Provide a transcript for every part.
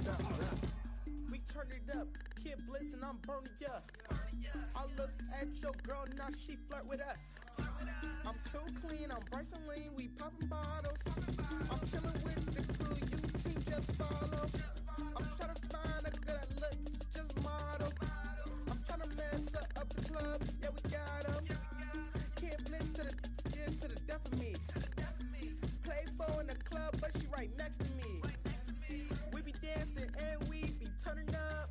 it up, We turn it up, Kid Blitz and I'm burning ya. I look at your girl, now she flirt with us. I'm too clean, I'm bright and lean, we popping bottles. I'm chillin' with the crew, you team just follow. I'm tryna find a girl that look just model. I'm tryna mess up the club, yeah we got 'em. Kid Blitz to the death of me. Play four in the club, but she right next to me. We be dancing and we be turning up.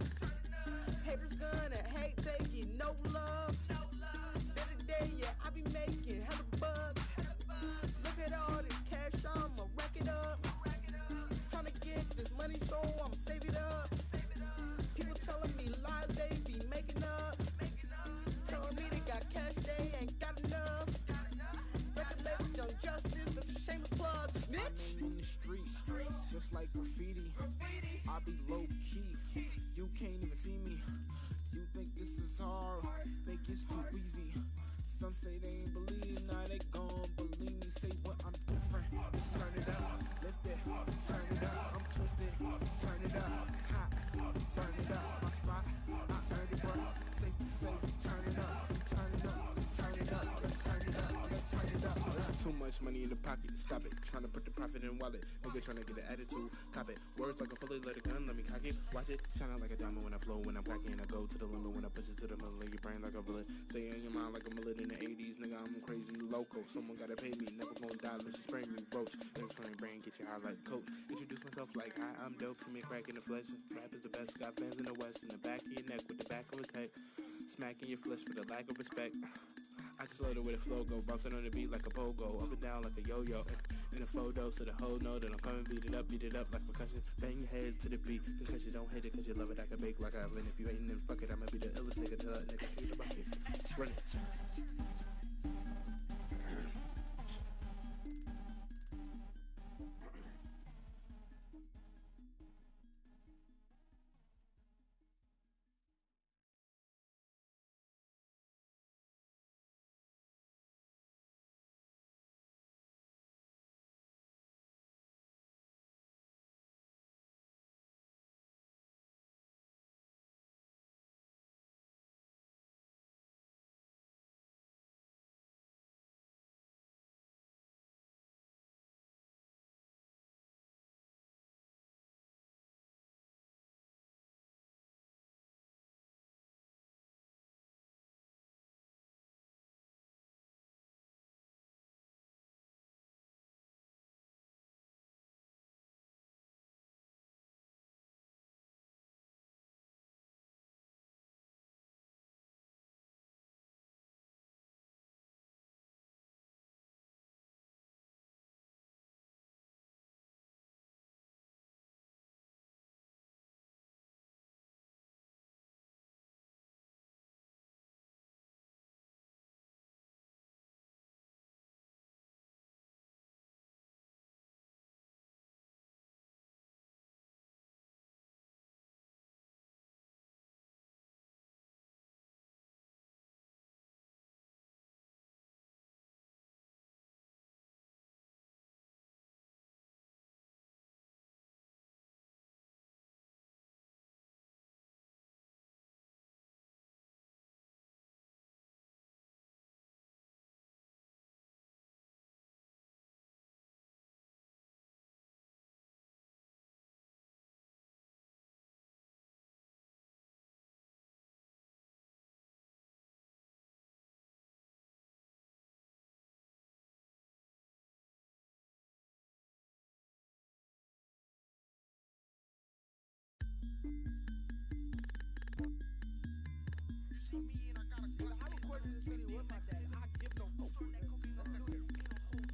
Haters gonna hate, they get no love. Day to day, yeah, I be making hella bucks. Look at all this cash, I'ma rack it up. Tryna get this money, so I'ma save it up. People telling me lies, they be making up. Telling me they got cash, they ain't got enough. Regulate Young Justice, that's a shameless plug, snitch. My name in the streets, just like graffiti. I be low key, you can't even see me. You think this is hard, think it's too easy. Some say they ain't believe, now they gon' believe me. Say what I'm different, let's turn it up, lift it, turn it up. I'm twisted, turn it up, hot, turn it up. My spot, I earned it, bro. Safe to say, turn it up, turn it up, turn it up. Let's turn it up, let's turn it up. Too much money in the pocket, stop it. Tryna put the profit in wallet, nigga tryna get an attitude, cop it. Words like a fully loaded gun, let me cock it. Watch it, shining like a diamond when I flow, when I'm cracking. I go to the limit when I push it to the middle of your brain like a bullet. Stay in your mind like a mullet in the 80s, nigga, I'm crazy loco. Someone gotta pay me, never gon' die unless you spray me roach. Next my brain, get your high like coke. Introduce myself like, hi, I'm dope, give me a crack in the flesh. Rap is the best, got fans in the west, in the back of your neck with the back of his head. Smacking your flesh for the lack of respect. I just loaded with a flow, go bouncing on the beat like a pogo, up and down like a yo-yo. In a photo, so the whole know that I'm coming, beat it up like percussion. Bang your head to the beat, because you don't hate it, cause you love it. I can bake like an oven. If you hatin', then fuck it, I'ma be the illest nigga till that nigga shoot the bucket. Run it.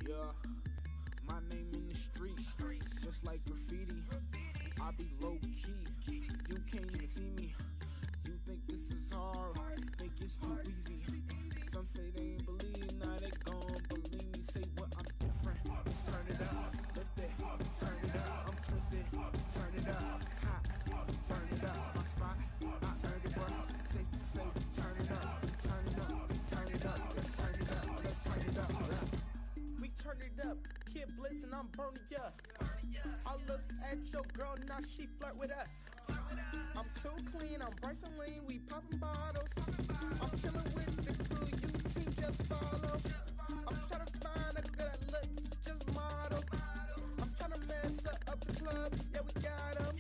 Yeah, my name in the streets, just like graffiti. I be low key, you can't even see me. You think this is hard, think it's too easy. Some say they ain't believe, now they gon' believe me. Say what I'm different, let's turn it up, lift it, turn it up. I'm twisted, turn it up, hot, turn it up. My spot, I earned it, bro. Safe to say, turn it up, turn it up, turn it up. Let's turn it up, let's turn it up. We turn it up, Kid Blitz and I'm burning ya. I look at your girl, now she flirt with us. I'm too clean, I'm Bryson Lane, we popping bottles. I'm chilling with the crew, you team just follow. I'm trying to find a girl that look just model. I'm trying to mess up the club, yeah we got 'em.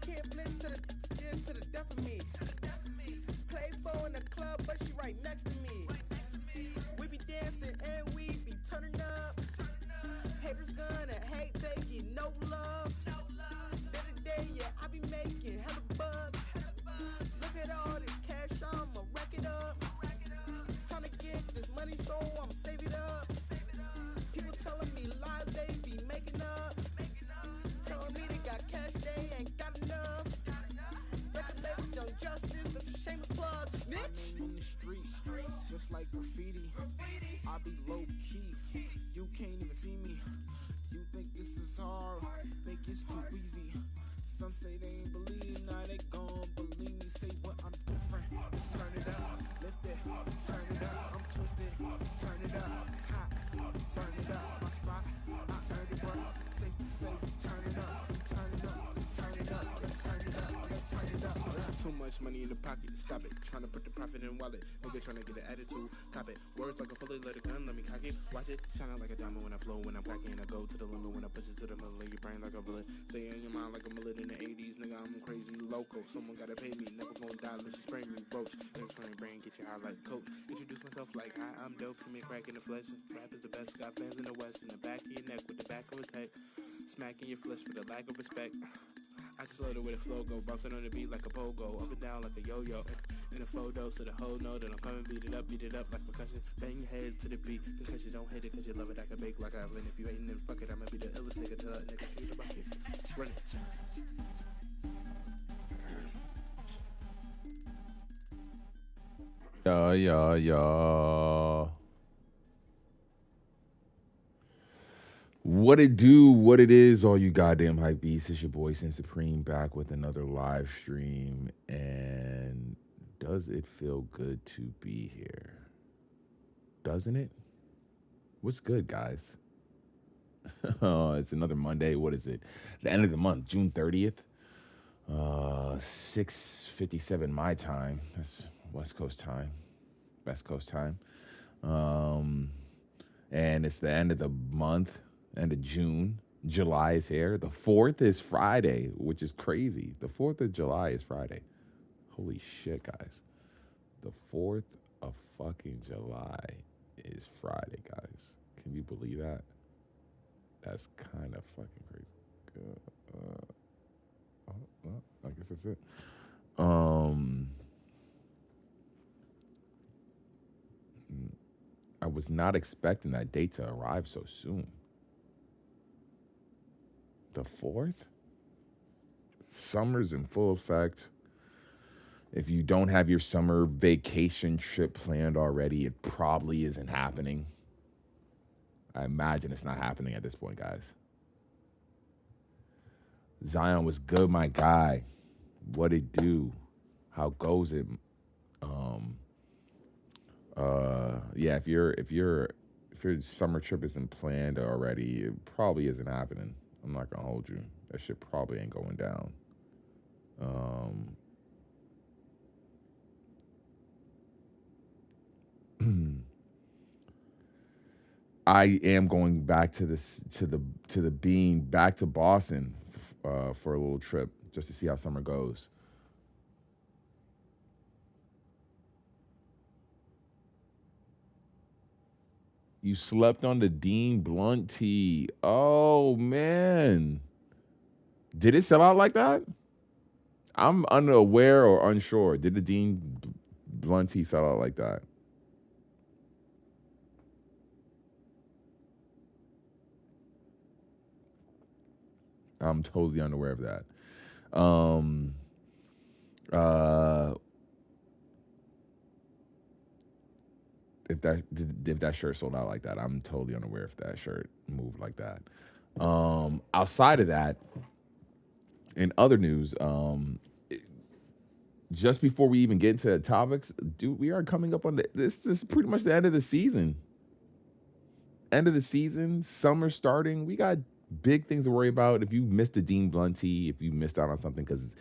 Can't blitz to the death of me. Play for in the club, but she right next to me. We be dancing and we be turning up. Haters gonna hate, they get no love. Day, yeah, I be making hella bucks. Look at all this cash, I'ma rack it up. Tryna get this money, so I'ma save it up. People telling me lies, they be making up. Telling me they got cash, they ain't got enough. Regulations, young justice, that's a shame to plug. Snitch! In the streets, just like graffiti. I be low key, you can't even see me. You think this is hard, think it's too easy. Some say they ain't believe, now they gon' believe me. Say what I'm different, just turn it up, lift it, turn it up. I'm twisted, turn it up, hot, turn it up. My spot, I earned it, bro. Safe to say, turn it up, turn it up, turn it up. Let's turn it up, let's turn it up. Too much money in the pocket, stop it. Tryna put the profit in wallet, nigga tryna get an attitude, cop it. Words like a fully loaded gun, let me cock it. Watch it, shining like a diamond when I flow, when I'm cracking. I go to the limit when I push it to the middle of your brain like a bullet. Stay in your mind like a mullet in the 80s, nigga, I'm crazy loco. Someone gotta pay me, never gonna die unless you spray me, roach. Next my brain, get your eye like coke. Introduce myself like, hi, I'm dope, give me a crack in the flesh. Rap is the best, got fans in the west, in the back of your neck with the back of a tech. Smacking your flesh for the lack of respect. I just loaded with a flow, go bouncing on the beat like a pogo, up and down like a yo-yo. In a photo, so the whole know that I'm coming, beat it up like percussion. Bang your head to the beat, because you don't hate it, cause you love it. I can bake like Evelyn. If you ain't then fuck it, I'ma be the illest nigga till that nigga shoot the bucket. Run it. Yeah. What it do, what it is, all you goddamn hype beasts. It's your boy Sin Supreme back with another live stream. And does it feel good to be here? Doesn't it? What's good, guys? It's another Monday. What is it? The end of the month, June 30th. 6:57 my time. That's West Coast time. West Coast time. And it's the end of the month. End of June. July is here. The 4th is Friday, which is crazy. The 4th of July is Friday. Holy shit, guys. The 4th of fucking July is Friday, guys. Can you believe that? That's kind of fucking crazy. I guess that's it. I was not expecting that date to arrive so soon. The 4th? Summer's in full effect. If you don't have your summer vacation trip planned already, it probably isn't happening. I imagine it's not happening at this point, guys. Zion was good, my guy. What it do? How goes it? Yeah, if your summer trip isn't planned already, it probably isn't happening. I'm not gonna hold you. That shit probably ain't going down. I am going back to being back to Boston for a little trip just to see how summer goes. You slept on the Dean Blunt tee. Oh, man. Did it sell out like that? I'm unaware or unsure. Did the Dean Blunt tee sell out like that? I'm totally unaware of that. If that shirt sold out like that, I'm totally unaware if that shirt moved like that. Outside of that, in other news, just before we even get into the topics, dude, we are coming up on this is pretty much the end of the season. End of the season, summer starting. We got big things to worry about. If you missed the Dean Blunt tea, if you missed out on something, because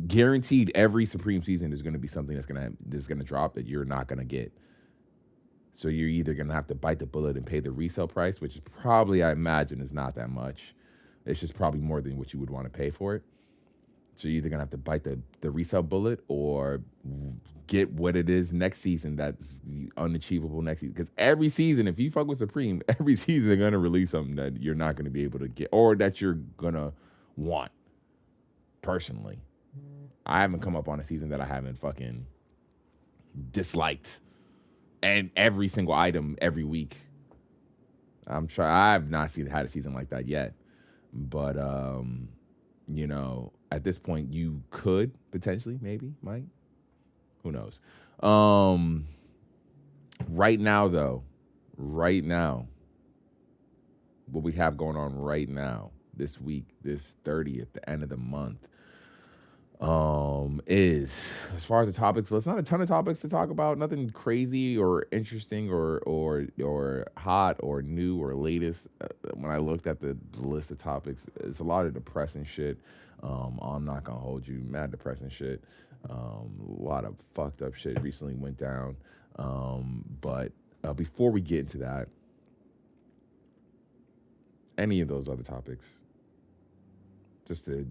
guaranteed every Supreme season there's going to be something that's going to drop that you're not going to get. So you're either going to have to bite the bullet and pay the resale price, which is probably, I imagine, is not that much. It's just probably more than what you would want to pay for it. So you're either going to have to bite the resale bullet or get what it is next season that's unachievable next season. Because every season, if you fuck with Supreme, every season they're going to release something that you're not going to be able to get or that you're going to want. Personally, I haven't come up on a season that I haven't fucking disliked. And every single item every week. I've not had a season like that yet. But, you know, at this point, you could potentially, maybe, might. Who knows? Right now, though, what we have going on right now, this week, this 30th, the end of the month, is, as far as the topics list, not a ton of topics to talk about, nothing crazy or interesting or hot or new or latest. When I looked at the list of topics, it's a lot of depressing shit. I'm not gonna hold you, mad depressing shit. A lot of fucked up shit recently went down. But before we get into that, any of those other topics, just to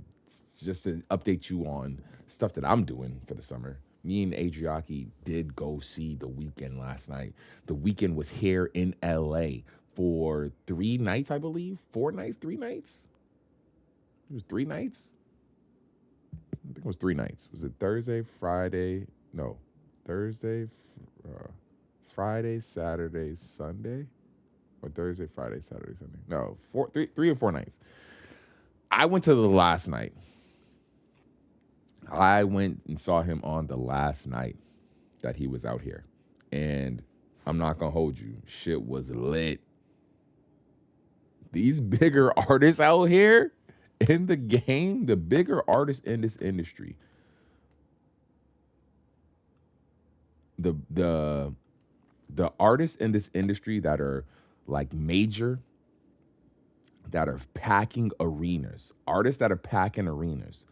update you on stuff that I'm doing for the summer. Me and Adriaki did go see The Weeknd last night. The Weeknd was here in LA for 3 nights, I believe. 4 nights, 3 nights? It was 3 nights? I think it was 3 nights. Was it Thursday, Friday? No. Thursday, Friday, Saturday, Sunday? Or Thursday, Friday, Saturday, Sunday? No, 3 or 4 nights. I went to the last night. I went and saw him on the last night that he was out here. And I'm not going to hold you. Shit was lit. These bigger artists out here in the game, the bigger artists in this industry, the artists in this industry that are like major, that are packing arenas, artists that are packing arenas.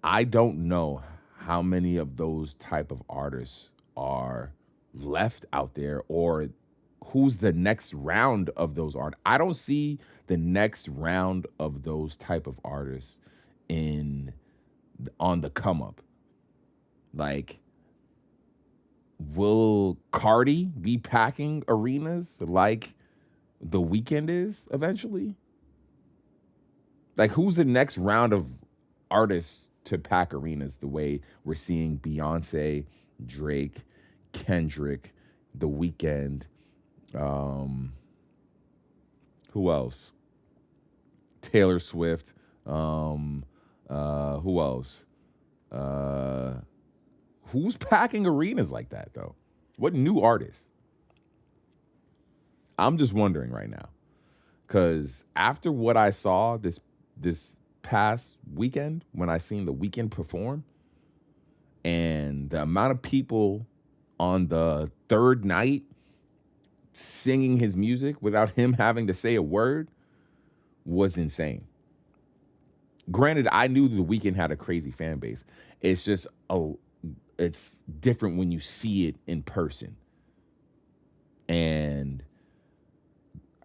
I don't know how many of those type of artists are left out there or who's the next round of those artists. I don't see the next round of those type of artists on the come up. Like, will Cardi be packing arenas like The Weeknd is eventually? Like, who's the next round of artists to pack arenas the way we're seeing Beyonce, Drake, Kendrick, The Weeknd, who else? Taylor Swift, who else? Who's packing arenas like that, though? What new artists? I'm just wondering right now. Because after what I saw this past weekend, when I seen The Weeknd perform, and the amount of people on the third night singing his music without him having to say a word was insane. Granted, I knew The Weeknd had a crazy fan base. It's just, it's different when you see it in person. And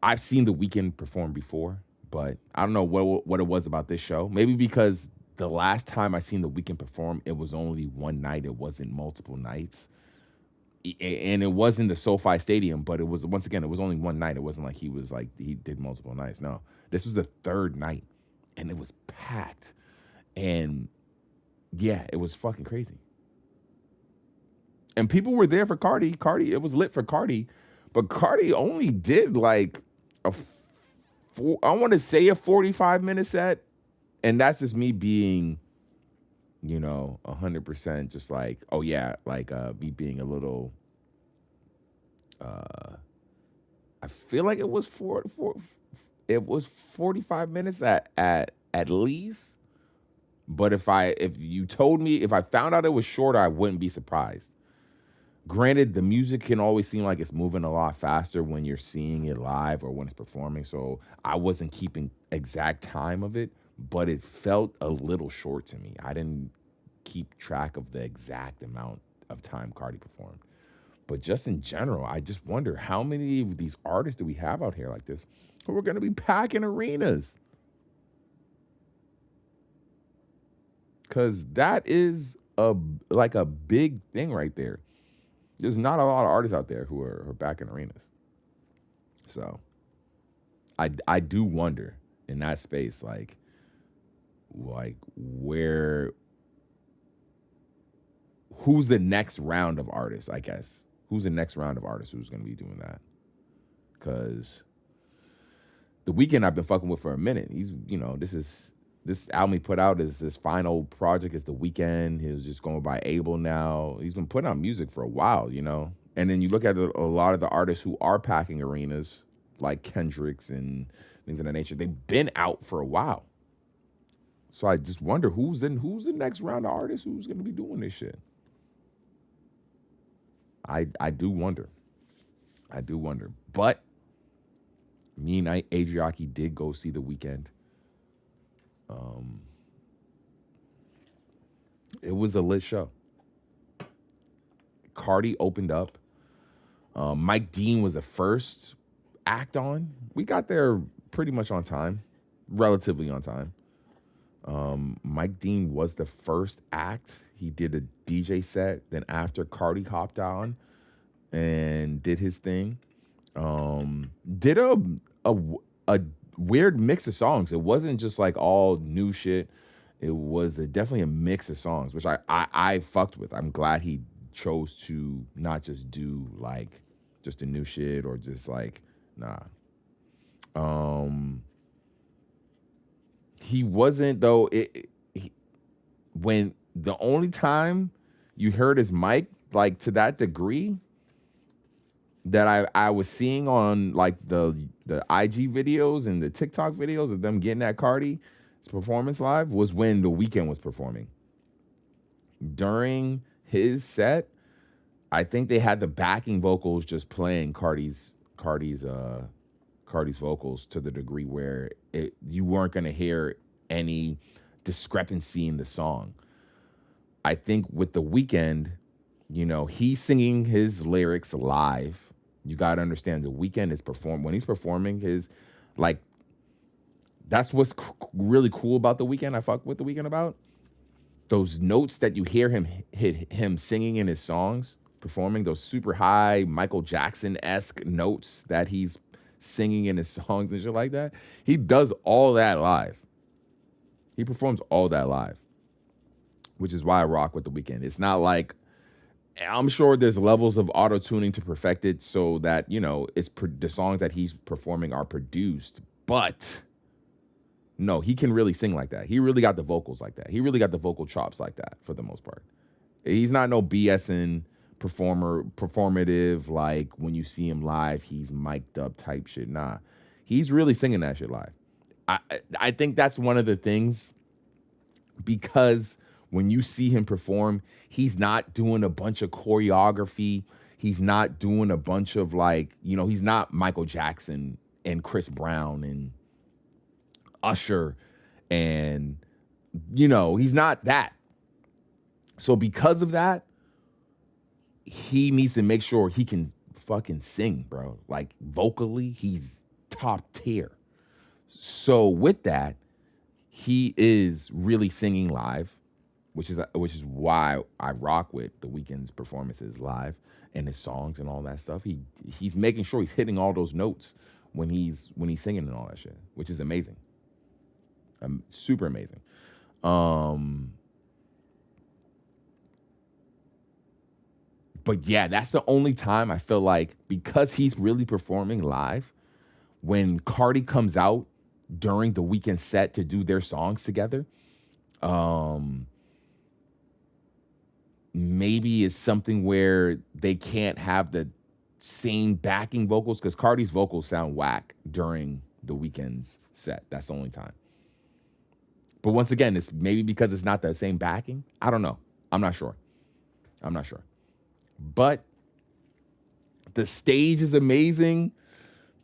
I've seen The Weeknd perform before, but I don't know what it was about this show. Maybe because the last time I seen The Weeknd perform, it was only one night. It wasn't multiple nights. And it wasn't the SoFi Stadium, but it was, once again, it was only one night. It wasn't like he did multiple nights. No, this was the third night, and it was packed. And yeah, it was fucking crazy. And people were there for Cardi. It was lit for Cardi, but Cardi only did like I want to say a 45-minute set. And that's just me being, 100% just like, oh yeah, like me being a little, I feel like it was 45 minutes at least. But if I found out it was shorter, I wouldn't be surprised. Granted, the music can always seem like it's moving a lot faster when you're seeing it live or when it's performing. So I wasn't keeping exact time of it, but it felt a little short to me. I didn't keep track of the exact amount of time Cardi performed. But just in general, I just wonder how many of these artists do we have out here like this who are going to be packing arenas? Because that is a big thing right there. There's not a lot of artists out there who are back in arenas. So I do wonder in that space, like where, who's the next round of artists, I guess. Who's the next round of artists who's going to be doing that? Because The Weeknd I've been fucking with for a minute. He's, this album he put out is his final project. Is The Weeknd. He was just going by Abel now. He's been putting out music for a while, And then you look at a lot of the artists who are packing arenas, like Kendrick's and things of that nature. They've been out for a while. So I just wonder who's the next round of artists who's going to be doing this shit. I do wonder. But me and Adriaki did go see The Weeknd. It was a lit show. Cardi opened up. Mike Dean was the first act on. We got there pretty much on time, relatively on time. Mike Dean was the first act. He did a DJ set. Then after, Cardi hopped on and did his thing. Did a weird mix of songs. It wasn't just like all new shit. It was definitely a mix of songs, which I fucked with. I'm glad he chose to not just do like just the new shit or just like, nah. He wasn't though. When the only time you heard his mic like to that degree that I was seeing on like the IG videos and the TikTok videos of them getting at Cardi's performance live was when The Weeknd was performing. During his set, I think they had the backing vocals just playing Cardi's vocals to the degree where you weren't going to hear any discrepancy in the song. I think with The Weeknd, he's singing his lyrics live. You got to understand The Weeknd is when he's performing his, like, that's what's really cool about The Weeknd. I fuck with The Weeknd about those notes that you hear him singing in his songs, performing those super high Michael Jackson-esque notes that he's singing in his songs and shit like that. He does all that live. He performs all that live, which is why I rock with The Weeknd. It's not like, I'm sure there's levels of auto-tuning to perfect it so that, it's the songs that he's performing are produced, but no, he can really sing like that. He really got the vocals like that. He really got the vocal chops like that for the most part. He's not no BSing performative, like when you see him live, he's mic'd up type shit. Nah, he's really singing that shit live. I think that's one of the things, because when you see him perform, he's not doing a bunch of choreography. He's not doing a bunch of like, he's not Michael Jackson and Chris Brown and Usher and, he's not that. So because of that, he needs to make sure he can fucking sing, bro. Like vocally, he's top tier. So with that, he is really singing live, which is why I rock with The Weeknd's performances live and his songs and all that stuff. He's making sure he's hitting all those notes when he's singing and all that shit, which is amazing. Super amazing. But yeah, that's the only time I feel like, because he's really performing live, when Cardi comes out during The Weeknd set to do their songs together, maybe it's something where they can't have the same backing vocals, because Cardi's vocals sound whack during The Weeknd's set. That's the only time. But once again, it's maybe because it's not the same backing. I don't know. I'm not sure. But The stage is amazing.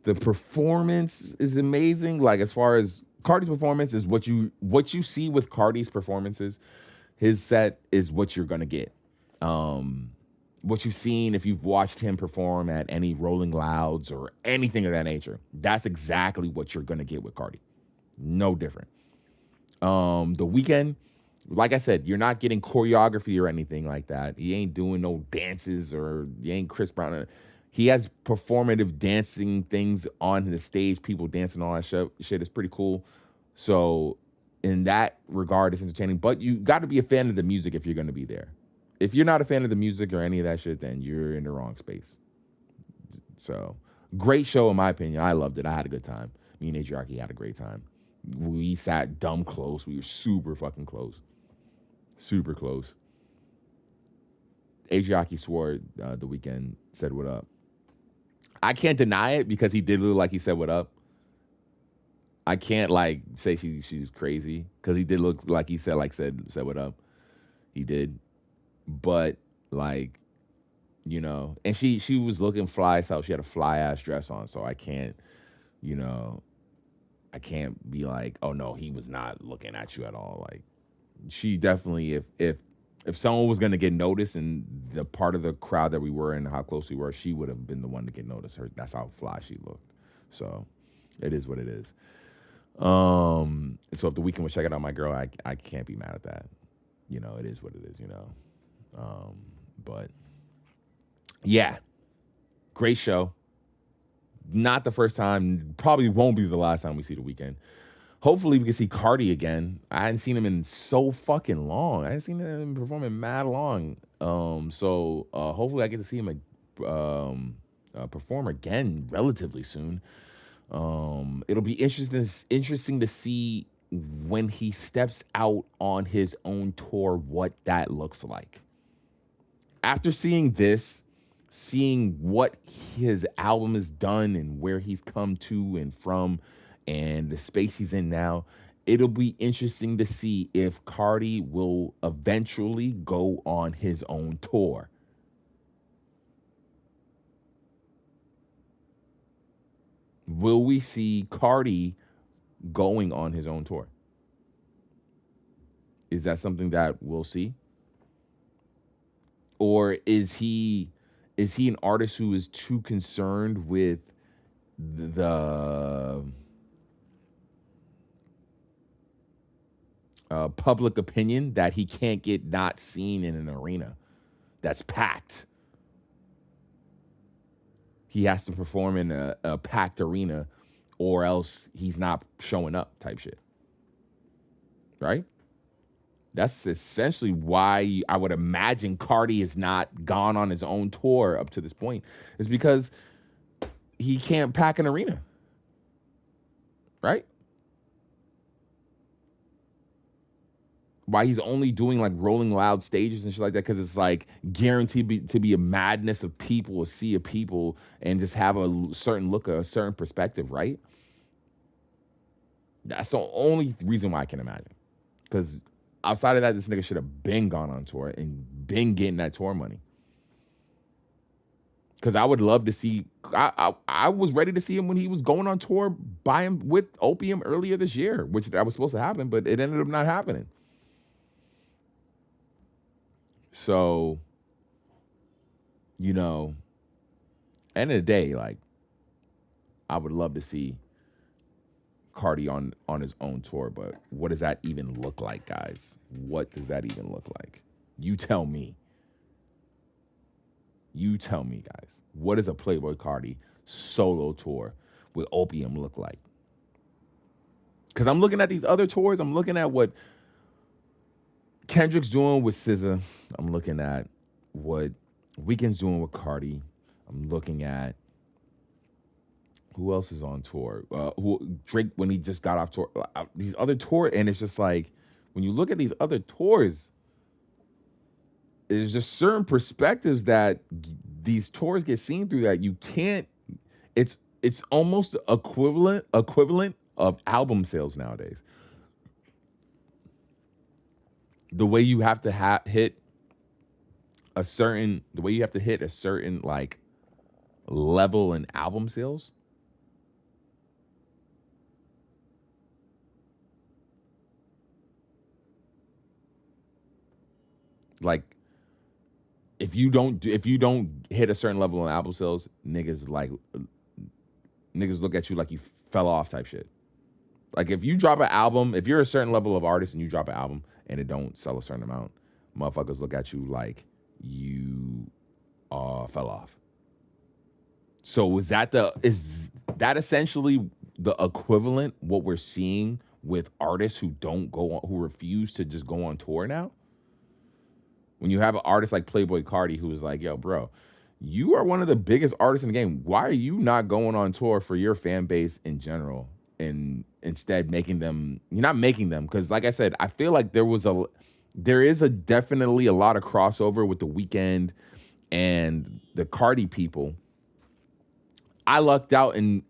The performance is amazing. Like, as far as Cardi's performance is what you see with Cardi's performances, his set is what you're gonna get. What you've seen if you've watched him perform at any Rolling Louds or anything of that nature, that's exactly what you're gonna get with Cardi. No different. The Weeknd, like I said, you're not getting choreography or anything like that. He ain't doing no dances, or he ain't Chris Brown. He has performative dancing things on the stage, people dancing, all that shit is pretty cool. So in that regard, it's entertaining. But you got to be a fan of the music if you're going to be there. If you're not a fan of the music or any of that shit, then you're in the wrong space. So great show in my opinion. I loved it. I had a good time. Me and Adriaki had a great time. We sat dumb close. We were super fucking close. Super close. Adriaki swore The Weeknd said what up. I can't deny it because he did look like he said what up. I can't like say she's crazy because he did look like he said what up. He did. But like, you know, and she was looking fly as hell. She had a fly ass dress on, so I can't, you know, I can't be like, oh no, he was not looking at you at all. Like, she definitely, if someone was gonna get noticed in the part of the crowd that we were in, how close we were, she would have been the one to get noticed. That's how fly she looked. So it is what it is. So if The Weeknd was checking out my girl, I can't be mad at that. You know, it is what it is, you know. But yeah, great show. Not the first time, probably won't be the last time we see The Weeknd. Hopefully we can see Cardi again. I hadn't seen him in so fucking long. I hadn't seen him perform in mad long. So hopefully I get to see him perform again relatively soon. It'll be interesting to see when he steps out on his own tour what that looks like. After seeing this, seeing what his album has done and where he's come to and from and the space he's in now, it'll be interesting to see if Cardi will eventually go on his own tour. Will we see Cardi going on his own tour? Is that something that we'll see? Or is he an artist who is too concerned with the public opinion that he can't get not seen in an arena that's packed? He has to perform in a packed arena or else he's not showing up type shit. Right? That's essentially why I would imagine Cardi has not gone on his own tour up to this point. Is because he can't pack an arena. Right? Why he's only doing like Rolling Loud stages and shit like that, because it's like guaranteed to be a madness of people, a sea of people, and just have a certain look, a certain perspective, right? That's the only reason why I can imagine. Because outside of that, this nigga should have been gone on tour and been getting that tour money. Because I would love to see, I was ready to see him when he was going on tour by him with Opium earlier this year, which that was supposed to happen, but it ended up not happening. So, you know, end of the day, like, I would love to see Cardi on his own tour, but what does that even look like, guys? What does that even look like? You tell me. You tell me, guys. What does a Playboi Carti solo tour with Opium look like? Because I'm looking at these other tours. I'm looking at what Kendrick's doing with SZA. I'm looking at what Weeknd's doing with Cardi. I'm looking at who else is on tour. Drake, when he just got off tour. These other tours, and it's just like, when you look at these other tours, there's just certain perspectives that these tours get seen through that you can't. It's almost equivalent of album sales nowadays. The way you have to hit a certain like level in album sales. Like, if you don't hit a certain level in album sales, niggas look at you like you fell off type shit. Like, if you drop an album, if you're a certain level of artist and you drop an album and it don't sell a certain amount, motherfuckers look at you like you fell off. So is that essentially the equivalent what we're seeing with artists who refuse to just go on tour now? When you have an artist like Playboi Carti who is like, yo, bro, you are one of the biggest artists in the game. Why are you not going on tour for your fan base in general and instead making them? You're not making them, because like I said, I feel like there is definitely a lot of crossover with The Weeknd and the Carti people. I lucked out and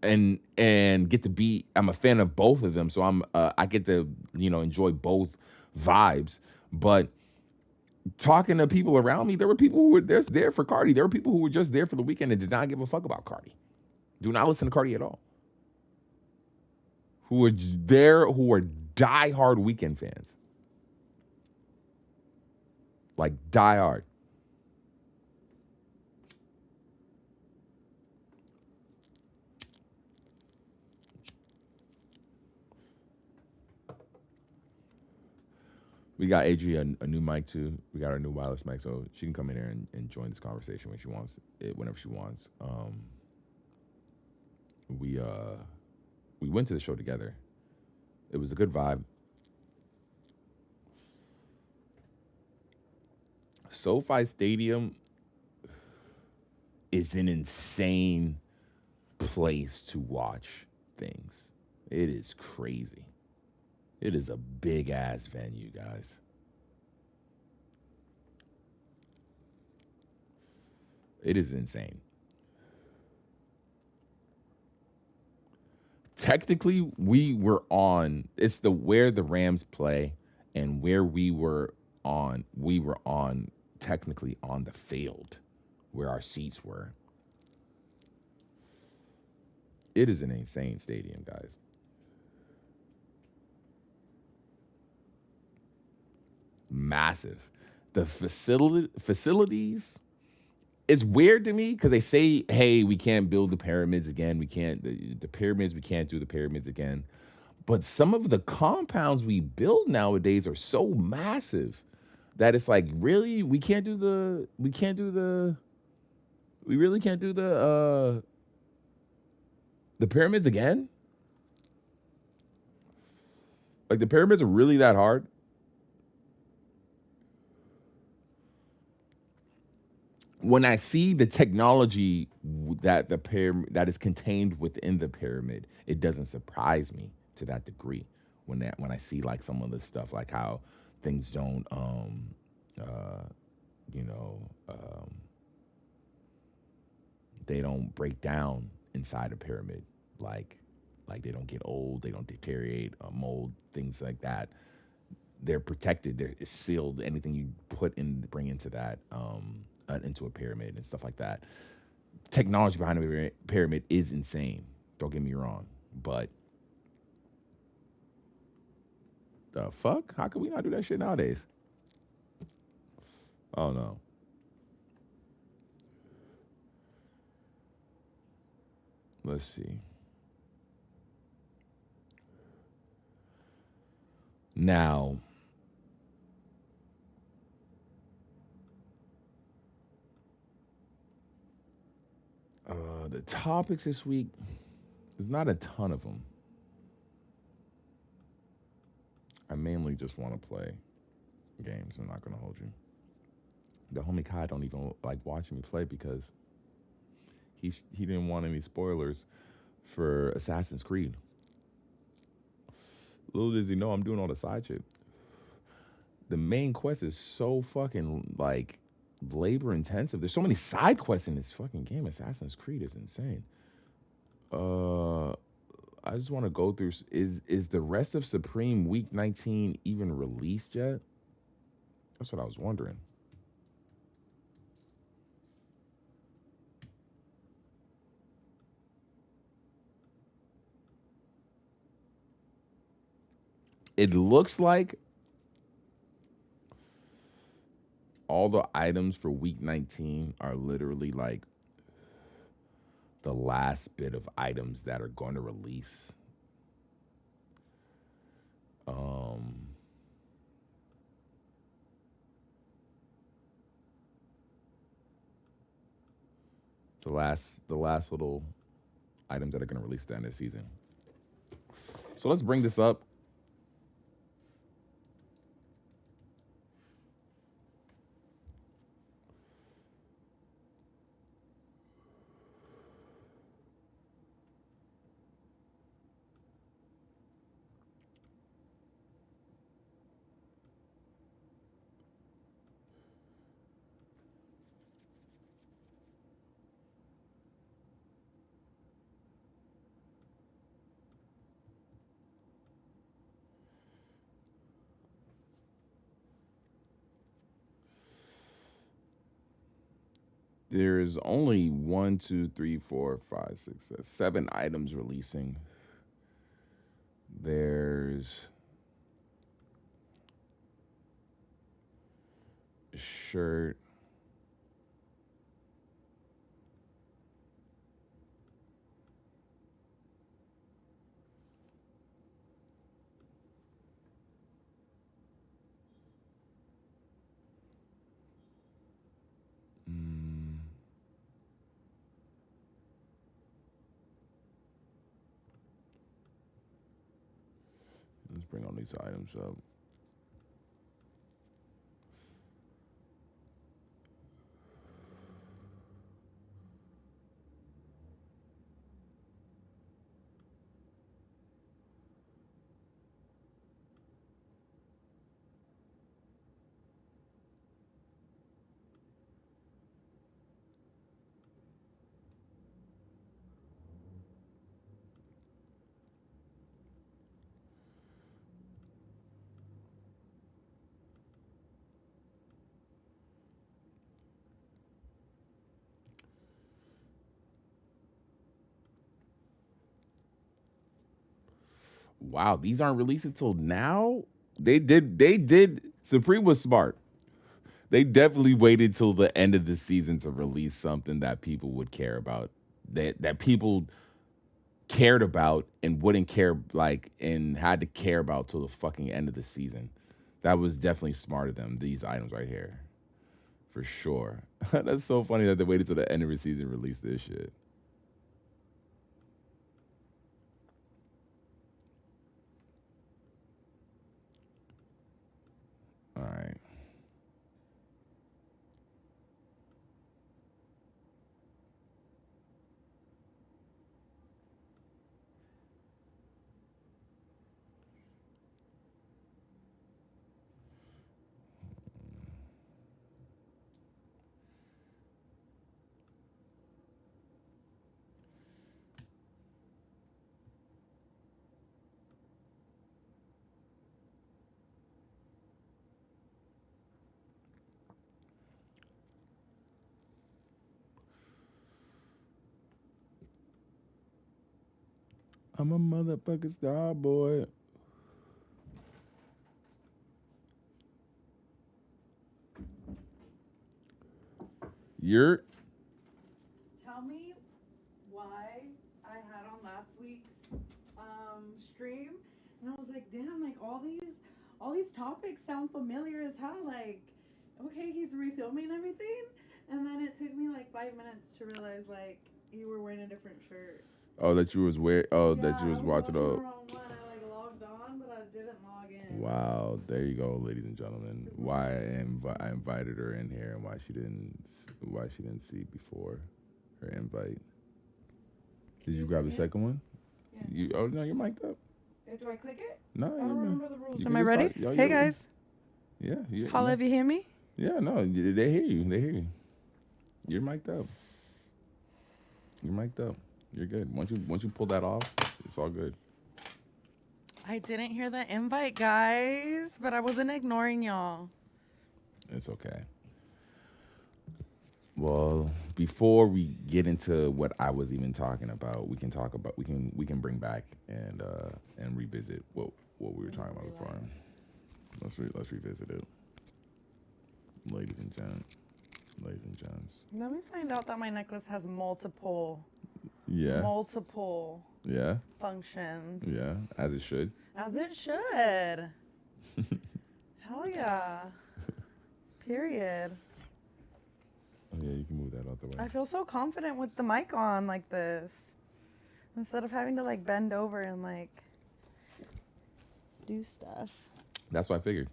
get to be. I'm a fan of both of them, so I get to enjoy both vibes. But talking to people around me, there were people who were there for Carti. There were people who were just there for The Weeknd and did not give a fuck about Carti. Do not listen to Carti at all. Who were there, who were diehard Weeknd fans. Like, diehard. We got Adria a new mic too. We got our new wireless mic, so she can come in here and join this conversation when she wants it, whenever she wants. We went to the show together. It was a good vibe. SoFi Stadium is an insane place to watch things. It is crazy. It is a big ass venue, guys. It is insane. Technically, we were on, it's where the Rams play and where we were on technically on the field where our seats were. It is an insane stadium, guys. Massive. The facilities, it's weird to me because they say, hey, we can't build the pyramids again. We can't do the pyramids again. But some of the compounds we build nowadays are so massive that it's like, really? We really can't do the pyramids again? Like, the pyramids are really that hard? When I see the technology that that is contained within the pyramid, it doesn't surprise me to that degree. When I see like some of this stuff, like how things don't, they don't break down inside a pyramid, like they don't get old, they don't deteriorate, mold, things like that. They're protected. It's sealed. Anything you bring into that. Into a pyramid and stuff like that. Technology behind a pyramid is insane. Don't get me wrong, but the fuck? How can we not do that shit nowadays? Oh no. Let's see. Now, the topics this week, there's not a ton of them. I mainly just want to play games. I'm not going to hold you. The homie Kai don't even like watching me play because he didn't want any spoilers for Assassin's Creed. Little does he know I'm doing all the side shit. The main quest is so fucking like labor intensive. There's so many side quests in this fucking game. Assassin's Creed is insane. I just want to go through. Is the rest of Supreme Week 19 even released yet? That's what I was wondering. it looks like all the items for week 19 are literally like the last bit of items that are going to release. The last little items that are going to release at the end of the season. So let's bring this up. There's only 1, 2, 3, 4, 5, 6, 7 items releasing. There's a shirt. Let's bring all these items up. Wow, these aren't released until now? They did. Supreme was smart. They definitely waited till the end of the season to release something that people would care about. That people cared about and wouldn't care and had to care about till the fucking end of the season. That was definitely smart of them, these items right here. For sure. That's so funny that they waited till the end of the season to release this shit. All right. I'm a motherfucking star boy. Tell me why I had on last week's stream, and I was like, damn, like all these topics sound familiar as hell. Like, okay, he's refilming everything, and then it took me like 5 minutes to realize like you were wearing a different shirt. Oh, that you was wearing. Oh, Yeah, that you was I watching. The wrong one. I like logged on, but I didn't log in. Wow, there you go, ladies and gentlemen. Why I invited her in here and why she didn't see before her invite. Did you grab the second one? Yeah. Oh no, you're mic'd up. Do I click it? No, I don't remember the rules. Am I ready? Hey guys. Yeah. Holla if you hear me. Yeah, no, they hear you. They hear you. You're mic'd up. You're good. Once you pull that off, it's all good. I didn't hear the invite, guys, but I wasn't ignoring y'all. It's okay. Well, before we get into what I was even talking about, we can bring back and revisit what what we were talking about before. Let's revisit it, ladies and gents. Let me find out that my necklace has multiple Yeah. Yeah. functions. Yeah. As it should. As it should. Hell yeah. Period. Oh yeah, you can move that out the way. I feel so confident with the mic on like this. Instead of having to like bend over and like do stuff. That's what I figured.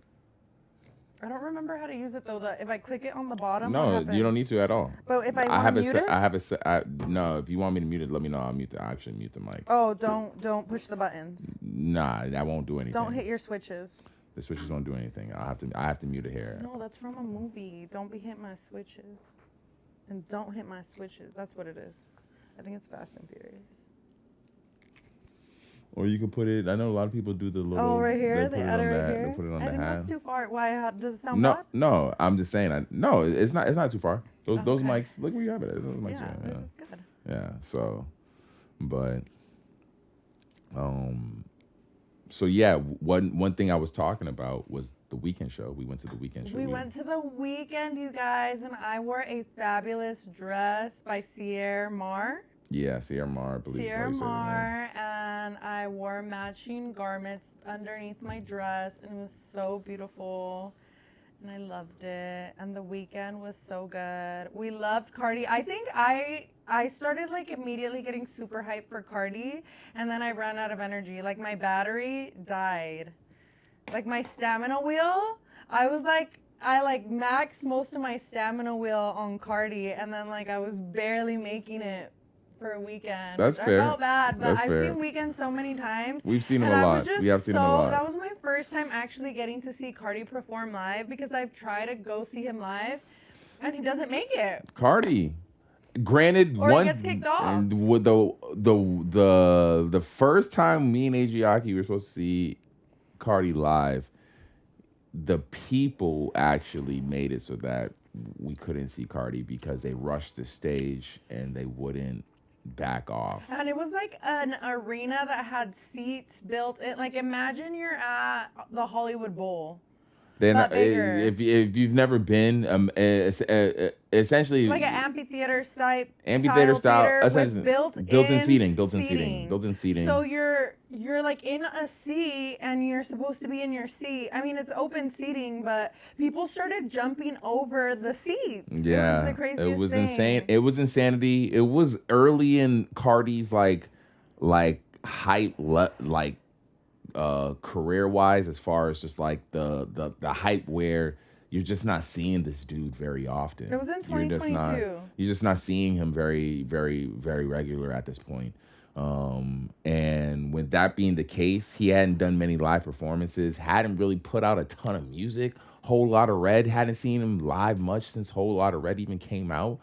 I don't remember how to use it though. If I click it on the bottom, what No, happens? you don't need to at all. But if I I have want to mute it? No, if you want me to mute it, let me know. I actually mute the mic. Oh, don't push the buttons. Nah, that won't do anything. Don't hit your switches. The switches won't do anything. I have to mute it here. No, that's from a movie. Don't be hitting my switches. And don't hit my switches. That's what it is. I think it's Fast and Furious. Or you can put it. I know a lot of people do the little. Oh, right here. They add it right They here. put it on I the think hat. that's too far. Why? Does it sound No, bad? no. I'm just saying. No, it's not. It's not too far. Those Okay. mics. Look where you have it. Those mics. Yeah, are, this is good. Yeah. So, but, so yeah. One thing I was talking about was the weekend show. We went to the weekend show. We went to the weekend, you guys, and I wore a fabulous dress by Sierra Mar. Yeah, Sierra Mar, I believe. Sierra Mar, and I wore matching garments underneath my dress, and it was so beautiful, and I loved it. And the weekend was so good. We loved Cardi. I think I started like immediately getting super hyped for Cardi, and then I ran out of energy. Like my battery died. Like my stamina wheel, I maxed most of my stamina wheel on Cardi, and then like I was barely making it for a weekend. That's fair. I felt bad, but That's I've fair. seen Weeknd so many times. We've seen him and a I was lot. just We have seen him a lot. That was my first time actually getting to see Cardi perform live because I've tried to go see him live, and he doesn't make it. Cardi. Granted, Or he gets kicked off. And with the first time me and Adriaki were supposed to see Cardi live, the people actually made it so that we couldn't see Cardi because they rushed the stage and they wouldn't back off. And it was like an arena that had seats built in. Like imagine you're at the Hollywood Bowl. Then But bigger. if you've never been, essentially Like an amphitheater style style, theater essentially with built-in seating. So you're like in a seat and you're supposed to be in your seat. I mean, it's open seating, but people started jumping over the seats. Yeah, it was the craziest it was thing. insane. It was insanity. It was early in Cardi's like hype career wise, as far as just like the hype where you're just not seeing this dude very often. It was in 2022. You're just not seeing him very, very, very regular at this point. And with that being the case, he hadn't done many live performances, hadn't really put out a ton of music. Whole Lotta Red, hadn't seen him live much since Whole Lotta Red even came out.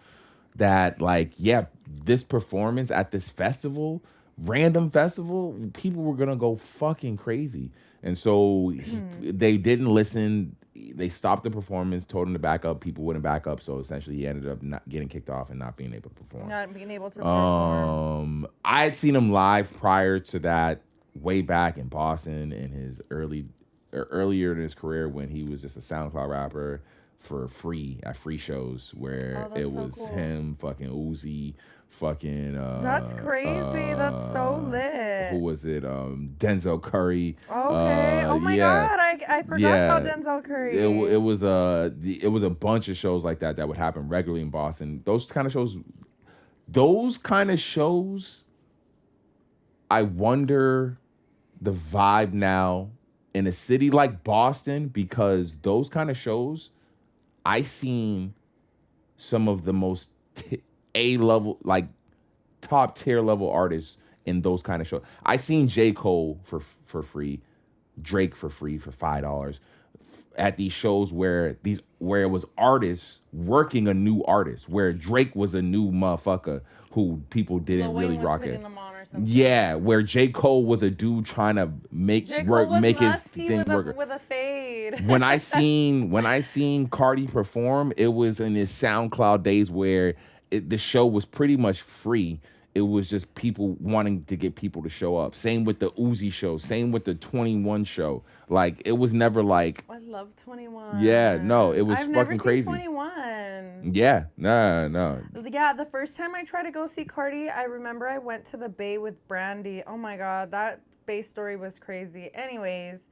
That like, yeah, this performance at this festival, random festival, people were gonna go fucking crazy. And so they didn't listen. They stopped the performance, told him to back up. People wouldn't back up. So essentially he ended up not getting kicked off and not being able to perform. Not being able to perform. I had seen him live prior to that, way back in Boston in his earlier in his career when he was just a SoundCloud rapper for free at free shows where it was cool. him, fucking Uzi, fucking That's crazy. That's so lit. Who was it? Denzel Curry. Okay. Oh my God. I forgot about Denzel Curry. It was a bunch of shows like that would happen regularly in Boston. Those kind of shows. I wonder the vibe now in a city like Boston, because those kind of shows, I seen some of the most A-level, like top tier level artists in those kind of shows. I seen J. Cole for free, Drake for free for $5 at these shows where it was artists working a new artist, where Drake was a new motherfucker who people didn't really rock it. Yeah, where J. Cole was a dude trying to make his thing work. With a fade. When I seen Cardi perform, it was in his SoundCloud days where the show was pretty much free. it was just people wanting to get people to show up. Same with the Uzi show. Same with the 21 show. Like, it was never like, I love 21. yeah, no, it was I've fucking never seen crazy. 21. Yeah, no. Yeah, the first time I tried to go see Cardi, I remember I went to the Bay with Brandy. Oh my God, that Bay story was crazy. Anyways,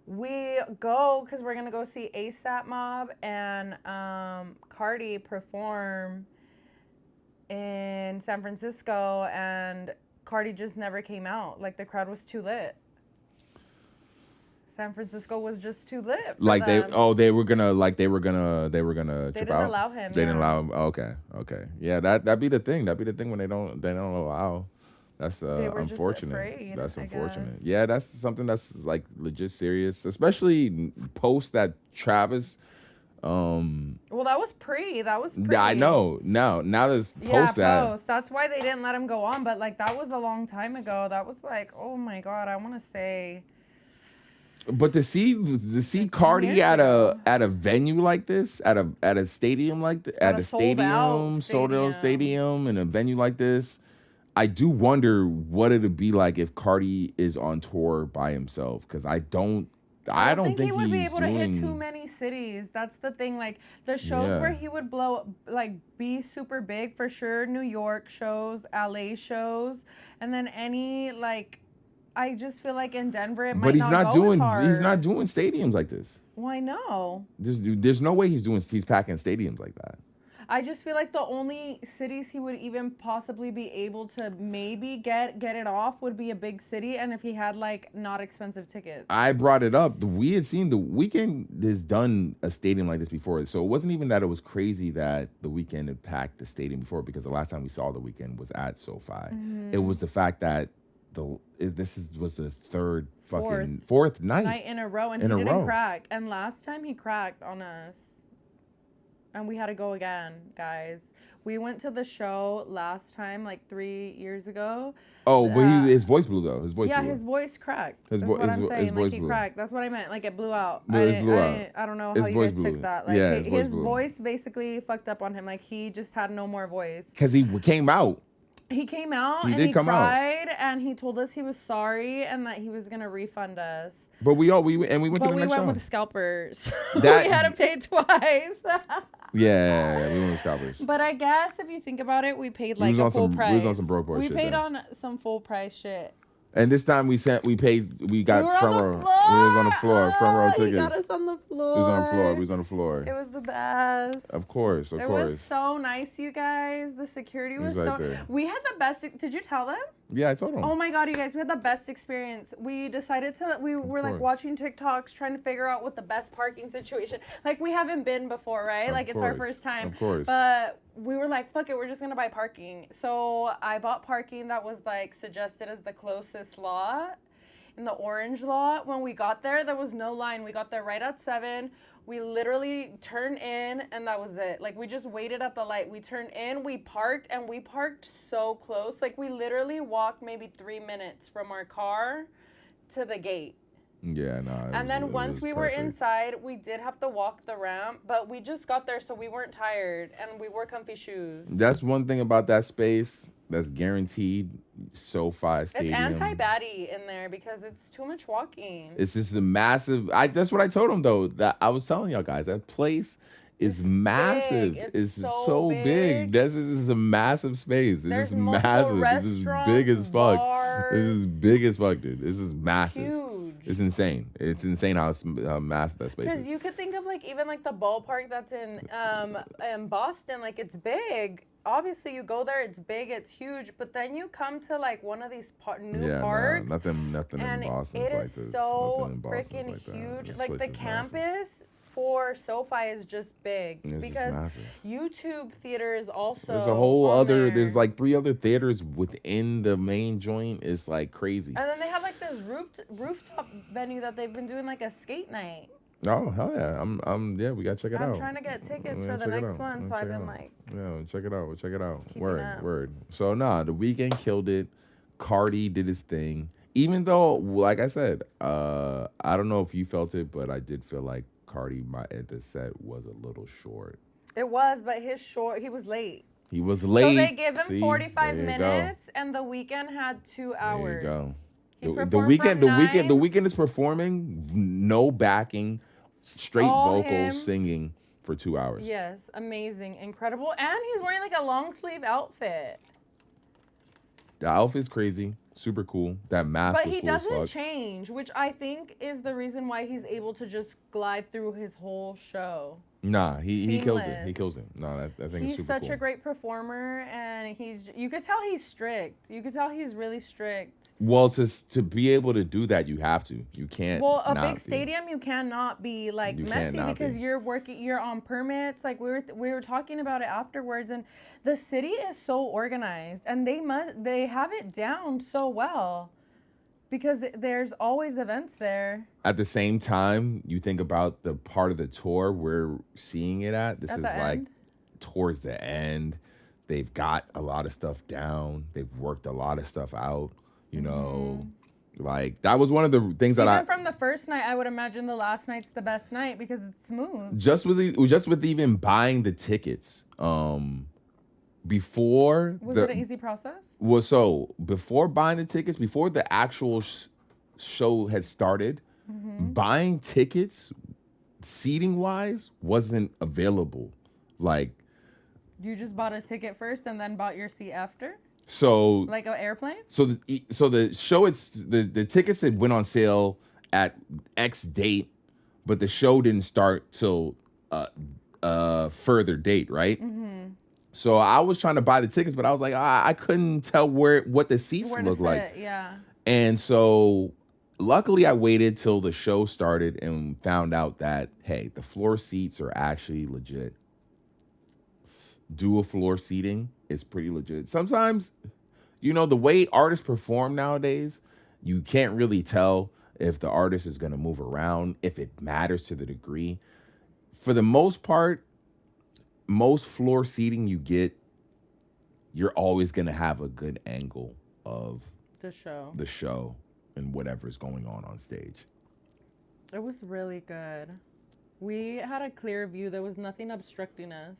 we go because we're gonna go see ASAP Mob and Cardi perform in San Francisco, and Cardi just never came out. Like, the crowd was too lit. San Francisco was just too lit. Like them. they were gonna trip didn't out. allow him. They didn't yeah. allow him. Okay. Yeah, that'd be the thing. That'd be the thing when they don't allow. That's They were just unfortunate. afraid, That's I unfortunate. guess. Yeah, that's something that's like legit serious, especially post that Travis. Well, that was pre. I know. Now there's post Yeah, that. post. That's why they didn't let him go on. But like, that was a long time ago. That was like, oh my God, I want to say. But to see Cardi years at ago. a venue like this, at a stadium like this, at a sold out sold out stadium. stadium, and a venue like this, I do wonder what it'd be like if Cardi is on tour by himself. Because I don't think he would be he's able to hit doing. too many cities. That's the thing. Like, the shows Yeah. where he would blow, like, be super big for sure. New York shows, LA shows, and then any like. I just feel like in Denver it might But he's not not go doing hard. he's not doing stadiums like this. Well, I know. There's no way he's packing stadiums like that. I just feel like the only cities he would even possibly be able to maybe get it off would be a big city, and if he had like not expensive tickets. I brought it up. We had seen The Weeknd has done a stadium like this before, so it wasn't even that it was crazy that The Weeknd had packed the stadium before, because the last time we saw The Weeknd was at SoFi. Mm-hmm. It was the fact that was the fourth night in a row, and he didn't crack. And last time he cracked on us, and we had to go again, guys. We went to the show last time, like 3 years ago. Oh, but his voice blew though. His voice blew. His voice cracked. His That's what I'm saying. his voice Like, he blew. cracked. That's what I meant. Like, it blew out. No, it blew out. I don't know His how you voice guys blew. took that. Like, Yeah, his his voice blew. voice basically fucked up on him. Like, he just had no more voice. Because he came out. He came out He and did he come out. cried and he told us he was sorry and that he was gonna refund us. But we went to the next we went show. with scalpers. That- we had to pay twice. Yeah, we went with scalpers. But I guess if you think about it, we paid We like was a on full some- price. we was on some broke boy We shit paid then. on some full price shit. And this time we got We were front on the row. floor. We was on the floor, front row He tickets. got us on the floor. We was on the floor. We was on the floor. It was the best. Of course. It was so nice, you guys. The security was right so. there. We had the best. Did you tell them? Yeah, I told him. Oh my God, you guys, we had the best experience. We decided to, we were like course. watching TikToks, trying to figure out what the best parking situation. Like, we haven't been before, right? Of Like, it's our course. first time. Of course. But we were like, fuck it, we're just gonna buy parking. So I bought parking that was like suggested as the closest lot. In the orange lot. When we got there was no line. We got there right at 7. We literally turned in and that was it. Like, we just waited at the light. We turned in, we parked, and we parked so close. Like, we literally walked maybe 3 minutes from our car to the gate. Yeah, no. And then once we were inside, we did have to walk the ramp, but we just got there so we weren't tired and we wore comfy shoes. That's one thing about that space that's guaranteed. SoFi Stadium. It's anti-baddie in there because it's too much walking. It's just a massive. That's what I told him though. That I was telling y'all guys. That place is massive. big. It's It's so big. big. This is a massive space. It's There's just multiple massive. This is big as restaurants, fuck. bars. This is big as fuck, dude. This is massive. Huge. It's insane. It's insane how massive that space Because is. you could think of like even like the ballpark that's in Boston, like it's big. Obviously, you go there, it's big, it's huge. But then you come to like one of these new parks. Nothing and in Boston's it like is this. so Nothing in Boston's freaking like that. huge. This Like place the is massive. campus for SoFi is just big It's just because massive. YouTube theater is also. There's a whole on other. there. There's like 3 other theaters within the main joint. It's like crazy. And then they have like this rooftop venue that they've been doing like a skate night. Oh hell yeah! Yeah, we gotta check it out. I'm trying to get tickets Yeah, for the check it next out. one, Yeah, so I've check it been out. like. Yeah, check it out. Check it out. Keeping Word, up. word. So The Weeknd killed it. Cardi did his thing. Even though, like I said, I don't know if you felt it, but I did feel like Cardi, at the set was a little short. It was, but he was late. He was late. So they give him See? 45 There you go. minutes, and The Weeknd had 2 hours. There you go. He The performed weekend, from the 9. weekend is performing, no backing, straight All vocals, him. singing for 2 hours. Yes, amazing, incredible, and he's wearing like a long sleeve outfit. The outfit's crazy, super cool. That mask But was he cool as doesn't fuck. change, which I think is the reason why he's able to just glide through his whole show. Nah, he kills it. He Seamless. kills it. No, I think it's He's super such cool. a great performer, and you could tell he's strict. You could tell he's really strict. Well, to be able to do that, you have to. You can't. Well, a not big be. stadium, you cannot be like You messy cannot because be. you're on permits. Like we were talking about it afterwards, and the city is so organized, and they have it down so well because there's always events there. At the same time, you think about the part of the tour we're seeing it at. This At is the like end? towards the end. They've got a lot of stuff down. They've worked a lot of stuff out. You know, like that was one of the things that Even from the first night, I would imagine the last night's the best night because it's smooth. just with even buying the tickets. Before Was it an easy process? Well, so before buying the tickets, before the actual show had started, buying tickets, seating wise, wasn't available. Like, You just bought a ticket first and then bought your seat after, so like an airplane. so the show, it's the tickets had went on sale at X date, but the show didn't start till further date, right? So I was trying to buy the tickets, but I was like, I couldn't tell what the seats Where to looked like. sit, yeah. And so luckily I waited till the show started and found out that, hey, the floor seats are actually legit. Dual floor seating is pretty legit. Sometimes, the way artists perform nowadays, you can't really tell if the artist is going to move around, if it matters to the degree. For the most part, most floor seating you get, you're always going to have a good angle of The show and whatever's going on stage. It was really good. We had a clear view. There was nothing obstructing us.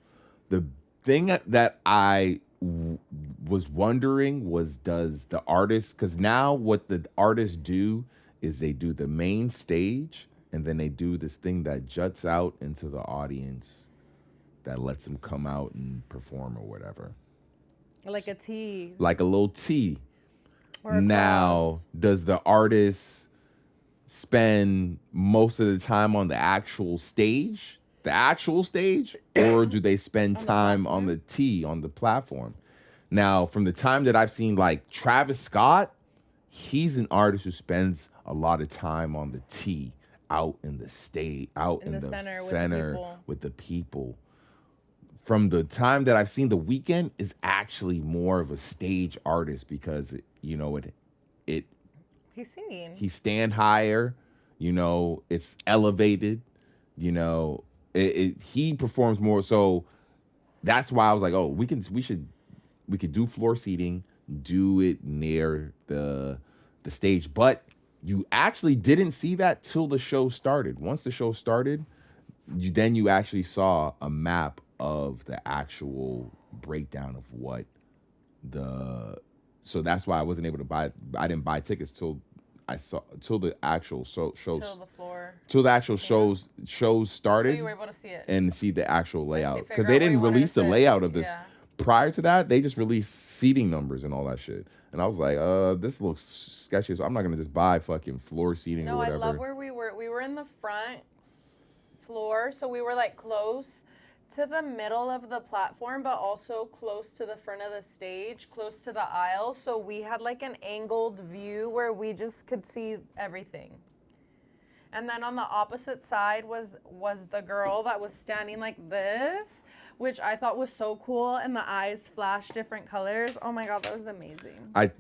The thing that I was wondering was, does the artist, because now what the artists do is they do the main stage and then they do this thing that juts out into the audience that lets them come out and perform or whatever. Like a T. Like a little T. Or a Now, does the artist spend most of the time on the actual stage? Or do they spend time on the T, on the platform? Now, from the time that I've seen like Travis Scott, he's an artist who spends a lot of time on the T, out in the state, out in the center with the people. From the time that I've seen The Weeknd is actually more of a stage artist because it He's singing. he stand higher, it's elevated, he performs more. So that's why I was like, oh, we could do floor seating, do it near the stage. But you actually didn't see that till the show started. Once the show started, you actually saw a map of the actual breakdown of what so that's why I wasn't able to buy. I didn't buy tickets till the actual shows. Till the actual shows started. So you were able to see it. And see the actual layout, figure because out they where didn't you wanted release to the sit. layout of this. Yeah. Prior to that, they just released seating numbers and all that shit. And I was like, this looks sketchy, so I'm not gonna just buy fucking floor seating or No, I whatever. love where we were. We were in the front floor, so we were like close to the middle of the platform, but also close to the front of the stage, close to the aisle. So we had like an angled view where we just could see everything. And then on the opposite side was the girl that was standing like this, which I thought was so cool, and the eyes flashed different colors. Oh my God, that was amazing. I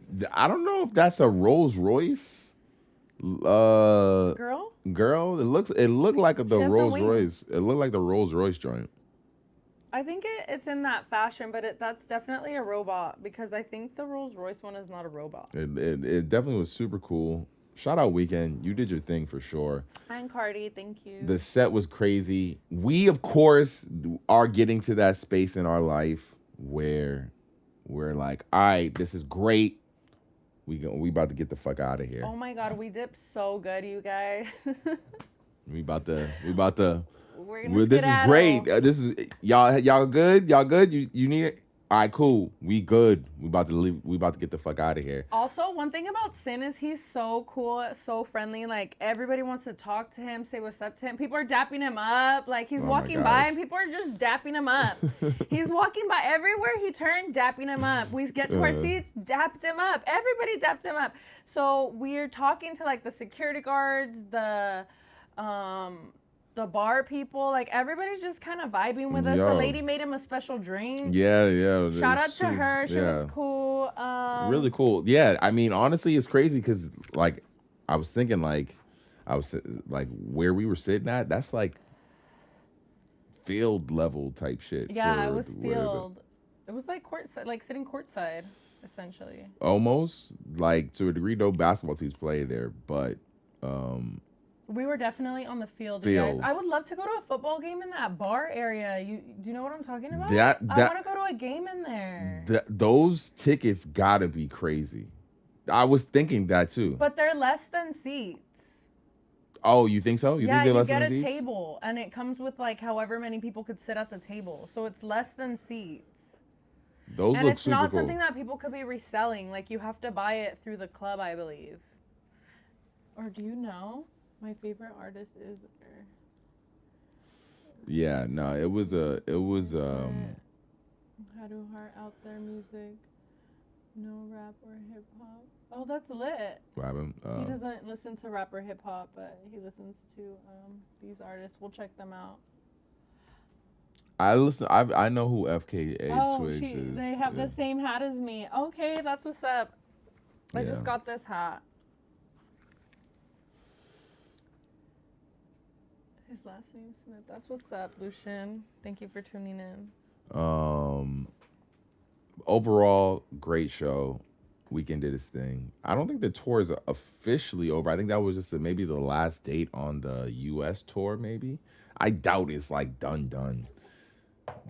don't know if that's a Rolls Royce. Girl? It looked like the has the Rolls wings. Royce. It looked like the Rolls Royce joint. I think it's in that fashion, but that's definitely a robot, because I think the Rolls Royce one is not a robot. It definitely was super cool. Shout out Weeknd. You did your thing for sure. And Cardi, thank you. The set was crazy. We, of course, are getting to that space in our life where we're like, all right, this is great. We about to get the fuck out of here. Oh my God, we dipped so good, you guys. We about to. We're gonna This is skedaddle. great. This is y'all good. Y'all good. You need it. All right, cool. We good. We about to leave. We about to get the fuck out of here. Also, one thing about Sin is he's so cool, so friendly. Like, everybody wants to talk to him, say what's up to him. People are dapping him up. Like, he's Oh my walking by gosh. and people are just dapping him up. He's walking by everywhere he turned, dapping him up. We get to our seats, dapped him up. Everybody dapped him up. So we're talking to like the security guards, the bar people. Like, everybody's just kind of vibing with us. Yo. The lady made him a special drink. Yeah. Shout out to her. She yeah. was cool. Really cool. Yeah, I mean, honestly, it's crazy because, like, I was thinking, like, where we were sitting at, that's like field level type shit. Yeah, it for was where field. It was like courtside, like sitting courtside, essentially. Almost, like, to a degree, no basketball teams play there, but We were definitely on the field, you guys. Field. I would love to go to a football game in that bar area. Do you know what I'm talking about? That- I want to go to a game in there. those tickets gotta be crazy. I was thinking that too. But they're less than seats. Oh, you think so? You Yeah, think they're you less get than a seats? table, and it comes with like however many people could sit at the table. So it's less than seats. Those And look it's super not cool. something that people could be reselling. Like, you have to buy it through the club, I believe. Or do you know? My favorite artist is. Yeah, no, it was How do heart out there music? No rap or hip hop. Oh, that's lit. what happened? He doesn't listen to rap or hip hop, but he listens to these artists. We'll check them out. I know who FKA Oh, Twigs is. they have the same hat as me. Okay, that's what's up. I Yeah. just got this hat. His last name Smith. That's what's up, Lucian. Thank you for tuning in. Overall, great show. Weekend did its thing. I don't think the tour is officially over. I think that was just maybe the last date on the U.S. tour, maybe. I doubt it's like done.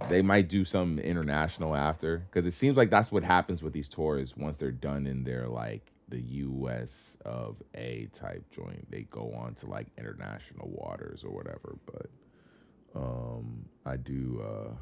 They might do some international after, because it seems like that's what happens with these tours once they're done in their like the U.S. of A type joint. They go on to like international waters or whatever. But I do.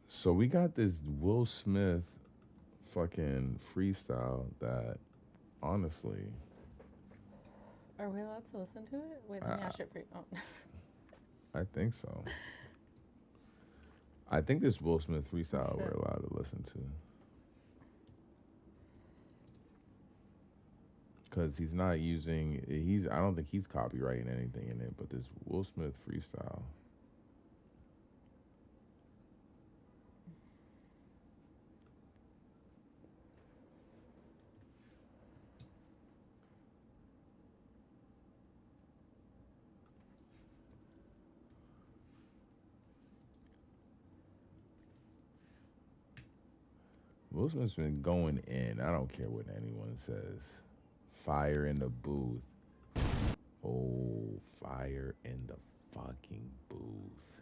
So we got this Will Smith fucking freestyle that, honestly, Are we allowed to listen to it? Wait, let me ask it for you. Oh. I think so. I think this Will Smith freestyle Shit. we're allowed to listen to. Because he's not using, I don't think he's copyrighting anything in it, but this Will Smith freestyle. Will Smith's been going in. I don't care what anyone says. Fire in the booth. Oh, fire in the fucking booth.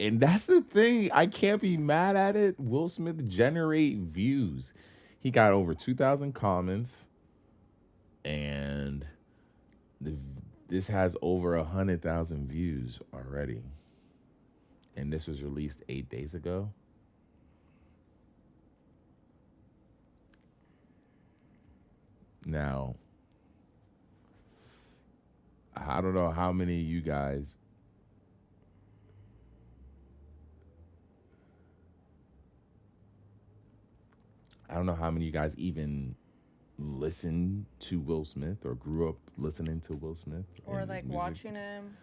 And that's the thing. I can't be mad at it. Will Smith generate views. He got over 2,000 comments. And this has over 100,000 views already. And this was released 8 days ago. Now, I don't know how many of you guys even listen to Will Smith or grew up listening to Will Smith Or and his like music. watching him.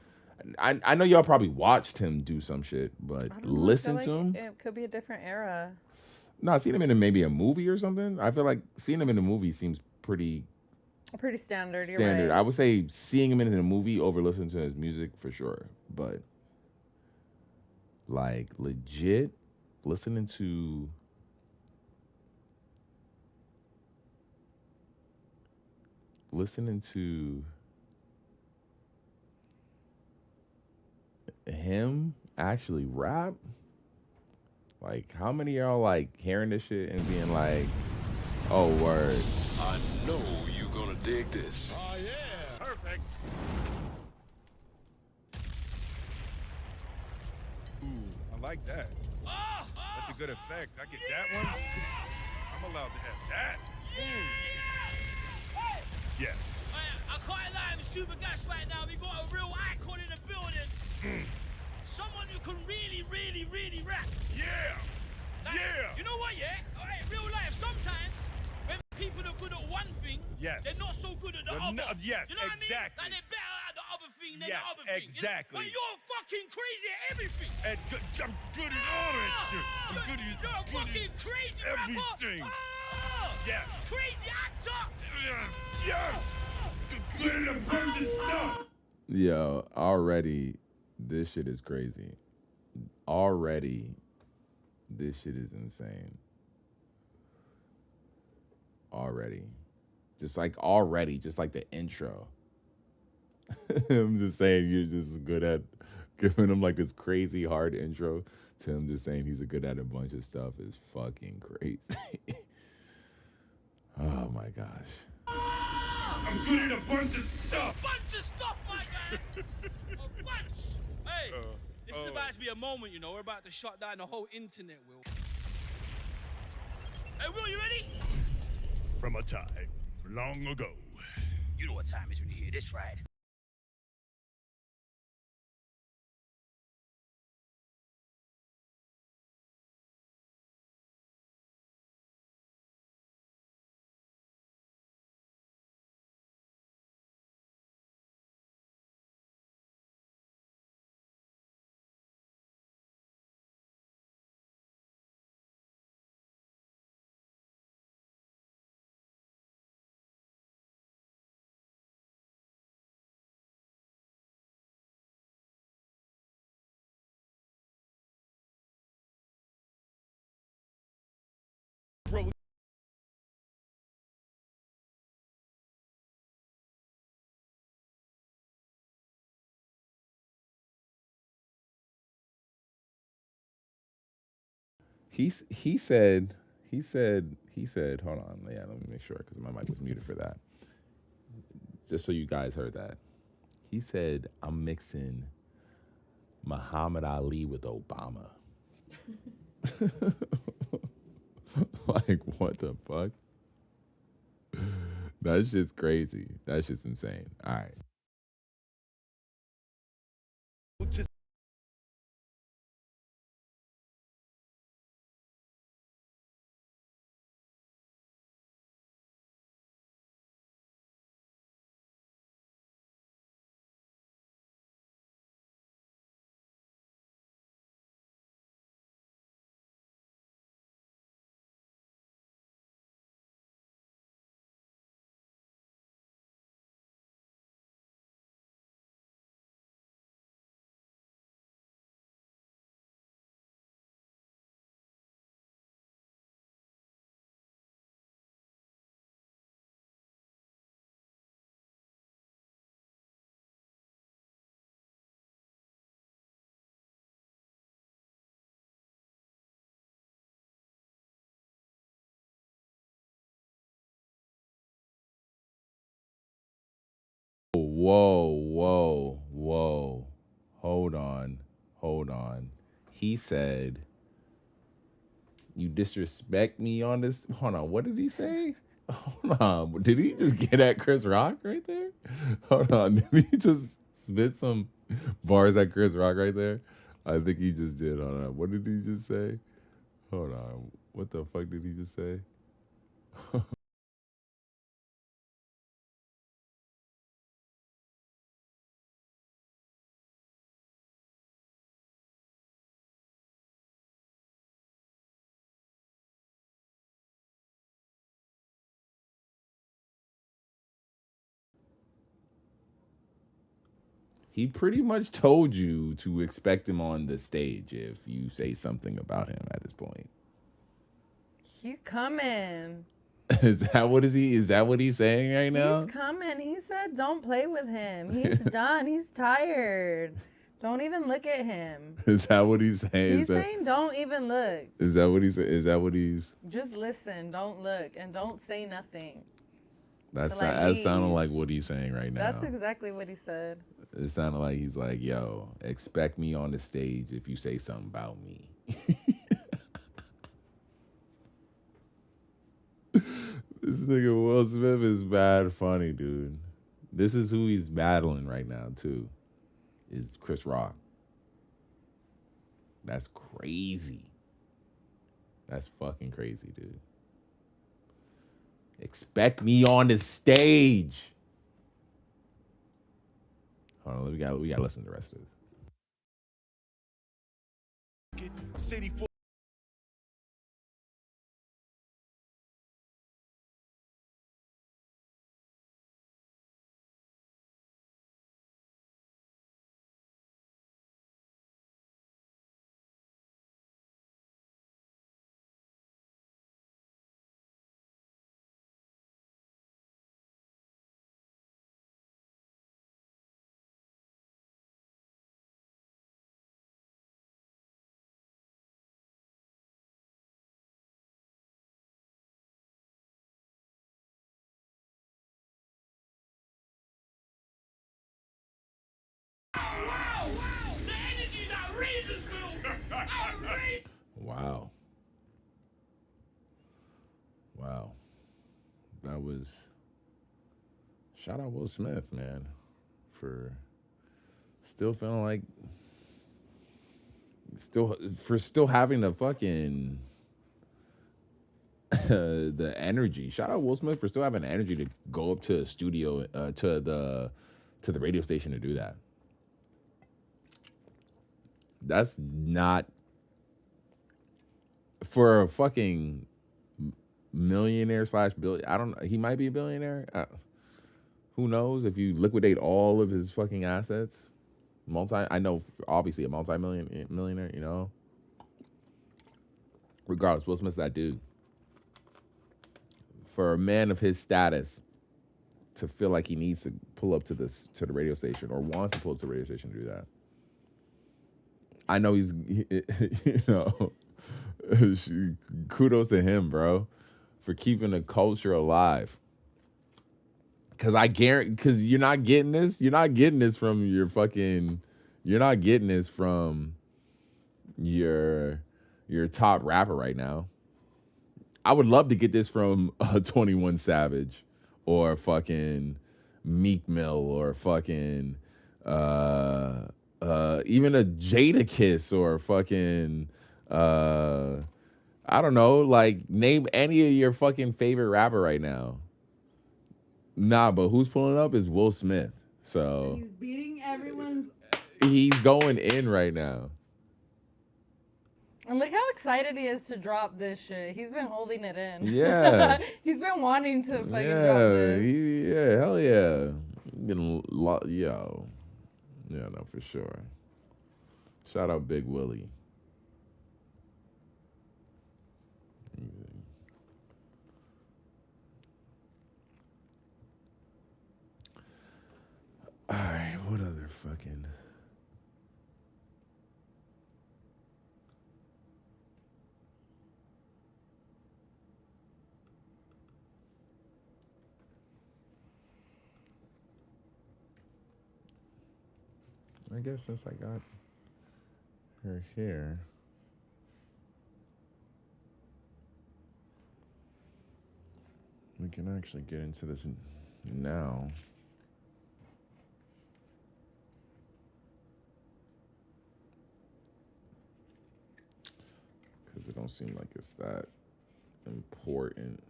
I know y'all probably watched him do some shit, but I don't know, I feel listen like to him. it could be a different era. No, I seen him in maybe a movie or something. I feel like seeing him in a movie seems pretty Pretty standard. You're standard. right. I would say seeing him in a movie over listening to his music for sure. But like legit listening to him actually rap. Like, how many of y'all like hearing this shit and being like, "Oh, word." I know you're gonna dig this. Oh, yeah. Perfect. Ooh, I like that. That's a good effect. I get that one. I'm allowed to have that. Yes. I can't lie, I'm super gassed right now. We got a real icon in the building. Someone who can really, really, really rap. Yeah. Like, Yeah. You know what, yeah? All right, real life, sometimes when people are good at one thing, Yes. they're not so good at the They're other. not- yes, you know what exactly. I mean? Like they're better at the other thing than Yes, the other thing. exactly. But you're fucking crazy at everything. And I'm good at all that shit. I'm good at You're a fucking crazy everything. rapper. Yes. Crazy actor. Yes. Yes. Good at a bunch of stuff. Yo, already this shit is crazy. Already this shit is insane. Already. Just like the intro. I'm just saying you're just good at giving him like this crazy hard intro to him just saying he's a good at a bunch of stuff is fucking crazy. Oh my gosh. I'm good at a bunch of stuff. Bunch of stuff, my guy. A bunch. Hey, this is about to be a moment, you know. We're about to shut down the whole internet, Will. Hey, Will, you ready? From a time long ago. You know what time it is when you hear this, right? He said, hold on, yeah, let me make sure because my mic was muted for that. Just so you guys heard that. He said, I'm mixing Muhammad Ali with Obama. Like, what the fuck? That shit's crazy. That shit's insane. All right. Whoa. Hold on. He said, you disrespect me on this. Hold on, what did he say? Hold on. Did he just get at Chris Rock right there? Hold on. Did he just spit some bars at Chris Rock right there? I think he just did. Hold on. What did he just say? Hold on. What the fuck did he just say? he pretty much told you to expect him on the stage if you say something about him at this point. He's coming. Is that what he's saying right now? He's coming. He said don't play with him. He's done. He's tired. Don't even look at him. Is that what he's saying? He's saying don't even look. Is that what he's? Is that what he's? Just listen. Don't look and don't say nothing. That sounded like what he's saying right now. That's exactly what he said. It sounded like he's like, yo, expect me on the stage if you say something about me. This nigga Will Smith is bad funny, dude. This is who he's battling right now, too. Is Chris Rock. That's crazy. That's fucking crazy, dude. Expect me on the stage. Hold on, we gotta listen to the rest of this. City for Wow! The energy's outrageous, Will! Outrageous! Wow. Wow. That was... Shout out Will Smith, man, for still feeling like... Still having the fucking... the energy. Shout out Will Smith for still having the energy to go up to a studio, to the radio station to do that. That's not for a fucking millionaire / billion. I don't. He might be a billionaire. Who knows? If you liquidate all of his fucking assets, I know obviously a millionaire. You know. Regardless, Will Smith's that dude. For a man of his status to feel like he needs to pull up to the radio station or wants to pull up to the radio station to do that. I know he's, you know, kudos to him, bro, for keeping the culture alive. Because you're not getting this. You're not getting this from your top rapper right now. I would love to get this from 21 Savage or fucking Meek Mill or fucking... even a Jadakiss or fucking, I don't know, like name any of your fucking favorite rapper right now. Nah, but who's pulling up is Will Smith. So he's beating everyone's. He's going in right now. And look how excited he is to drop this shit. He's been holding it in. Yeah. He's been wanting to fucking drop this. Yeah, hell yeah. Yo. Yeah, no, for sure. Shout out Big Willie. All right, what other fucking... I guess since I got her here, we can actually get into this now. Because it don't seem like it's that important.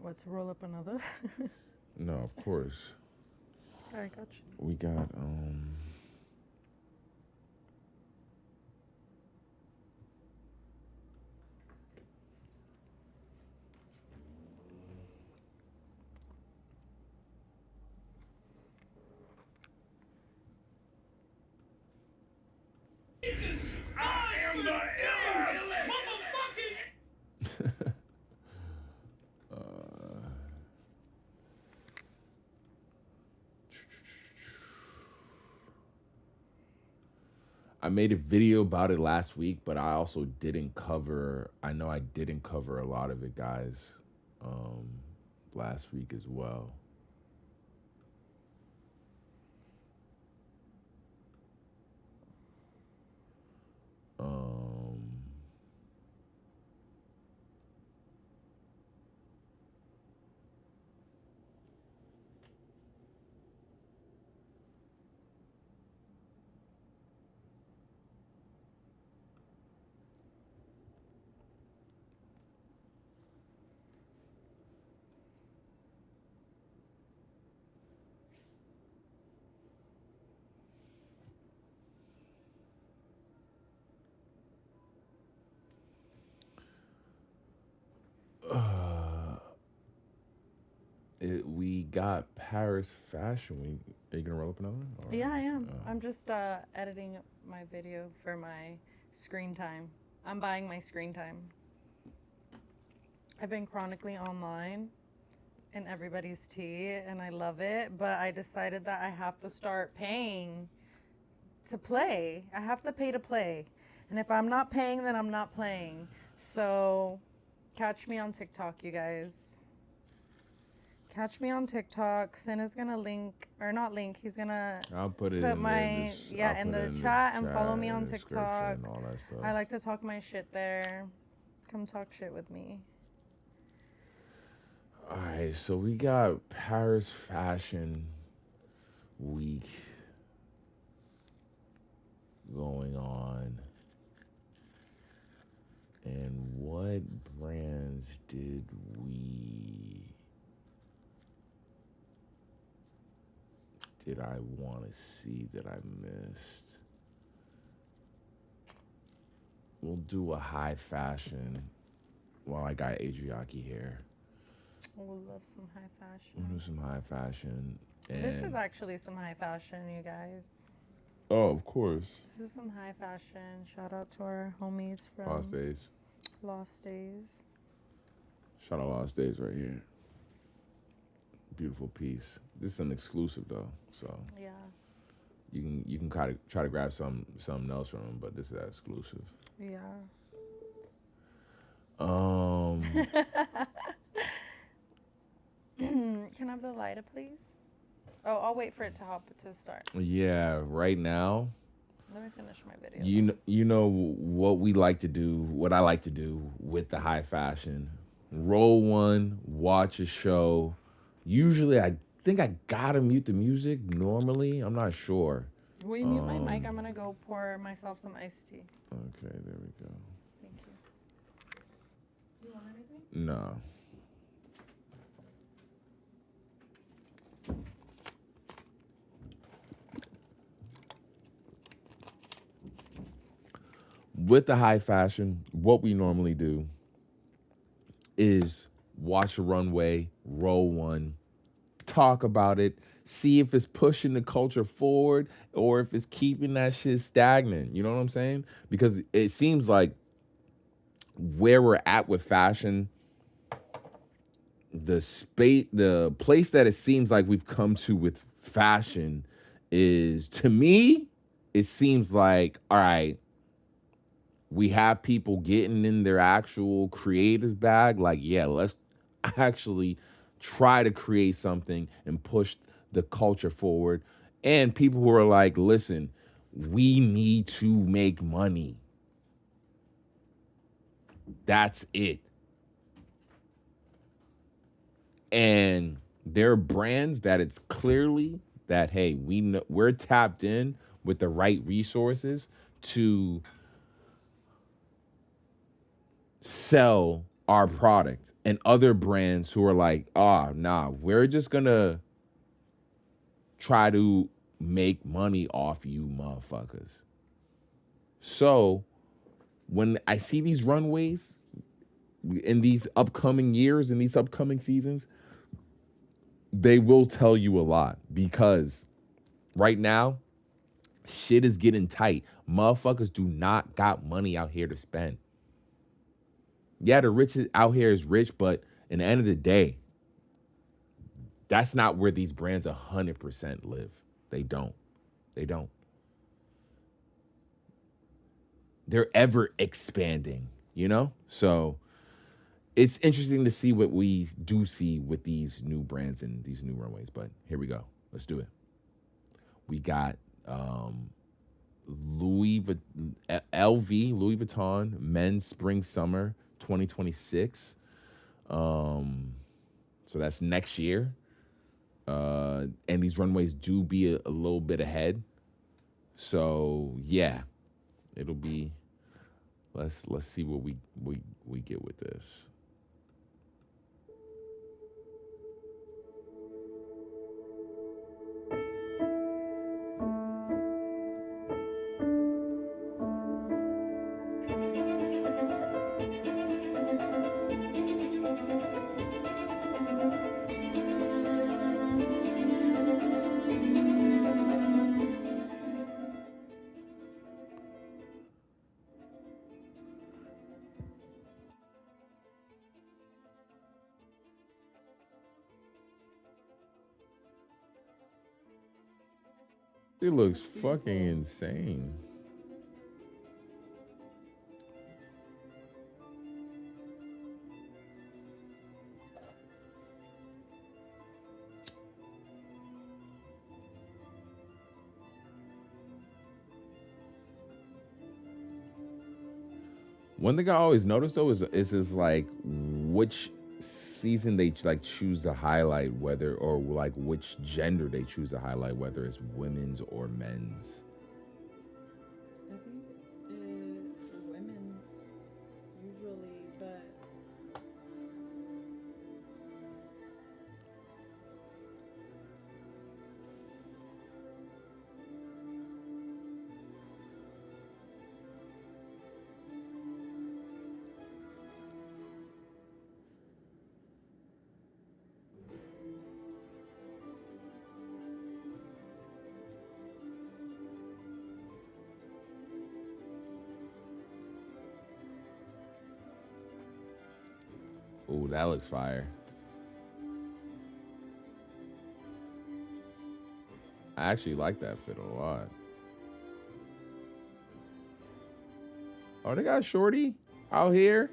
What, to roll up another? No, of course. All right, gotcha. We got, I made a video about it last week, but I also didn't cover. I know I didn't cover a lot of it, guys, last week as well. We got Paris Fashion Week. Are you gonna roll up another one? Or- Yeah, I am. I'm just editing my video for my screen time. I'm buying my screen time. I've been chronically online in everybody's tea, and I love it, but I decided that I have to start paying to play. I have to pay to play. And if I'm not paying, then I'm not playing. So catch me on TikTok, you guys. Catch me on TikTok. Sin is gonna link, or not link. He's gonna I'll put it put in my in the chat and follow me on and TikTok. description, all that stuff. I like to talk my shit there. Come talk shit with me. All right, so we got Paris Fashion Week going on. And what brands did I want to see that I missed? We'll do a high fashion while I got Adriaki here. We'll love some high fashion. We'll do some high fashion. And This is actually some high fashion, you guys. oh, of course. This is some high fashion. Shout out to our homies from Lost Days. Lost Days. Shout out Lost Days right here. Beautiful piece. This is an exclusive though, so Yeah. you can try to grab something else from them, but this is that exclusive. Yeah. Can I have the lighter, please? Oh, I'll wait for it to start. Yeah, right now, Let me finish my video. you know what we like to do, what I like to do with the high fashion. Roll one, watch a show. Usually I think I gotta mute the music normally. I'm not sure. Will you mute my mic? I'm gonna go pour myself some iced tea. Okay, there we go. Thank you. You want anything? No. With the high fashion, what we normally do is watch a runway, roll one, talk about it, see if it's pushing the culture forward or if it's keeping that shit stagnant. You know what I'm saying? Because it seems like where we're at with fashion, the place that it seems like we've come to with fashion is, to me, it seems like, all right, we have people getting in their actual creative bag. Like, yeah, let's actually try to create something and push the culture forward. And people who are like, listen, we need to make money. That's it. And there are brands that it's clearly that, hey, we're tapped in with the right resources to sell our product, and other brands who are like, nah, we're just gonna try to make money off you motherfuckers. So when I see these runways in these upcoming years, in these upcoming seasons, they will tell you a lot, because right now shit is getting tight. Motherfuckers do not got money out here to spend. Yeah, the rich out here is rich, but in the end of the day, that's not where these brands 100% live. They don't. they're ever expanding, you know? So it's interesting to see what we do see with these new brands and these new runways. But here we go. Let's do it. We got LV, Louis Vuitton, men's spring summer 2026. So that's next year. And these runways do be a little bit ahead. So yeah, it'll be. Let's see what we get with this. It looks fucking insane. One thing I always notice though is like which season they like choose to highlight, whether or like which gender they choose to highlight, whether it's women's or men's. I think it's women usually, but Ooh, that looks fire. I actually like that fit a lot. Oh, they got Shorty out here.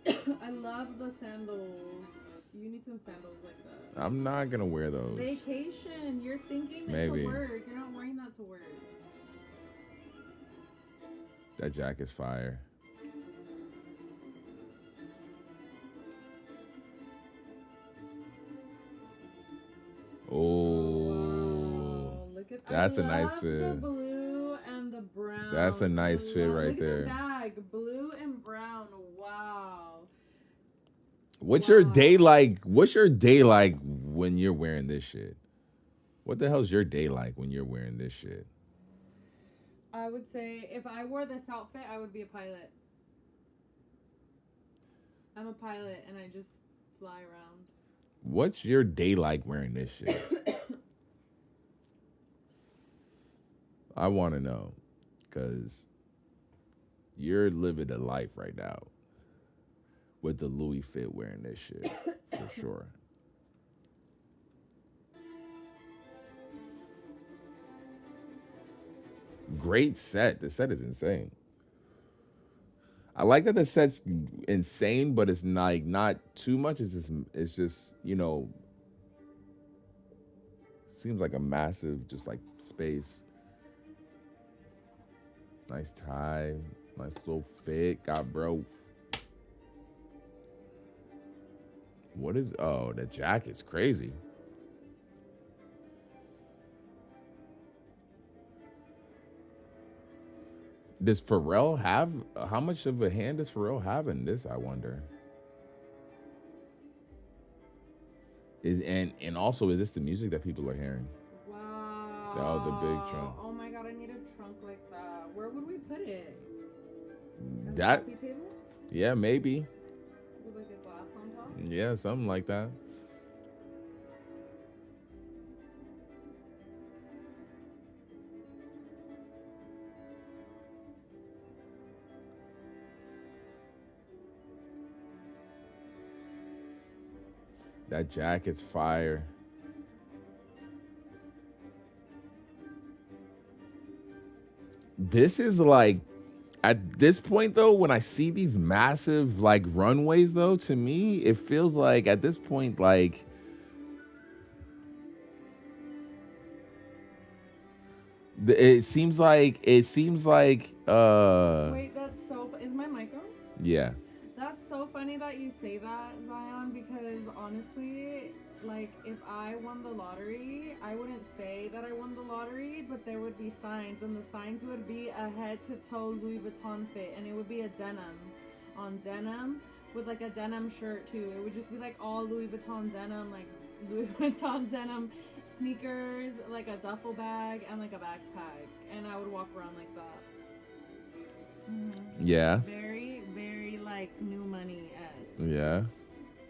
I love the sandals. You need some sandals like that. I'm not gonna wear those. Vacation. You're thinking that Maybe. to work. You're not wearing that to work. That jacket's fire. Oh, look at that's I a nice love fit. The blue and the brown. That's a nice fit right look there. At the bag, blue and brown. Wow. What's your day like? What's your day like when you're wearing this shit? What the hell's your day like when you're wearing this shit? I would say if I wore this outfit, I would be a pilot. I'm a pilot and I just fly around. What's your day like wearing this shit? I want to know, because you're living a life right now with the Louis fit wearing this shit, for sure. Great set. The set is insane. I like that the set's insane, but it's like not too much. It's just, you know, seems like a massive, just like space. Nice tie, nice little fit. Got bro. What is? Oh, the jacket's crazy. Does Pharrell have, how much of a hand does Pharrell have in this, I wonder? And also, is this the music that people are hearing? Wow. Oh, the big trunk. Oh my god, I need a trunk like that. Where would we put it? At That, the coffee table? yeah, maybe. With like a glass on top? Yeah, something like that. That jacket's fire. This is like, at this point though, when I see these massive like runways though, to me, it feels like at this point, like, it seems like, Wait, that's so. Is my mic on? yeah. That's so funny that you say that, Zion, because honestly, like, if I won the lottery, I wouldn't say that I won the lottery, but there would be signs, and the signs would be a head-to-toe Louis Vuitton fit, and it would be a denim on denim with, like, a denim shirt, too. It would just be, like, all Louis Vuitton denim, like, Louis Vuitton denim sneakers, like a duffel bag, and, like, a backpack, and I would walk around like that. Mm-hmm. Yeah. Very, very, like, new money-esque. Yeah.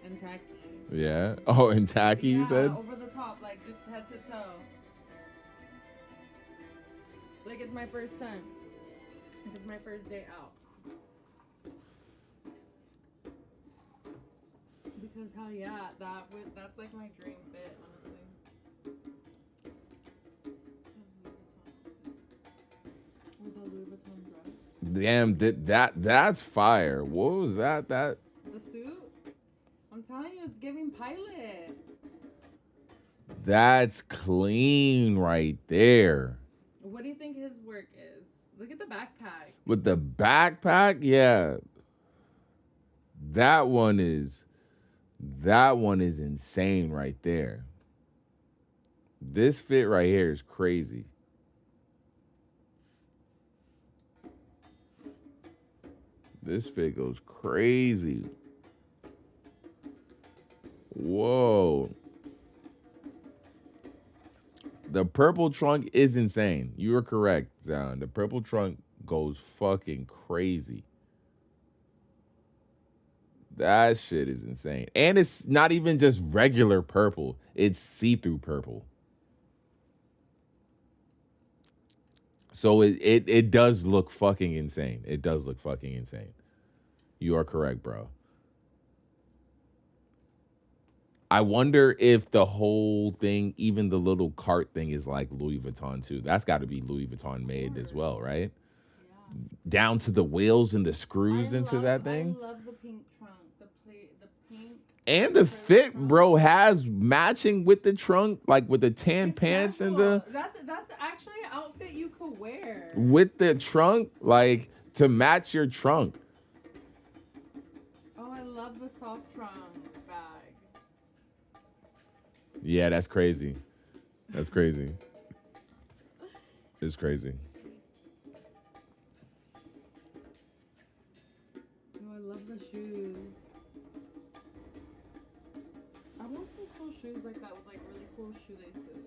And tacky. Yeah. Oh, and tacky, you said? Over the top, like just head to toe. Like it's my first time. Like it's my first day out. Because hell yeah, that's like my dream fit, honestly. With a Louis Vuitton dress. Damn, that's fire. What was that? The suit? I'm telling you, it's giving pilot. That's clean right there. What do you think his work is? Look at the backpack. With the backpack, yeah. That one is insane right there. This fit right here is crazy. This fit goes crazy. Whoa. The purple trunk is insane. You are correct, Zion. The purple trunk goes fucking crazy. That shit is insane. And it's not even just regular purple. It's see-through purple. So it does look fucking insane. It does look fucking insane. You are correct, bro. I wonder if the whole thing, even the little cart thing, is like Louis Vuitton too. That's got to be Louis Vuitton made as well, right? Yeah. Down to the wheels and the screws into that thing. I love the pink trunk, the pink. And the fit, bro, has matching with the trunk, like with the tan pants and the. That's actually an outfit you could wear. With the trunk, like to match your trunk. Oh, I love the soft trunk bag. Yeah, that's crazy. That's crazy. It's crazy. Oh, I love the shoes. I want some cool shoes like that with like really cool shoelaces.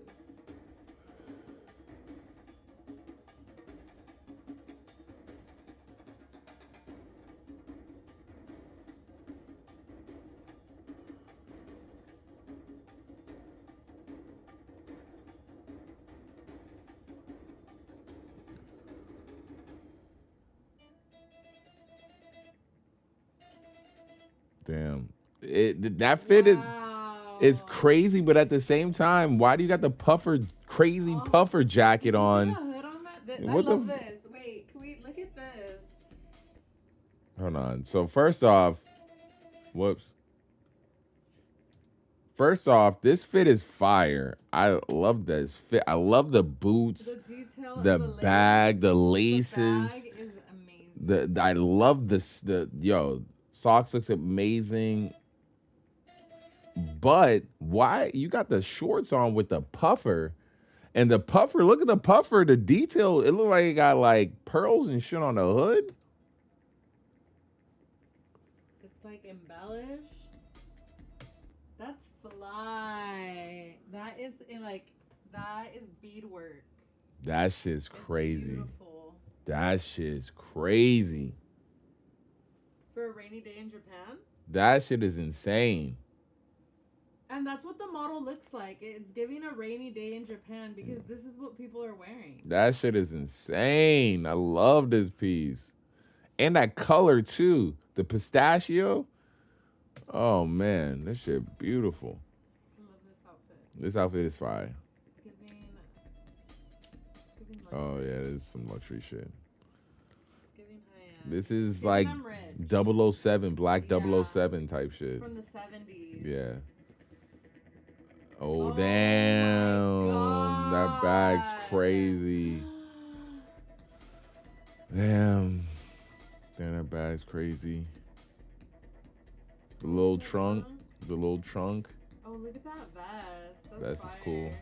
Damn. That fit is crazy, but at the same time, why do you got the crazy puffer jacket on? Is there a hood on that? I love this. Wait, can we look at this? Hold on. So first off, First off, this fit is fire. I love this fit. I love the boots, The detail the of bag, the laces. The bag is amazing. I love this. Socks looks amazing. But why you got the shorts on with the puffer? And the puffer, look at the puffer, the detail. It looked like it got like pearls and shit on the hood. It's like embellished. That's fly. That is beadwork. That shit's crazy. Beautiful. That shit's crazy. For a rainy day in Japan? That shit is insane. And that's what the model looks like. It's giving a rainy day in Japan because this is what people are wearing. That shit is insane. I love this piece. And that color too. The pistachio. Oh man, that shit beautiful. I love this outfit. This outfit is fire. It's giving Oh yeah, this is some luxury shit. This is Damn, like I'm rich. 007, black Yeah. 007 type shit. From the 70s. Yeah. Oh Oh, damn. my That bag's God. crazy. Damn. Damn, that bag's crazy. The little trunk. The little trunk. Oh, look at that vest. That's That's cool. fire.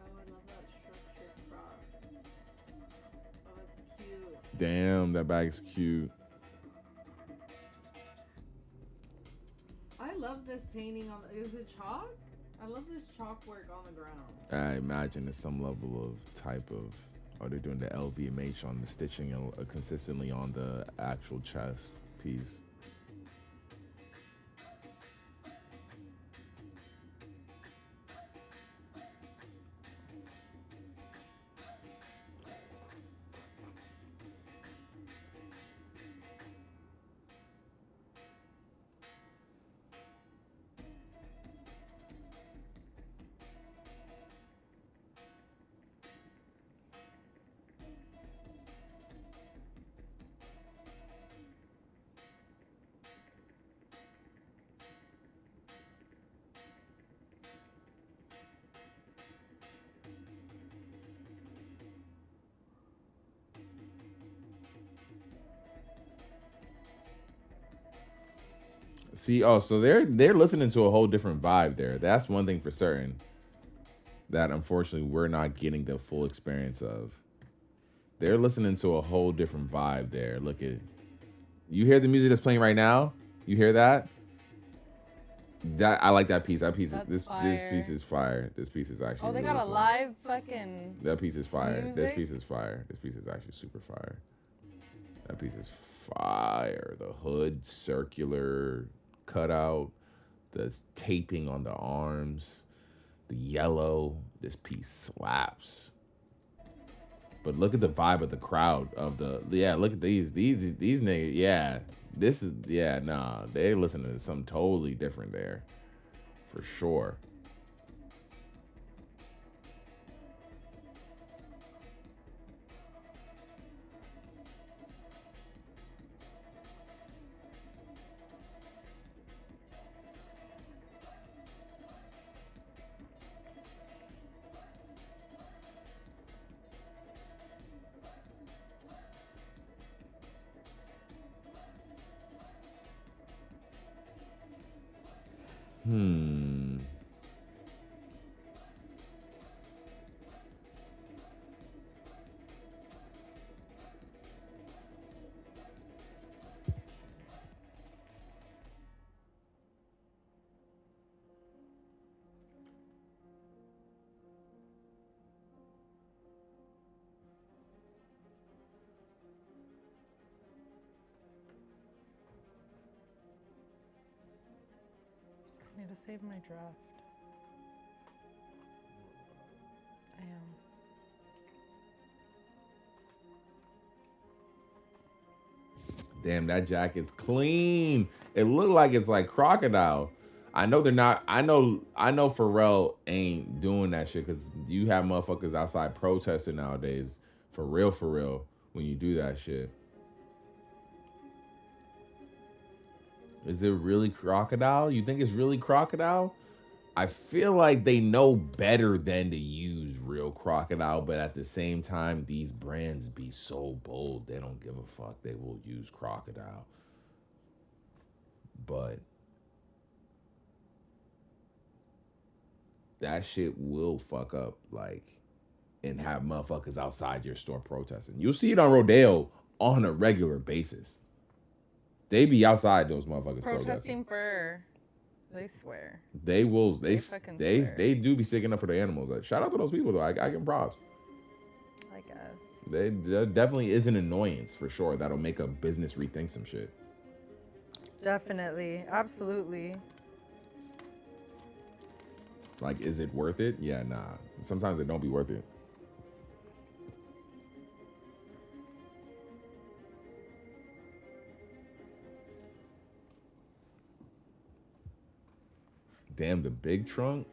Oh, I love that structured crop. Oh, it's cute. Damn, that bag's cute. I love this painting on the, is it chalk? I love this chalk work on the ground. I imagine it's some level of type of, or they're doing the LVMH on the stitching consistently on the actual chest piece. See, oh, so they're listening to a whole different vibe there. That's one thing for certain that unfortunately we're not getting the full experience of. They're listening to a whole different vibe there. Look at, you hear the music that's playing right now? You hear that? That I like that piece. That piece, That's this fire. piece is fire. This piece is actually. Oh, they really got a cool. live fucking. That piece is fire. This music? piece is fire. This piece is actually super fire. That piece is fire. The hood, circular cutout, the taping on the arms, the yellow. This piece slaps. But look at the vibe of the crowd of the, yeah, look at these niggas, yeah. This is, yeah, nah, they listening to something totally different there. For sure. I need to save my draft. I am. Damn, that jacket's clean. It looked like it's like crocodile. I know they're not. I know Pharrell ain't doing that shit because you have motherfuckers outside protesting nowadays. For real, when you do that shit. Is it really crocodile? You think it's really crocodile? I feel like they know better than to use real crocodile, but at the same time, these brands be so bold, they don't give a fuck. They will use crocodile. But that shit will fuck up, like, and have motherfuckers outside your store protesting. You'll see it on Rodeo on a regular basis. They be outside those motherfuckers protesting. Protesting for, they swear. They will. They fucking swear. they do be sticking up for the animals. Like, shout out to those people though. I give them props. I guess. There definitely is an annoyance for sure that'll make a business rethink some shit. Definitely. Absolutely. Like, is it worth it? Yeah, nah. Sometimes it don't be worth it. Damn, the big trunk.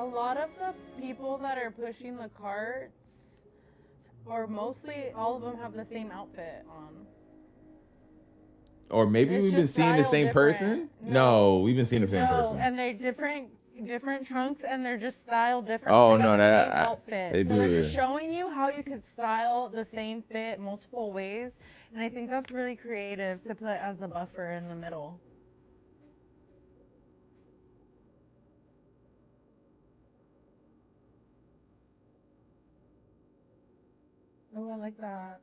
A lot of the people that are pushing the carts, or mostly all of them, have the same outfit on. Or maybe It's we've been just seeing the styled same different. person? No, we've been seeing the same No, person. and they're different trunks, and they're just styled different. Oh, They no, got the that- same I- outfit. they So do they're just it. showing you how you could style the same fit multiple ways, and I think that's really creative to put as a buffer in the middle. Oh, I like that.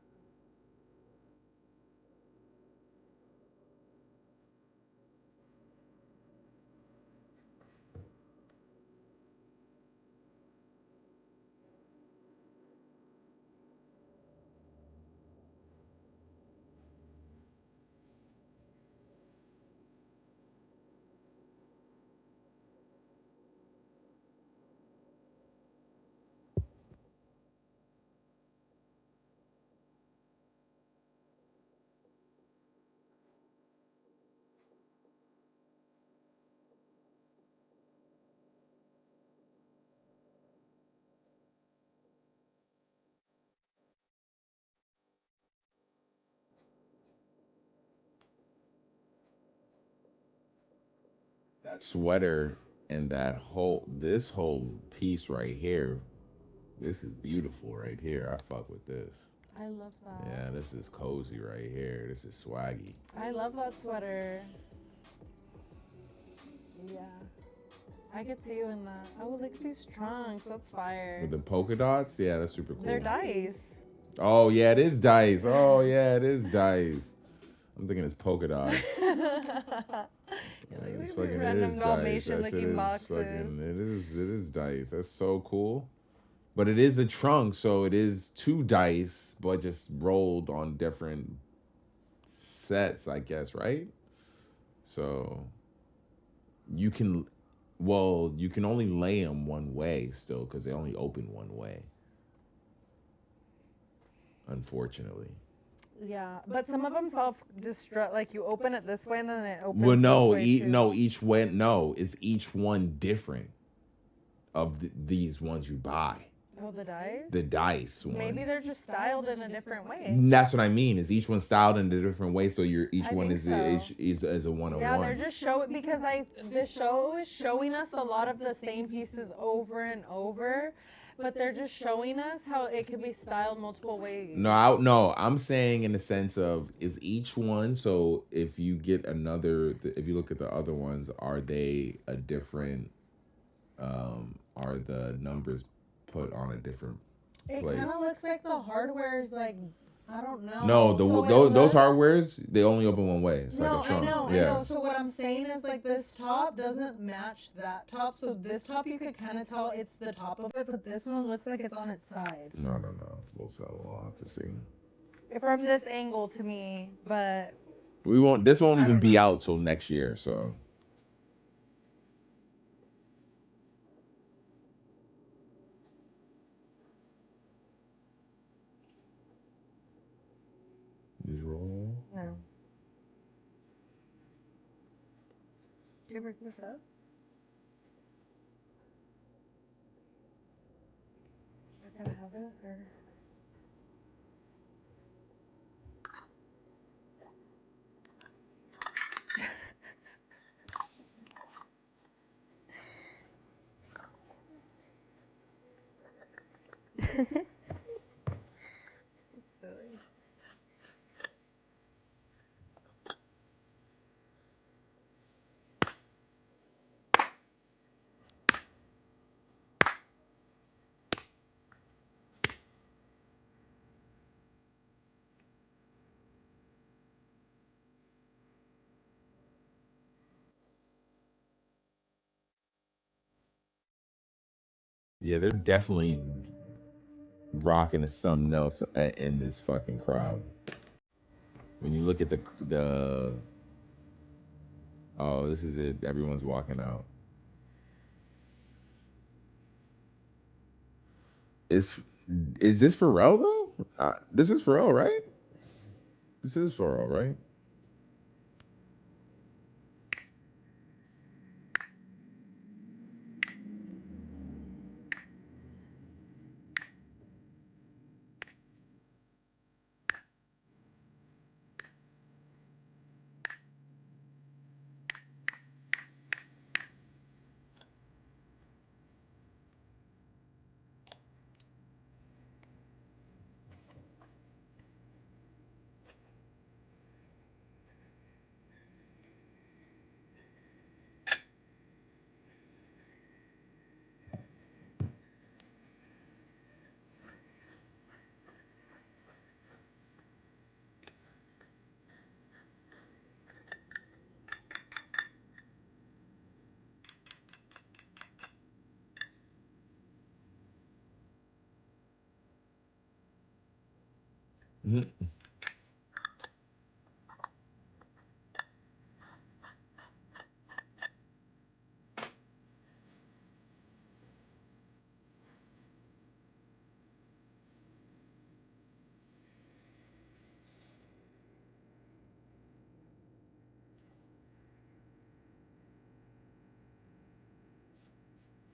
That sweater and this whole piece right here, this is beautiful right here. I fuck with this. I love that. Yeah, this is cozy right here. This is swaggy. I love that sweater. Yeah. I could see you in that. Oh, look at these trunks. That's fire. With the polka dots? Yeah, that's super cool. They're dice. Oh, yeah, it is dice. Oh, yeah, it is dice. I'm thinking it's polka dots. It's fucking, it random is dice. Dalmatian That shit looking is boxes. fucking, it is dice. That's so cool. But it is a trunk, so it is 2 dice, but just rolled on different sets, I guess, right? So you can only lay them one way still, because they only open one way, unfortunately. Yeah, but some of them self-destruct. Like you open it this way and then it opens. Well, no, this way too. is each one different of these ones you buy. Oh, the dice. The dice one. Maybe they're just styled in a different way. That's what I mean. Is each one styled in a different way? So each one is think a one-on-one. Yeah, they're just because the show is showing us a lot of the same pieces over and over, but they're just showing us how it could be styled multiple ways. No, I'm saying in the sense of, is each one, so if you get if you look at the other ones, are they a different, are the numbers put on a different It place? kind of looks like the hardware is like, I don't know. No, So those hardwares, they only open one way. It's No, like a trunk. I know. Yeah. So what I'm saying is like this top doesn't match that top. So this top you could kind of tell it's the top of it, but this one looks like it's on its side. No. We'll have to see. From this angle to me, but This won't even be out till next year, so. Just roll. no. Do you break this up? I gotta have it, or? Silly. Yeah, they're definitely rocking to something else in this fucking crowd. When you look at the oh, this is it. Everyone's walking out. Is this Pharrell though? This is Pharrell, right? This is Pharrell, right?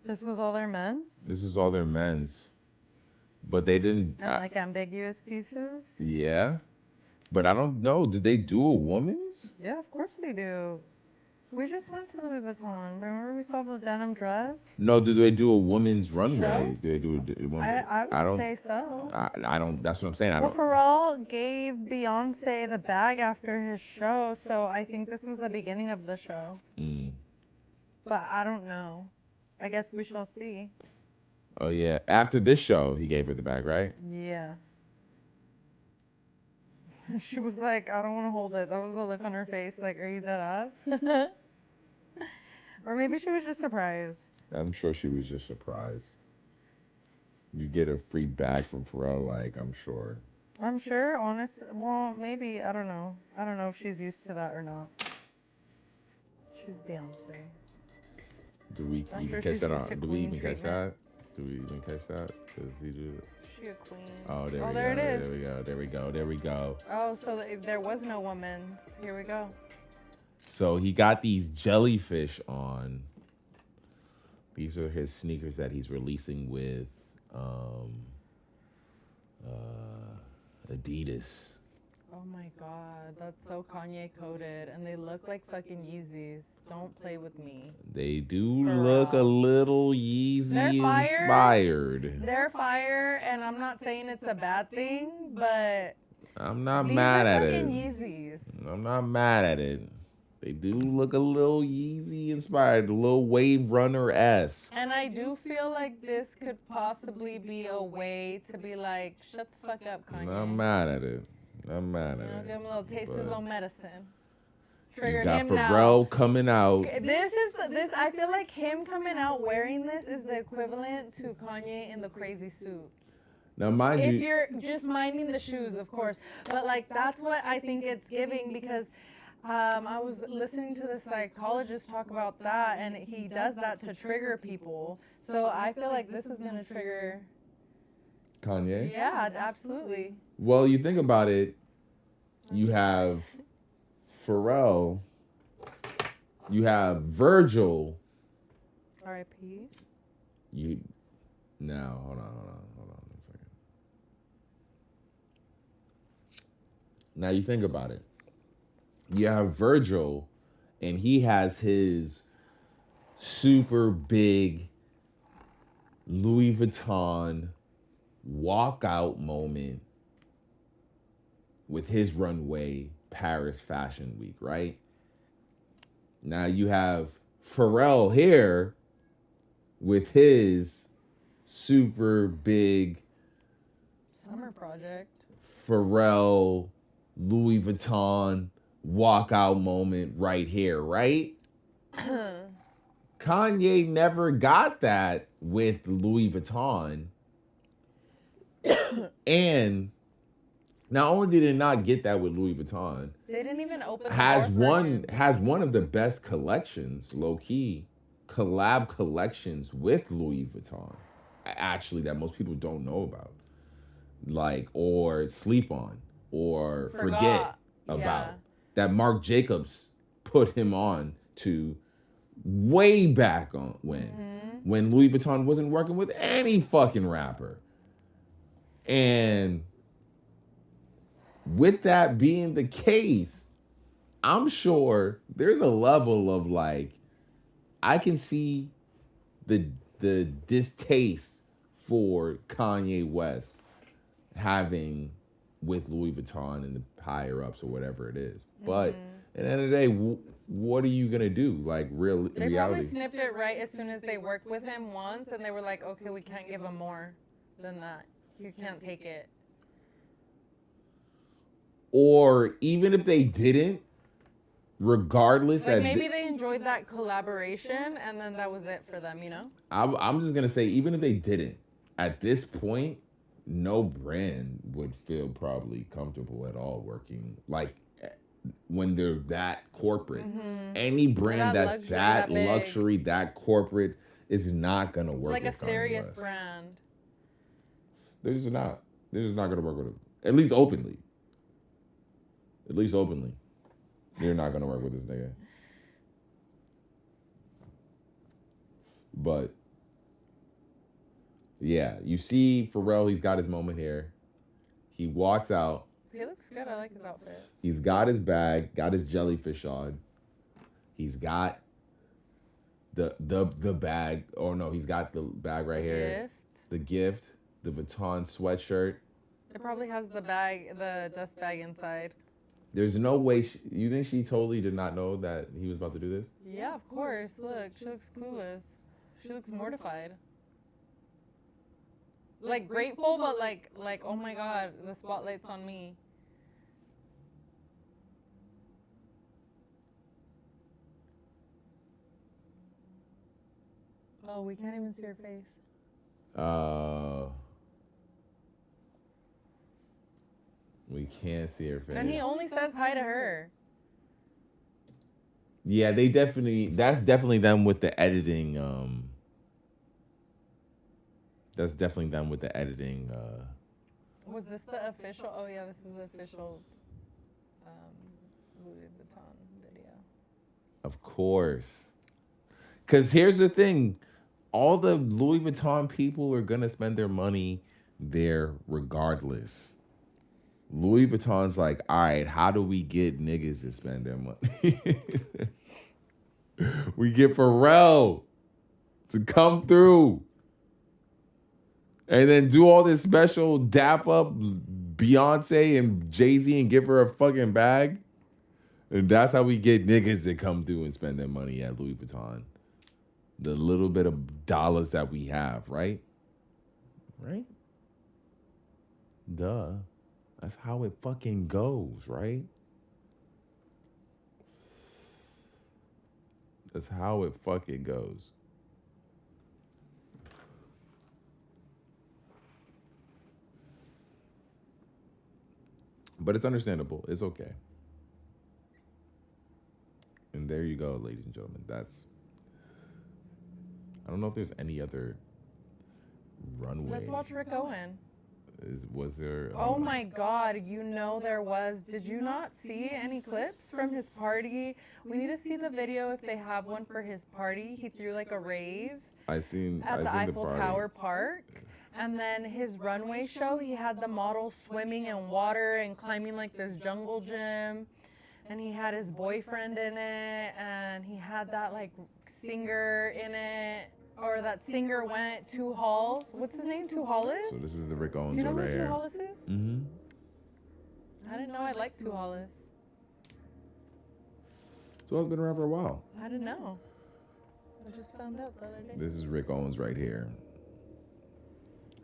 This was all their men's? This is all their men's. But they didn't. And like ambiguous pieces? Yeah. But I don't know. Did they do a woman's? Yeah, of course they do. We just went to Louis Vuitton. Remember we saw the denim dress? No, do they do a woman's runway? Show? Do they do a woman? I would say so. I don't. That's what I'm saying. I Well, don't. Pharrell gave Beyonce the bag after his show, so I think this was the beginning of the show. But I don't know. I guess we shall see. Oh yeah. After this show, he gave her the bag, right? Yeah. She was like, I don't want to hold it. That was the look on her face. Like, are you dead ass? Or maybe she was just surprised. I'm sure she was just surprised. You get a free bag from Pharrell, like I'm sure. I'm sure, honest. Well, maybe. I don't know. I don't know if she's used to that or not. She's Beyonce. Do we I'm even sure catch she's that used on? to Do we queen even catch treatment. that? Do we even catch that? Does he do it? She a queen. Oh, there Oh, we there go. it is. There we go. There we go. There we go. Oh, so there was no woman's. Here we go. So he got these jellyfish on. These are his sneakers that he's releasing with Adidas. Oh my god, that's so Kanye coded, and they look like fucking Yeezys. Don't play with me. They do For look a real. little They're Yeezy fire. inspired. They're fire, and I'm not saying it's a bad thing, but I'm not these mad are at fucking it. Yeezys. I'm not mad at it. They do look a little Yeezy inspired, a little Wave Runner-esque. And I do feel like this could possibly be a way to be like, shut the fuck up, Kanye. I'm not mad at it. I'm mad You know, at give him a it. little taste of his But own medicine. You Trigger got him now. Pharrell coming out. This. I feel like him coming out wearing this is the equivalent to Kanye in the crazy suit. Now, mind If you, you're just minding the shoes, of course, but like that's what I think it's giving because I was listening to the psychologist talk about that, and he does that to trigger people. So I feel like this is gonna trigger. Kanye. Yeah, absolutely. Well, you think about it, you have Pharrell, you have Virgil. R.I.P. You now hold on a second. Now you think about it. You have Virgil, and he has his super big Louis Vuitton walkout moment with his runway Paris Fashion Week, right? Now you have Pharrell here with his super big Summer project. Pharrell Louis Vuitton walkout moment right here, right? Kanye never got that with Louis Vuitton. And not only did it not get that with Louis Vuitton, They didn't even open. has the door for one him. of the best collections, low key, collab collections with Louis Vuitton. Actually, that most people don't know about, like, or sleep on, or forget Forgot. about. Yeah. That Marc Jacobs put him on to way back on when Louis Vuitton wasn't working with any fucking rapper. And with that being the case, I'm sure there's a level of like, I can see the distaste for Kanye West having with Louis Vuitton and the higher ups or whatever it is. But at the end of the day, what are you gonna do? Like They reality. probably snipped it right as soon as they worked with him once, and they were like, okay, we can't give him more than that. You can't take it. Or even if they didn't, regardless, Like maybe they enjoyed that collaboration, and then that was it for them, you know? I'm just gonna say, even if they didn't, at this point, no brand would feel probably comfortable at all working like when they're that corporate. Any brand That that's luxury, that that big. luxury, that corporate is not gonna work Like a with Kanye serious West. brand. They're just not. They're just not gonna work with him. At least openly. They're not gonna work with this nigga. But Yeah, you see Pharrell, he's got his moment here. He walks out. He looks good. I like his outfit. He's got his bag, got his jellyfish on. He's got the bag. Oh no, he's got the bag right here. Gift. The gift, the Vuitton sweatshirt. It probably has the bag, the dust bag inside. There's no way. You think she totally did not know that he was about to do this? Yeah, of course. Look, she looks clueless. She looks mortified. Like grateful, but like oh my god, the spotlight's on me. Oh, we can't even see her face. We can't see her face. And he only says hi to her. Yeah, that's definitely them with the editing. That's definitely them with the editing. Was this the official? Oh yeah, this is the official Louis Vuitton video. Of course. Because here's the thing. All the Louis Vuitton people are going to spend their money there regardless. Louis Vuitton's like, all right, how do we get niggas to spend their money? We get Pharrell to come through and then do all this special dap up Beyonce and Jay-Z and give her a fucking bag. And that's how we get niggas to come through and spend their money at Louis Vuitton. The little bit of dollars that we have, right? Right? Duh. That's how it fucking goes, right? That's how it fucking goes. But it's understandable. It's okay. And there you go, ladies and gentlemen. I don't know if there's any other runway. Let's watch Rick Owen. Was there? Oh my God, you know there was. Did you not see any clips from his party? We need to see the video if they have one for his party. He threw like a rave I seen the Eiffel party. Tower Park. And then his runway show, he had the models swimming in water and climbing like this jungle gym. And he had his boyfriend in it. And he had that like singer in it. Or that singer went to Halls. What's his name? To Hollis? So this is the Rick Owens Do you know one who right Two here. Hollis is? Mm-hmm. I didn't know I liked Two Hollis. So it's been around for a while. I didn't know. I just found out the other day. This is Rick Owens right here.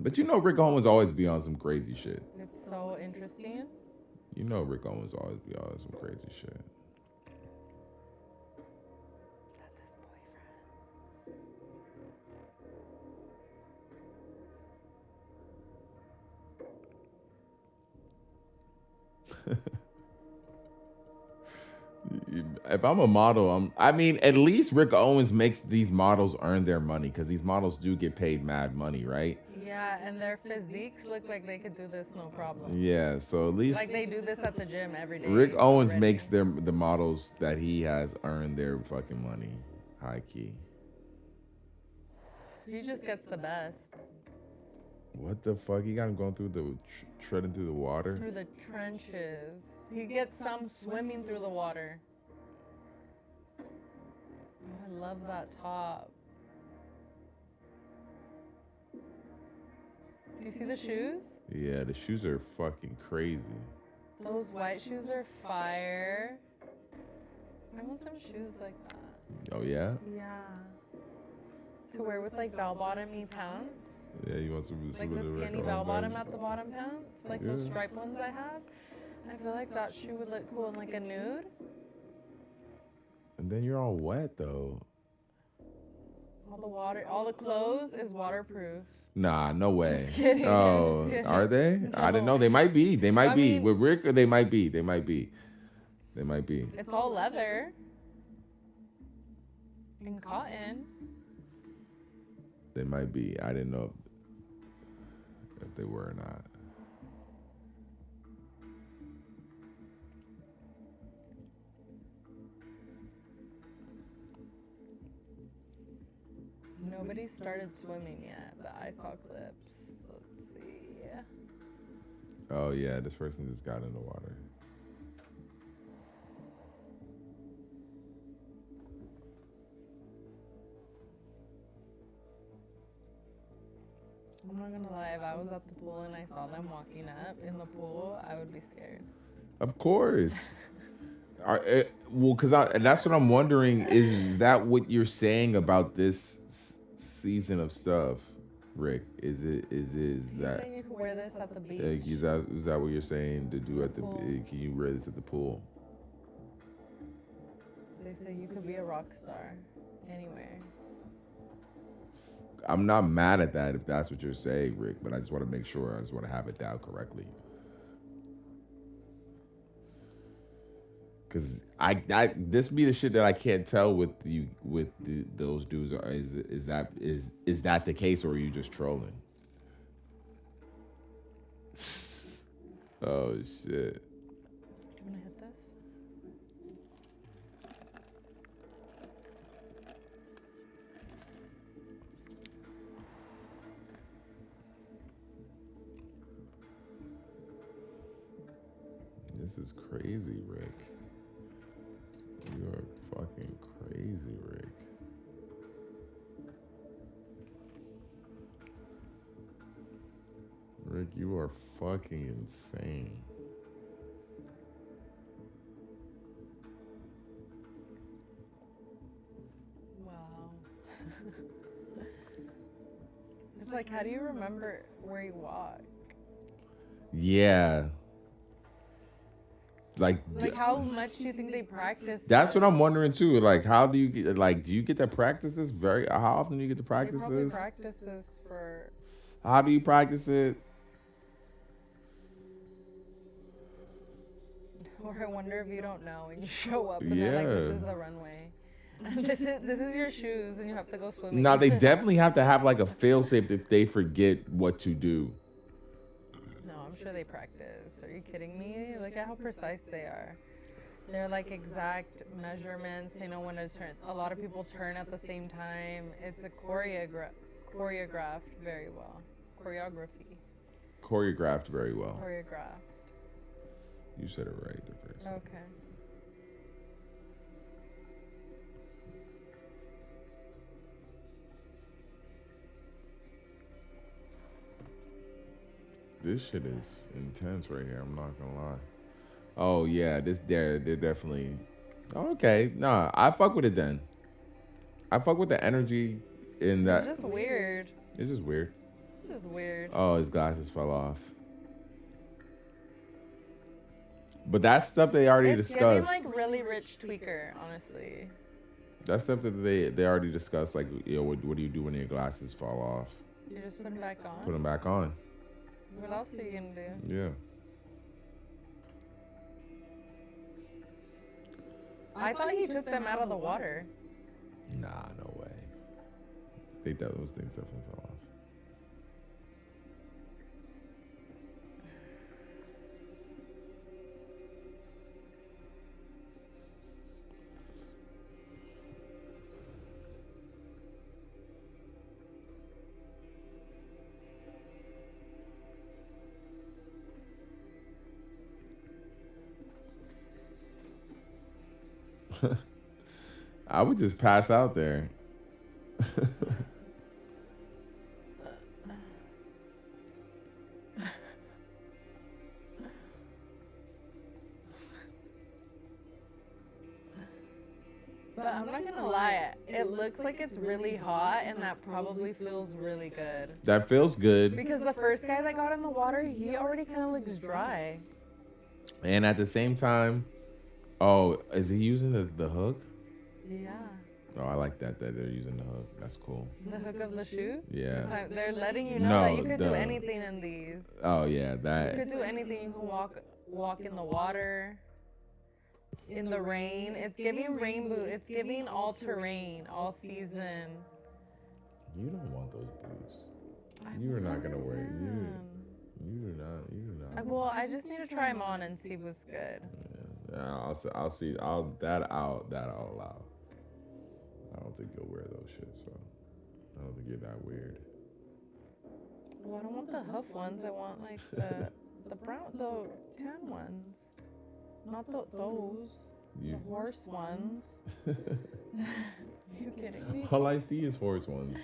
But you know Rick Owens always be on some crazy shit. It's so interesting. You know Rick Owens always be on some crazy shit. That's his boyfriend. If I'm a model, I mean, at least Rick Owens makes these models earn their money because these models do get paid mad money, right? Yeah, and their physiques look like they could do this no problem. Yeah, so at least Like they do this at the gym every day. Rick Owens already. makes the models that he has earned their fucking money, high key. He just gets the best. What the fuck? He got him going through the treading through the water. Through the trenches. He gets some swimming through the water. Oh, I love that top. Do you see the shoes? Yeah, the shoes are fucking crazy. Those white shoes are fire. I want some shoes like that. Oh yeah? Yeah. To wear with like bell-bottomy pants. Yeah, you want some Like of the Rick skinny Owens bell-bottom action? at the bottom pants. Like those striped ones I have. I feel like that shoe would look cool in like a nude. And then you're all wet though. All the clothes is waterproof. Nah, no way. Just kidding, Oh, I'm just are they? kidding. I didn't know. They might be. They might I be. mean- With Rick, or they might be. They might be. They might be. It's all leather. And cotton. They might be. I didn't know if they were or not. No Nobody started swimming yet, but I saw clips. Let's see. Oh yeah, this person just got in the water. I'm not gonna lie, if I was at the pool and I saw them walking up in the pool, I would be scared. Of course. Well, and that's what I'm wondering. Is that what you're saying about this season of stuff, Rick? Is that? Saying you can wear this at the beach. Is that what you're saying to do at the? Can you wear this at the pool? They say you could be a rock star anywhere. I'm not mad at that if that's what you're saying, Rick. But I just want to make sure. I just want to have it down correctly. Cause this be the shit that I can't tell with those dudes. Is that the case, or are you just trolling? Oh shit! You wanna hit this? This is crazy, Rick. You are fucking crazy, Rick. Rick, you are fucking insane. Wow. It's like, how do you remember where you walk? Yeah. Like how much do you think they practice? That's what I'm wondering too. Like, how do you get? Like, do you get to practice this? How often do you get to practice They probably this? practice this for. How do you practice it? Or I wonder if you don't know and you show up and they're like, this is the runway. this is your shoes and you have to go swimming. No, they definitely have to have like a fail-safe if they forget what to do. No, I'm sure they practice. Are you kidding me? Look at how precise they are. They're like exact measurements. They know when to turn. A lot of people turn at the same time. It's a choreographed very well. Choreography. Choreographed very well. Choreographed. You said it right the first time. Okay. This shit is intense right here. I'm not gonna lie. Oh yeah, they're definitely. Okay, nah, I fuck with it then. I fuck with the energy in that. It's just weird. It's just weird. It's just weird. Oh, his glasses fell off. But that's stuff they already discussed. It's getting like really rich tweaker, honestly. That's stuff that they already discussed. Like, what do you do when your glasses fall off? You just put them back on. Put them back on. What else are you gonna do? Yeah. I thought he took them out of the water. Nah, no way. I think those things definitely fell off. I would just pass out there. But I'm not gonna lie, it looks like it's really hot, and that probably feels really good. That feels good. Because the first guy that got in the water, he already kind of looks dry. And at the same time, oh, is he using the hook? Yeah. Oh, I like that they're using the hook. That's cool. The hook of the shoe? Yeah. They're letting you know that you could do anything in these. Oh yeah, that. You could do anything. You can walk in the water, in the rain. It's giving rainbow. It's giving all terrain, all season. You don't want those boots. You're not gonna wear you. You do not. Well, I just need to try them on and see what's good. Yeah, I'll see. I'll allow. I don't think you'll wear those shit. So. I don't think you're that weird. Well, I don't want the huff ones. I want like the brown, the tan ones. Not those. You, The horse ones. Are you kidding me? all I see is horse ones.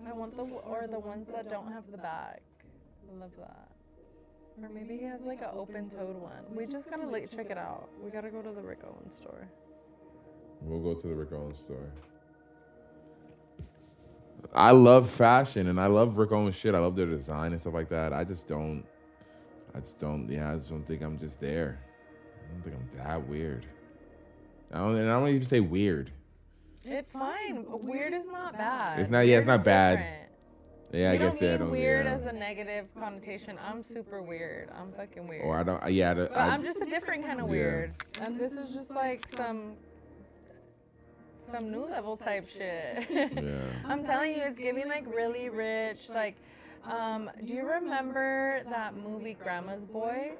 I want the ones that don't have the back. I love that. Or maybe he has like an open-toed one. We just gotta check it out. We gotta go to the Rick Owens store. We'll go to the Rick Owens store. I love fashion and I love Rick Owens shit. I love their design and stuff like that. I just don't think I'm just there. I don't think I'm that weird. I don't even say weird. It's fine. Weird is not bad. It's not. Yeah, it's not bad. Different. Yeah, I guess that. don't. Weird Yeah. as a negative connotation. I'm super weird. I'm fucking weird. Or I don't. Yeah. But I'm just a different kind of Yeah. weird. And this is just like some new level type shit. Yeah. I'm telling you, it's giving like really rich. Like, do you remember that movie Grandma's Boy?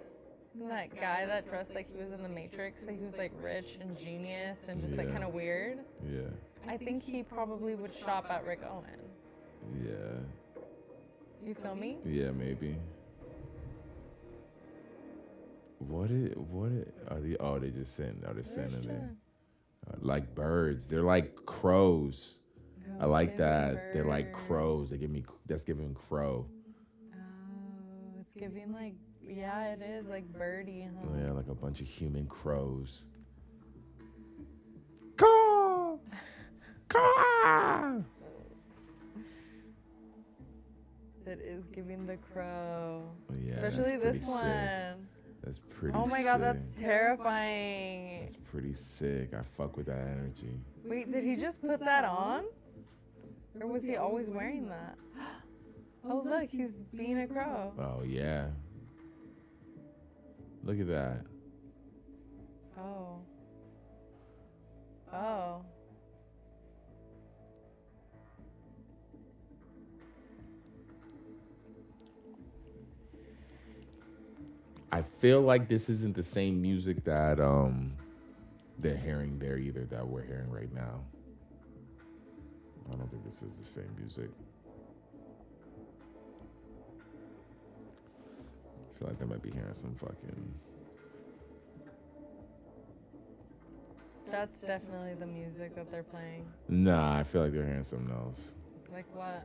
That guy that dressed like he was in the Matrix, but he was like rich and genius and just like Yeah. kind of weird. Yeah. I think he probably would shop at Rick Owens. Yeah. You feel me? Yeah, maybe. What are the? Oh, they just sitting. Oh, they're standing there. Like birds. They're like crows. I like that. They're like crows. They give me. That's giving crow. Oh, it's giving like, yeah, it is like birdie, huh? Oh, yeah, like a bunch of human crows. Caw! Caw! It is giving the crow. Oh, yeah, especially that's pretty this sick. one. That's pretty Oh my sick. god, that's terrifying. That's pretty sick. I fuck with that energy. Wait, did he just put that on? Or was he always wearing that? Oh look, he's being a crow. Oh, yeah. Look at that. Oh. Oh. I feel like this isn't the same music that they're hearing there either, that we're hearing right now. I don't think this is the same music. I feel like they might be hearing some fucking... That's definitely the music that they're playing. Nah, I feel like they're hearing something else. Like what?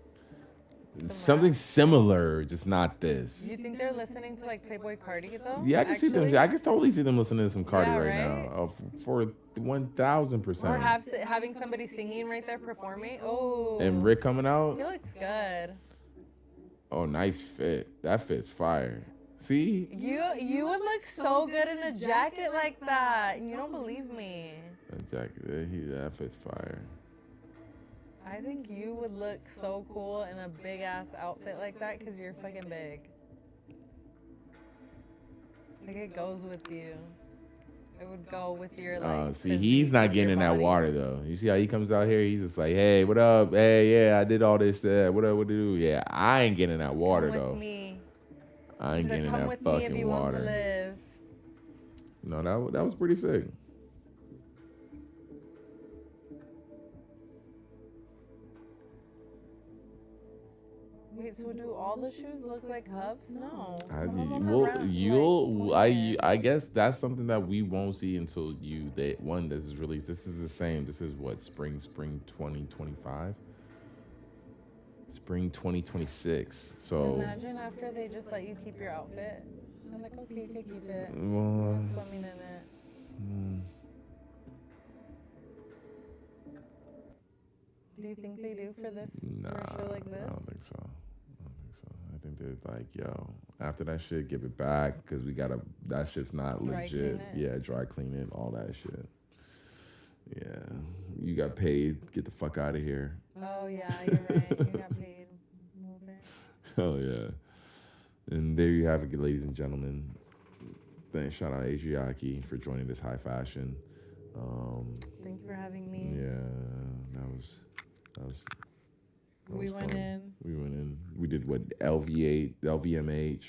Something similar, just not this. You think they're listening to like Playboy Cardi though? Yeah, I can see them. I can totally see them listening to some Cardi Yeah, right, right? now. For 1,000%. Or having somebody singing right there performing. Oh. And Rick coming out. He looks good. Oh, nice fit. That fit's fire. See? You would look so good in a jacket like that. You don't believe me. That jacket, that fit's fire. I think you would look so cool in a big ass outfit like that because you're fucking big. Like it goes with you. It would go with your like. See, he's not getting in that water though. You see how he comes out here? He's just like, hey, what up? Hey, yeah, I did all this. What up? What to do? Yeah, I ain't getting in that water Come though. with me. I ain't getting in Come that with me if fucking you want to water. live. No, that was pretty sick. Wait, so do all the shoes look like Huffs? No. I guess that's something that we won't see until this is released. This is the same. This is what spring 2025, spring 2026. So Imagine after they just let you keep your outfit. I'm like, okay, you can keep it. Well, Swimming in it. Do you think they do for this? Nah, for a show like this? I don't think so. I think they're like, yo, after that shit, give it back because that shit's not Dry legit. clean it? Yeah, dry clean it, all that shit. Yeah, you got paid. Get the fuck out of here. Oh yeah, you're right. You got paid. Move it. Oh yeah. And there you have it, ladies and gentlemen. Thanks, shout out Adriaki for joining this high fashion. Thank you for having me. Yeah, that was We went fun. in. We went in. We did what, LVMH.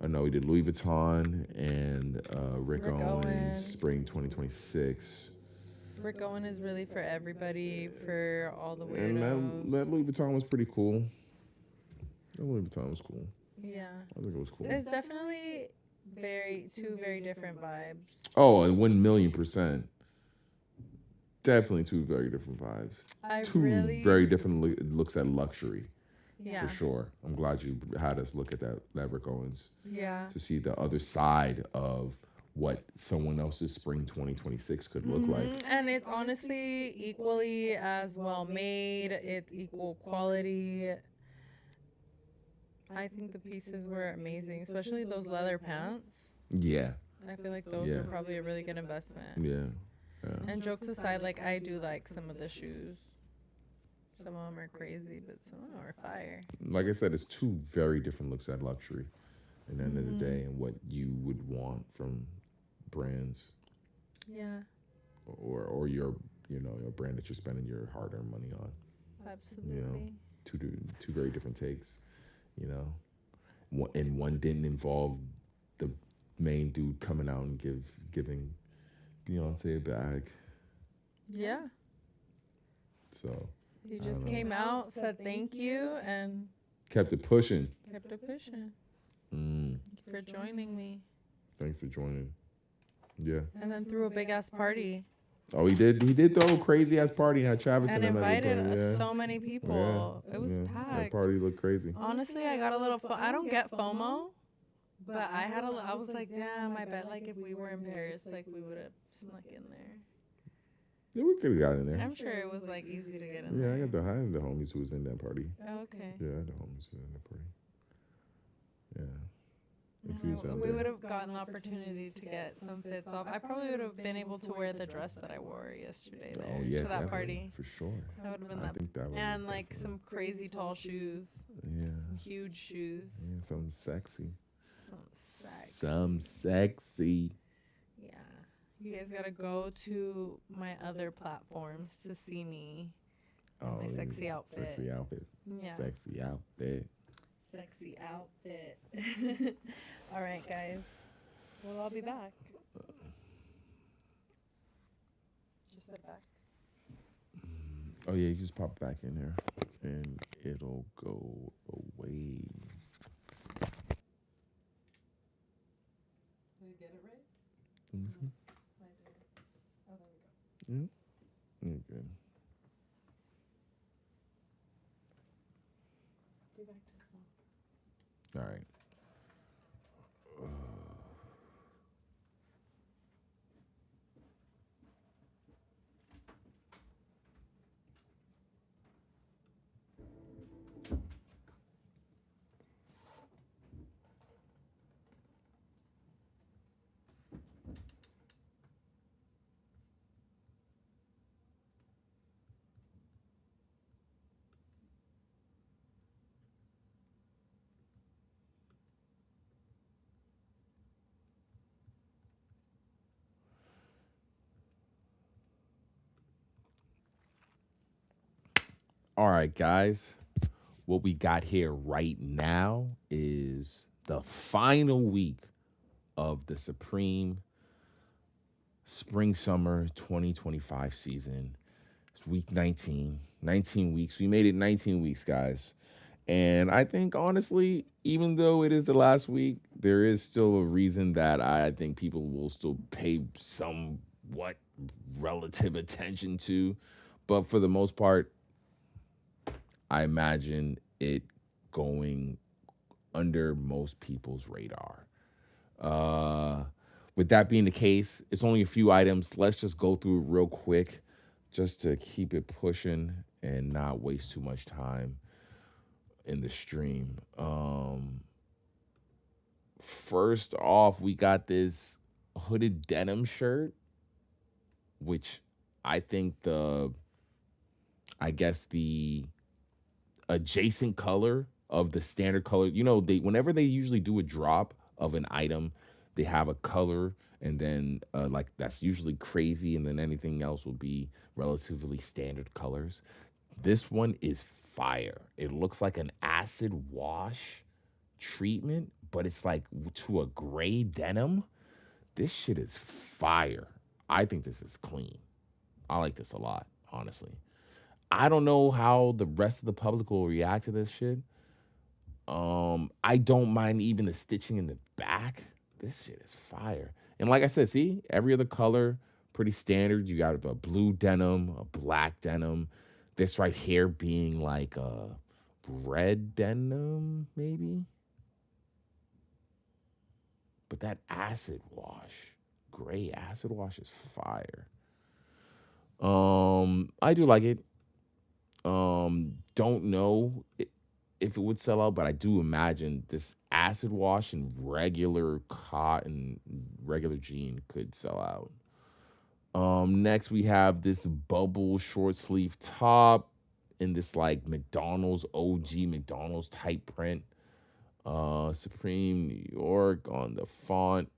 Oh no, we did Louis Vuitton and Rick Owens, Owens. spring 2026. Rick Owen is really for everybody, for all the And weirdos. that Louis Vuitton was pretty cool. That Louis Vuitton was cool. Yeah. I think it was cool. It's definitely two very different vibes. Oh, 1,000,000%. Definitely two very different vibes. Two very different looks at luxury. Yeah. For sure. I'm glad you had us look at that Rick Owens. Yeah. To see the other side of what someone else's spring 2026 could look like. And it's honestly equally as well made. It's equal quality. I think the pieces were amazing, especially those leather pants. Yeah. I feel like those were probably a really good investment. Yeah. And jokes aside, like I do like some of the shoes. Some of them are crazy, but some of them are fire. Like I said, it's two very different looks at luxury at the end of the day and what you would want from brands. Yeah. Or your your brand that you're spending your hard-earned money on. Absolutely. You know, two very different takes. You know, and one didn't involve the main dude coming out and giving Beyoncé a bag. Yeah. So he just came out, said thank you, and kept it pushing. Thank you for joining me. Thanks for joining. Yeah. And then threw a big ass party. Oh, he did. He did throw a crazy ass party. Had Travis and them invited so many people. Yeah. It was packed. That party looked crazy. Honestly, I got a little. I don't get FOMO, but I was like, damn. I bet like if we were in Paris, like we would have snuck in there. Yeah, we could have got in there. I'm sure it was like easy to get in there. Yeah, I had the homies who was in that party. Okay. Yeah, I had the homies who was in that party. Yeah. We would have gotten the opportunity to get some fits off. I probably would have been able to wear the dress that I wore yesterday there to that party. For sure. That would have been I think that would and like some crazy tall shoes. Yeah. Some huge shoes. Yeah, something sexy. Some sexy. Yeah. You guys gotta go to my other platforms to see me. My sexy outfit. Sexy outfit. Yeah. Sexy outfit. Sexy outfit. All right, guys. Well, I'll be back. Just put back. Oh, yeah, you just pop back in there, and it'll go away. Did you get it right? Let me see. Oh, there we go. Yeah. You're good. Be back to smoke. All right. All right, guys. What we got here right now is the final week of the Supreme Spring Summer 2025 season. It's week 19. 19 weeks. We made it 19 weeks, guys. And I think, honestly, even though it is the last week, there is still a reason that I think people will still pay somewhat relative attention to. But for the most part, I imagine it going under most people's radar. With that being the case, it's only a few items. Let's just go through it real quick just to keep it pushing and not waste too much time in the stream. First off, we got this hooded denim shirt, which I think the adjacent color of the standard color. You know, whenever they usually do a drop of an item, they have a color, and then like that's usually crazy, and then anything else will be relatively standard colors. This one is fire. It looks like an acid wash treatment, but it's like to a gray denim. This shit is fire. I think this is clean. I like this a lot, honestly. I don't know how the rest of the public will react to this shit. I don't mind even the stitching in the back. This shit is fire. And like I said, see, every other color, pretty standard. You got a blue denim, a black denim. This right here being like a red denim, maybe. But that acid wash, gray acid wash is fire. I do like it. Don't know if it would sell out, but I do imagine this acid wash and regular cotton, regular jean could sell out. Next we have this bubble short sleeve top in this like McDonald's OG McDonald's type print. Supreme New York on the font.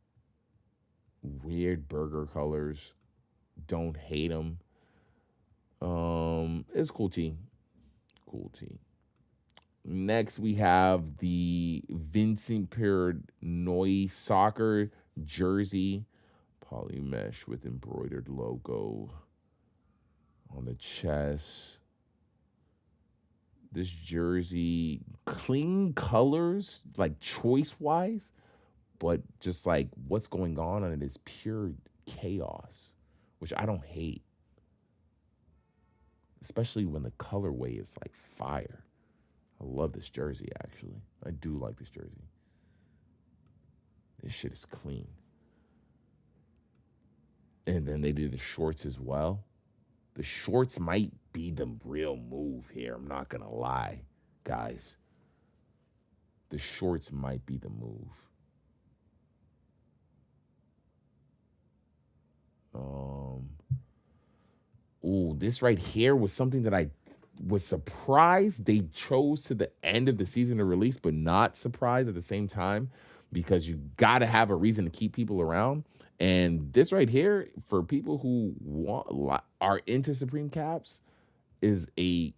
Weird burger colors. Don't hate them. It's cool tee. Cool tee. Next, we have the Vincent Noy soccer jersey, poly mesh with embroidered logo on the chest. This jersey, clean colors, like choice wise, but just like what's going on it is pure chaos, which I don't hate. Especially when the colorway is like fire. I love this jersey, actually. I do like this jersey. This shit is clean. And then they did the shorts as well. The shorts might be the real move here. I'm not going to lie, guys. The shorts might be the move. Ooh, this right here was something that I was surprised they chose to the end of the season to release, but not surprised at the same time because you got to have a reason to keep people around. And this right here, for people who are into Supreme caps, is an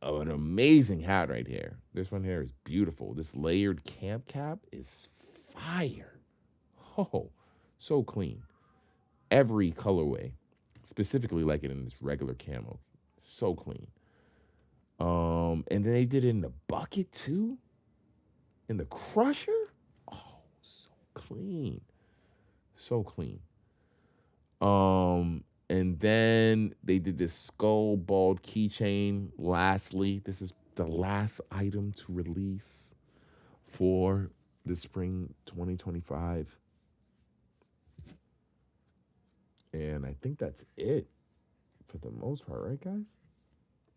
amazing hat right here. This one here is beautiful. This layered camp cap is fire. Oh, so clean. Every colorway. Specifically like it in this regular camo. So clean. And then they did it in the bucket too. In the crusher. Oh, so clean. So clean. And then they did this skull bald keychain. Lastly, this is the last item to release for the spring 2025. And I think that's it for the most part, right, guys?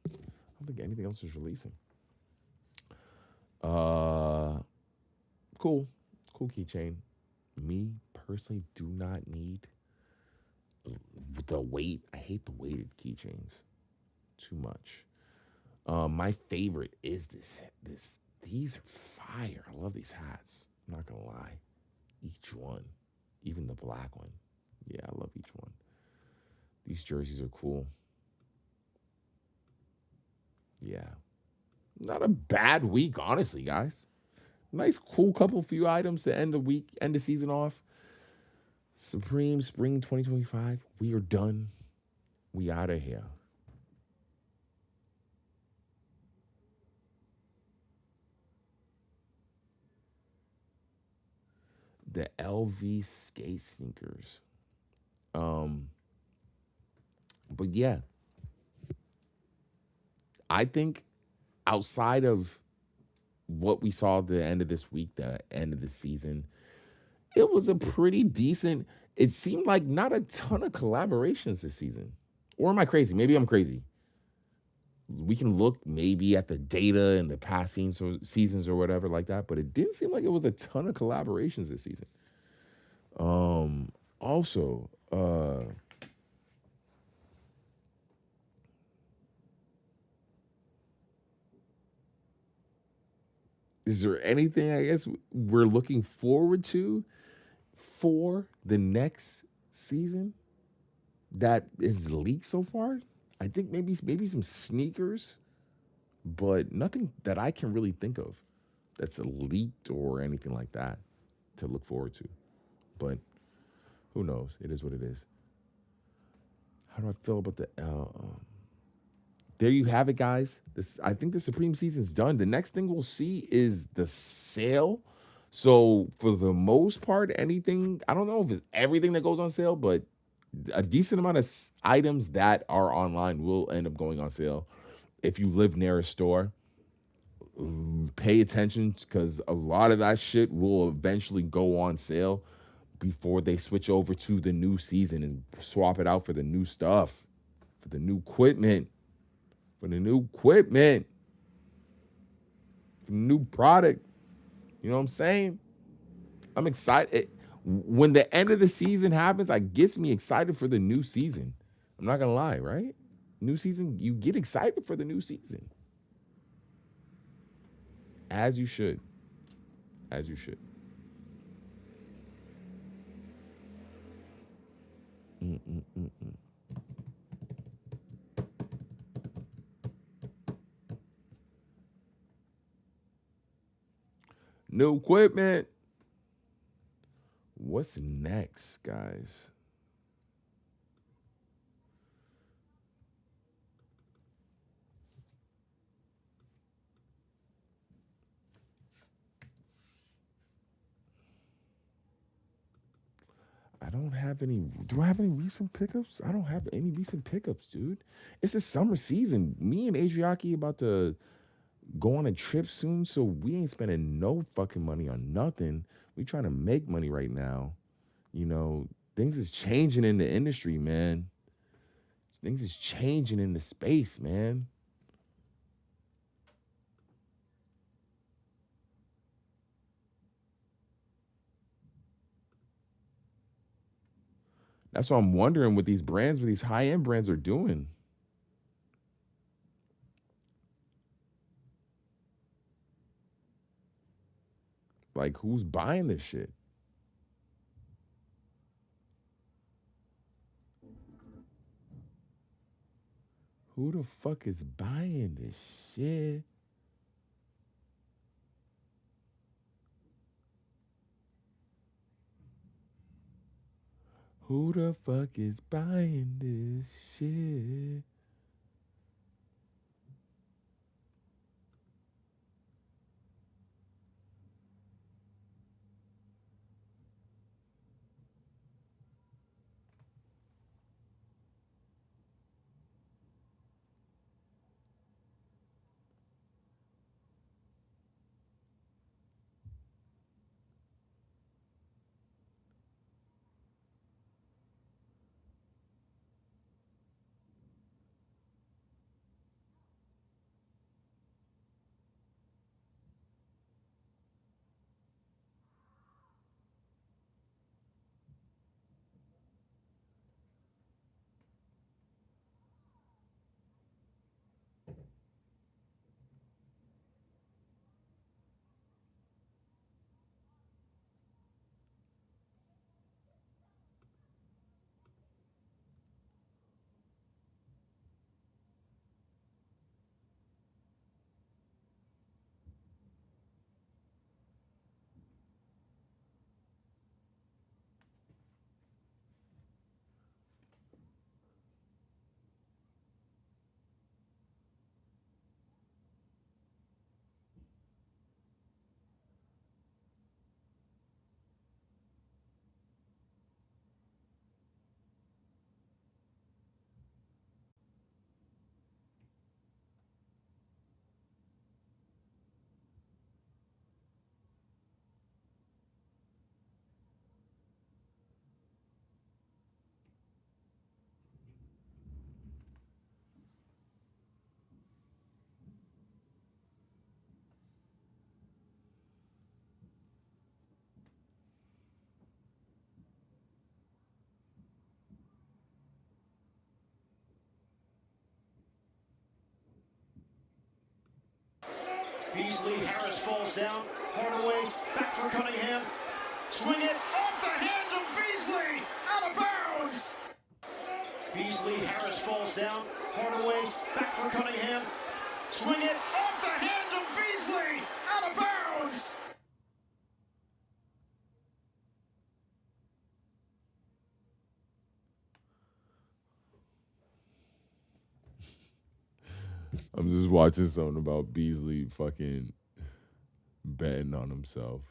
I don't think anything else is releasing. Cool keychain. Me, personally, do not need the weight. I hate the weighted keychains too much. My favorite is this. These are fire. I love these hats. I'm not going to lie. Each one. Even the black one. Yeah, I love each one. These jerseys are cool. Yeah. Not a bad week, honestly, guys. Nice, cool few items to end the season off. Supreme Spring 2025. We are done. We out of here. The LV skate sneakers. But yeah, I think outside of what we saw at the end of this week, the end of the season, it was a pretty decent. It seemed like not a ton of collaborations this season. Or am I crazy? Maybe I'm crazy. We can look maybe at the data and the past seasons or whatever like that, but it didn't seem like it was a ton of collaborations this season. Also, is there anything, I guess, we're looking forward to for the next season that is leaked so far? I think maybe some sneakers, but nothing that I can really think of that's leaked or anything like that to look forward to. But who knows? It is what it is. How do I feel about the there you have it, guys. I think the Supreme season's done. The next thing we'll see is the sale. So for the most part, anything, I don't know if it's everything that goes on sale, but a decent amount of items that are online will end up going on sale. If you live near a store, pay attention because a lot of that shit will eventually go on sale before they switch over to the new season and swap it out for the new stuff, for the new equipment, for the new product. You know what I'm saying? I'm excited. When the end of the season happens, it gets me excited for the new season. I'm not gonna lie, right? New season, you get excited for the new season. As you should. As you should. New equipment. What's next, guys? I don't have any. Do I have any recent pickups? I don't have any recent pickups, dude. It's a summer season. Me and Adriaki about to go on a trip soon, so we ain't spending no fucking money on nothing. We trying to make money right now. You know, things is changing in the industry, man. Things is changing in the space, man. That's what I'm wondering what these brands, what these high-end brands are doing. Like, who's buying this shit? Who the fuck is buying this shit? Who the fuck is buying this shit? Beasley, Harris falls down. Hardaway, back for Cunningham. Swing it off the hands of Beasley, out of bounds. Beasley, Harris falls down. Hardaway, back for Cunningham. Swing it off the hands of Beasley, out of bounds. I'm just watching something about Beasley fucking betting on himself.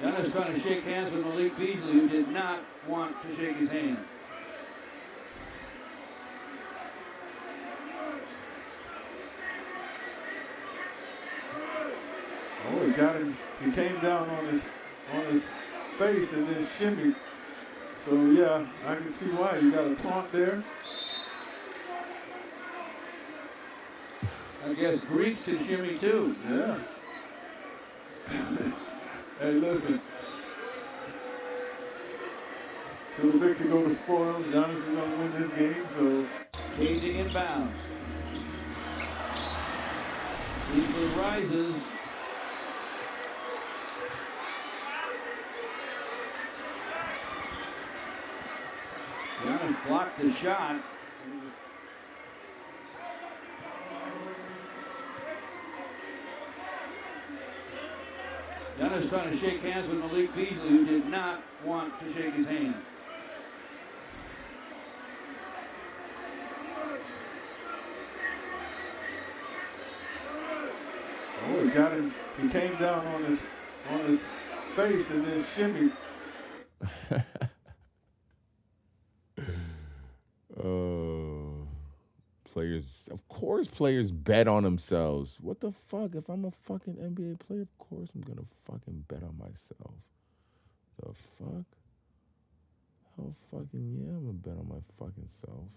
Giannis trying to shake hands with Malik Beasley, who did not want to shake his hand. Oh, he got him. He came down on his face and then shimmied. So yeah, I can see why. You got a taunt there. I guess Greeks can shimmy too. Yeah. Hey, listen. So the victor go to spoil. Giannis is going to win this game, so. Caging inbound. Beasley rises. Giannis blocked the shot. Giannis trying to shake hands with Malik Beasley, who did not want to shake his hand. Oh, he got him. He came down on his face and then shimmied. Players, of course, players bet on themselves. What the fuck? If I'm a fucking NBA player, of course I'm gonna fucking bet on myself. The fuck? Hell fucking yeah, I'm gonna bet on my fucking self.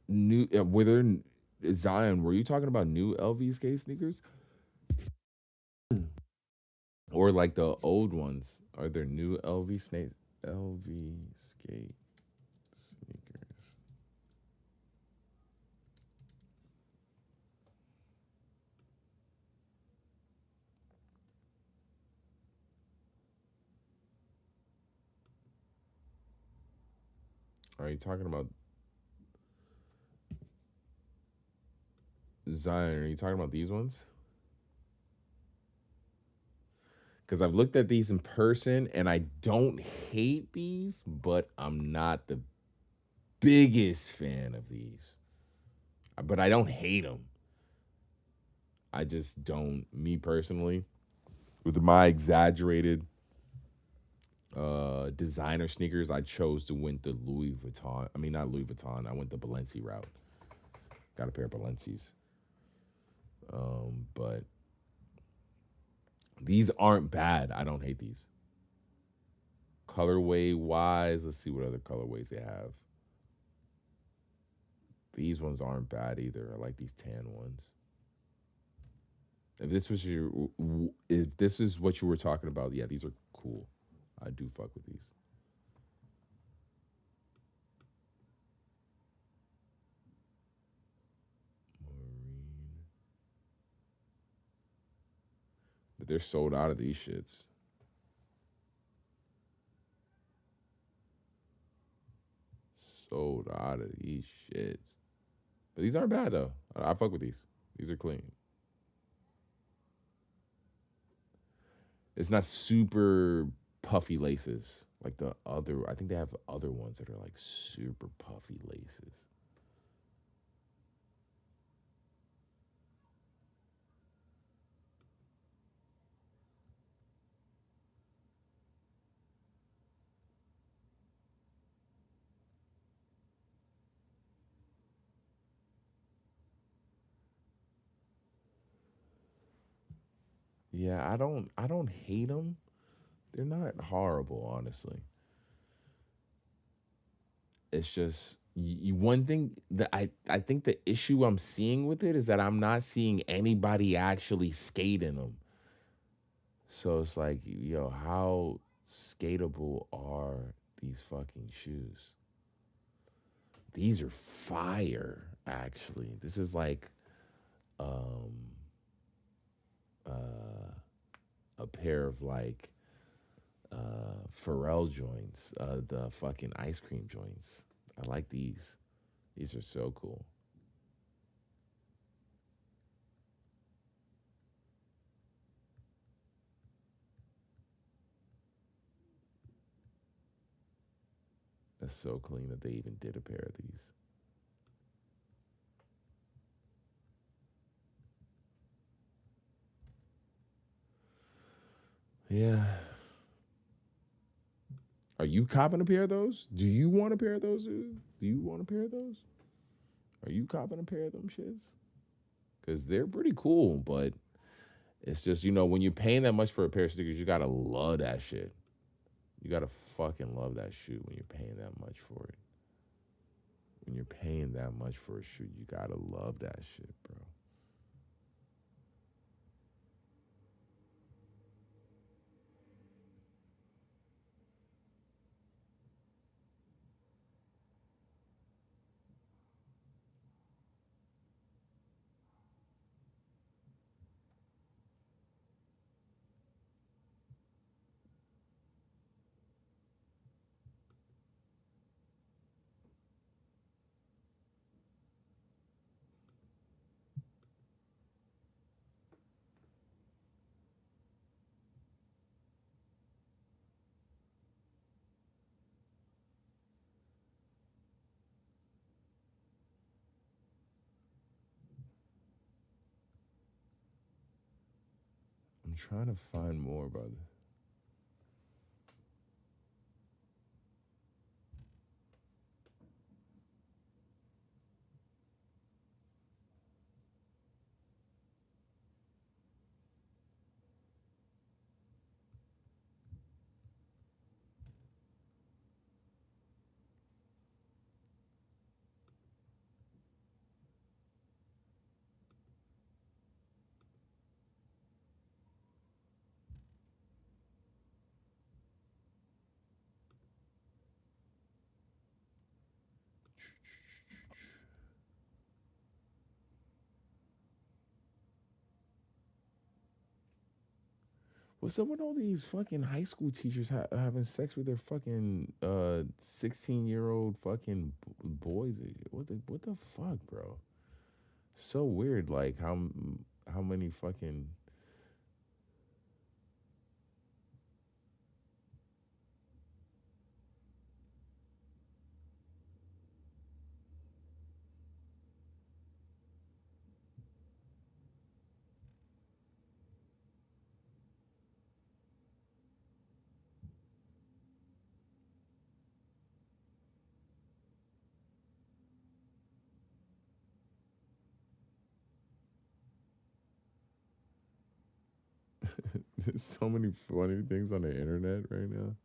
New, Zion, were you talking about new LV skate sneakers? Or like the old ones? Are there new LV skate sneakers? Are you talking about Zion? Are you talking about these ones? Because I've looked at these in person and I don't hate these, but I'm not the biggest fan of these. But I don't hate them. I just don't, me personally, with my exaggerated designer sneakers, I chose to went the Louis Vuitton. I mean, not Louis Vuitton. I went the Balenci route. Got a pair of Balencis. But these aren't bad. I don't hate these. Colorway wise, let's see what other colorways they have. These ones aren't bad either. I like these tan ones. If this is what you were talking about, yeah, these are cool. I do fuck with these. Marine. But they're sold out of these shits. Sold out of these shits. But these aren't bad though. I fuck with these. These are clean. It's not super puffy laces like the other. I think they have other ones that are like super puffy laces. Yeah, I don't hate them. They're not horrible, honestly. It's just one thing that I think the issue I'm seeing with it is that I'm not seeing anybody actually skate in them. So it's like, yo, how skateable are these fucking shoes? These are fire, actually. This is like a pair of like Pharrell joints, the fucking ice cream joints. I like these. These are so cool. That's so clean that they even did a pair of these. Yeah. Are you copping a pair of those? Do you want a pair of those, dude? Do you want a pair of those? Are you copping a pair of them shits? Because they're pretty cool, but it's just, you know, when you're paying that much for a pair of sneakers, you gotta love that shit. You gotta fucking love that shoe when you're paying that much for it. When you're paying that much for a shoe, you gotta love that shit, bro. I'm trying to find more, brother. What's up with all these fucking high school teachers having sex with their fucking 16-year-old fucking boys? What the fuck, bro? So weird. Like how many fucking there's so many funny things on the internet right now.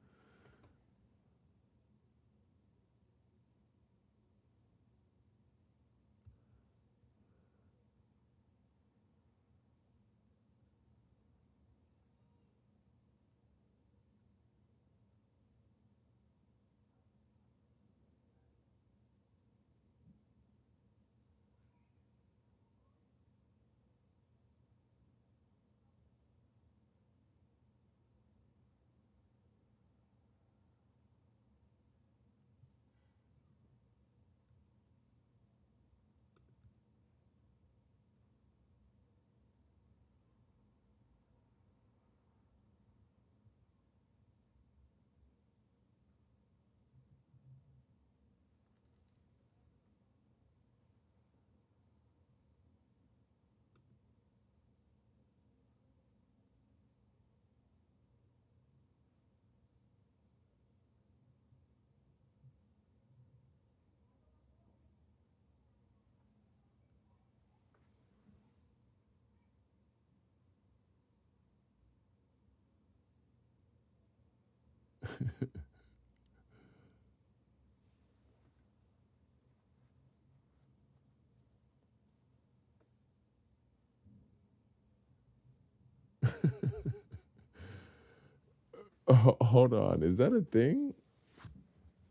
Hold on, is that a thing?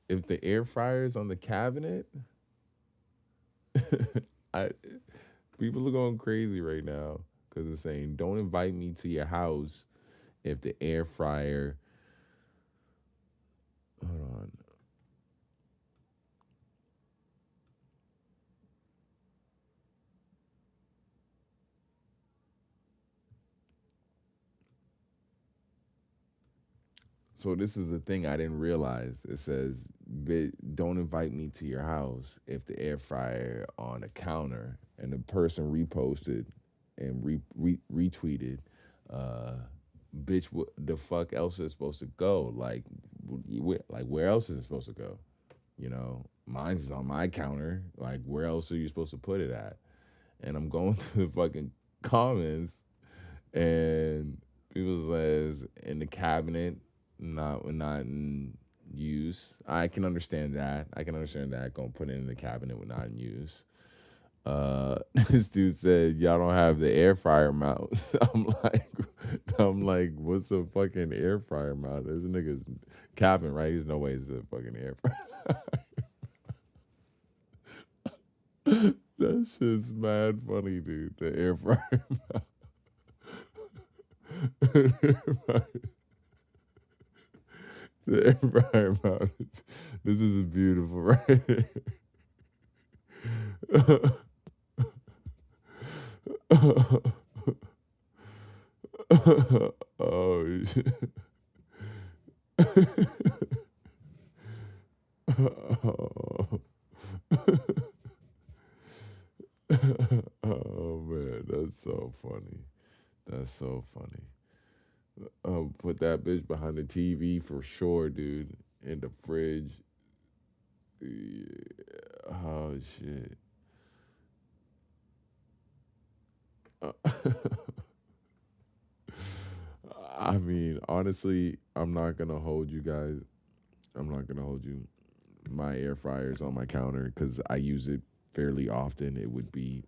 If the air fryer's on the cabinet, I people are going crazy right now. because it's saying, don't invite me to your house if the air fryer. Hold on. So this is a thing I didn't realize. It says, don't invite me to your house if the air fryer on the counter, and the person reposted and retweeted, bitch, what the fuck else is supposed to go? Like where else is it supposed to go? You know, mine's is on my counter. Like, where else are you supposed to put it at? And I'm going through the fucking comments, and people says in the cabinet, not in use. I can understand that. Gonna put it in the cabinet with not in use. This dude said, y'all don't have the air fryer mount. I'm like, what's a fucking air fryer mount? This nigga's Gavin, right? There's no way it's a fucking air fryer. That shit's mad funny, dude. The air fryer mount. The air fryer mount. This is beautiful, right? Oh shit. Oh man, that's so funny. That's so funny. Put that bitch behind the TV for sure, dude. In the fridge. Yeah. Oh shit. I mean, honestly, I'm not gonna hold you guys. I'm not gonna hold you. My air fryer's on my counter because I use it fairly often. It would be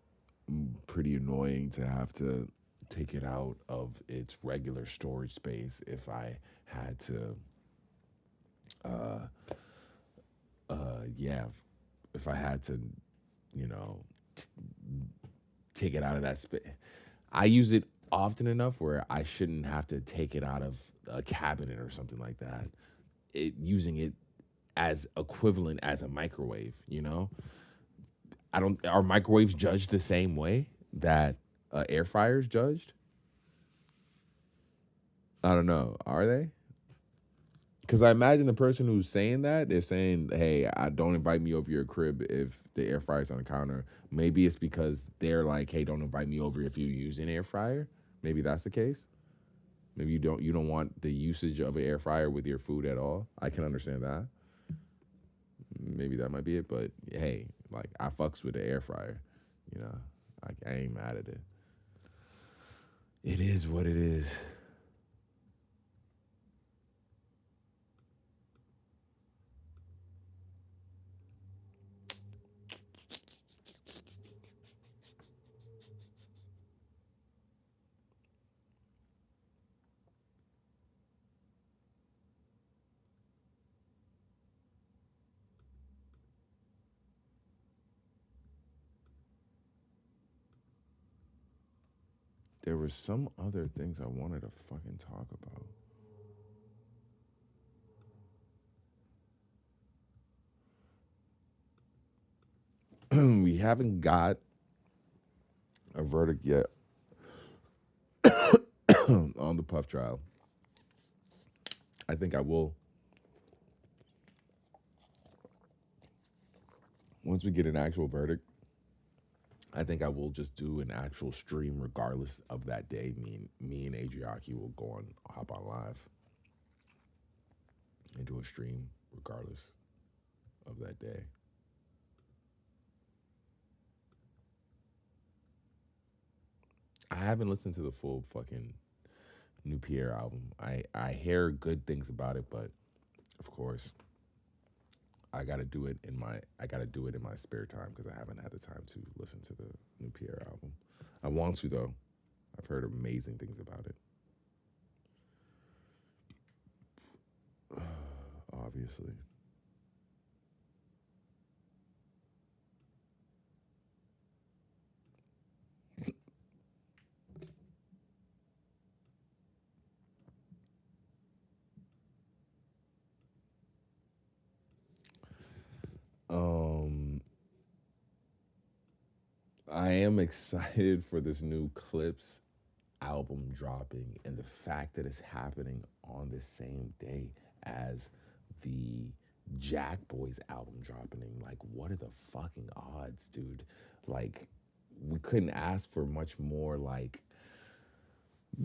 pretty annoying to have to take it out of its regular storage space if I had to. If I had to, you know, take it out of that space. I use it often enough where I shouldn't have to take it out of a cabinet or something like that. Using it as equivalent as a microwave, you know? Are microwaves judged the same way that air fryers judged? I don't know. Are they? Because I imagine the person who's saying that, they're saying, hey, don't invite me over your crib if the air fryer's on the counter. Maybe it's because they're like, hey, don't invite me over if you use an air fryer. Maybe that's the case. Maybe you don't want the usage of an air fryer with your food at all. I can understand that. Maybe that might be it. But hey, like, I fucks with the air fryer. You know, like, I ain't mad at it. It is what it is. There were some other things I wanted to fucking talk about. We haven't got a verdict yet on the Puff trial. I think I will. Once we get an actual verdict, I think I will just do an actual stream regardless of that day. Me and Adriaki will hop on live and do a stream regardless of that day. I haven't listened to the full fucking new Pierre album. I hear good things about it, but of course I gotta do it in my spare time because I haven't had the time to listen to the new Pierre album. I want to though. I've heard amazing things about it. Obviously. I am excited for this new Clipse album dropping, and the fact that it's happening on the same day as the Jack Boys album dropping. Like, what are the fucking odds, dude? Like, we couldn't ask for much more, like,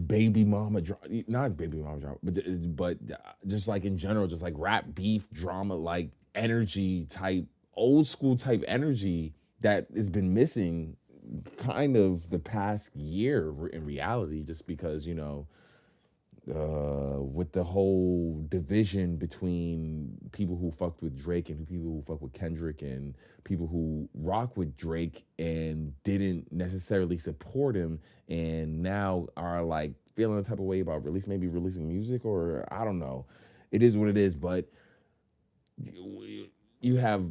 baby mama drama, not baby mama drama, but just like in general, just like rap beef drama, like energy type, old school type energy that has been missing kind of the past year in reality, just because, you know, with the whole division between people who fucked with Drake and people who fuck with Kendrick, and people who rock with Drake and didn't necessarily support him, and now are like feeling the type of way about maybe releasing music, or I don't know. It is what it is, but you have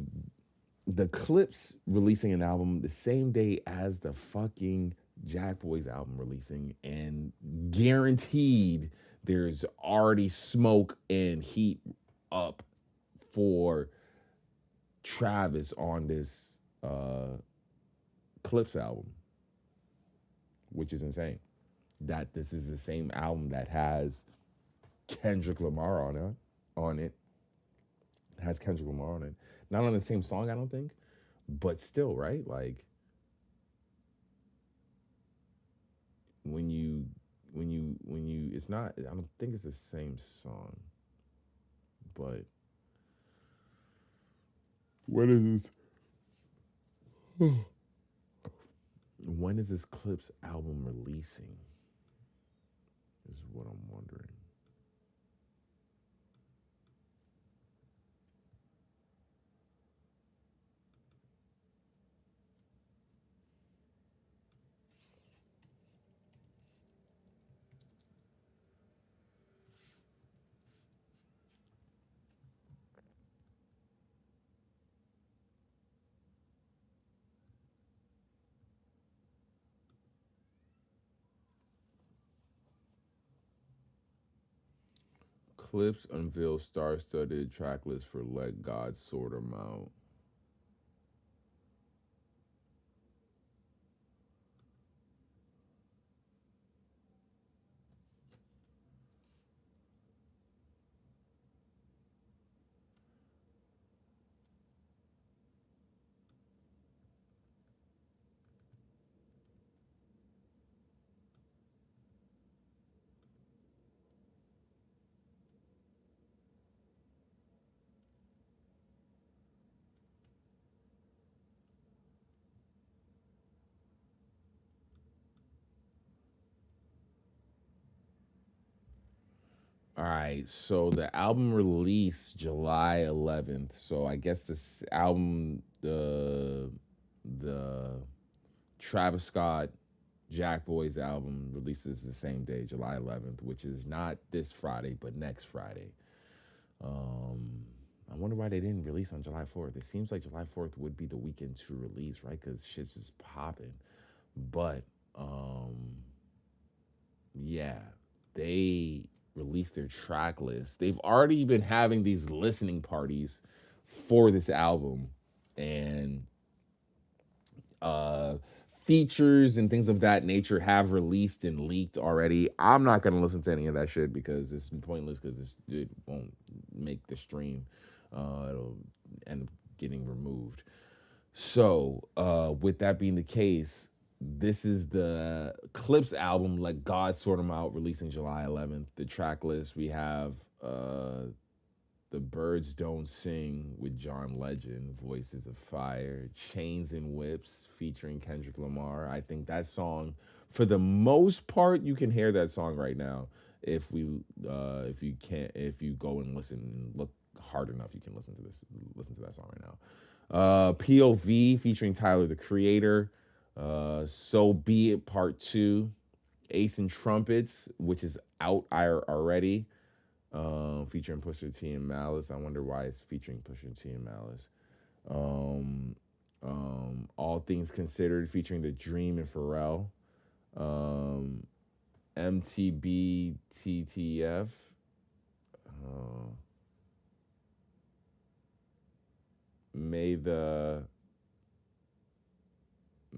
the Clipse releasing an album the same day as the fucking Jack Boys album releasing, and guaranteed there's already smoke and heat up for Travis on this Clipse album, which is insane. That this is the same album that has Kendrick Lamar on it. It has Kendrick Lamar on it. Not on the same song, I don't think, but still, right? Like, when you it's not, I don't think it's the same song, but what is this? When is this Clipse album releasing? Is what I'm wondering. Clipse unveils star-studded track list for Let God Sort 'Em Out. All right, so the album release July 11th. So I guess this album, the Travis Scott Jack Boys album releases the same day, July 11th, which is not this Friday, but next Friday. I wonder why they didn't release on July 4th. It seems like July 4th would be the weekend to release, right? Because shit's just popping. But yeah, they released their track list. They've already been having these listening parties for this album, and features and things of that nature have released and leaked already. I'm not gonna listen to any of that shit because it's pointless, because it won't make the stream. It'll end up getting removed. So with that being the case, this is the Clipse album, Let God Sort 'Em Out, releasing July 11th. The track list, we have The Birds Don't Sing with John Legend, Voices of Fire, Chains and Whips featuring Kendrick Lamar. I think that song, for the most part, you can hear that song right now. If you go and listen and look hard enough, you can listen to that song right now. POV featuring Tyler, the Creator. So Be It Part 2, Ace and Trumpets, which is out already, featuring Pusha T and Malice. I wonder why it's featuring Pusha T and Malice. All Things Considered, featuring The Dream and Pharrell. MTB TTF.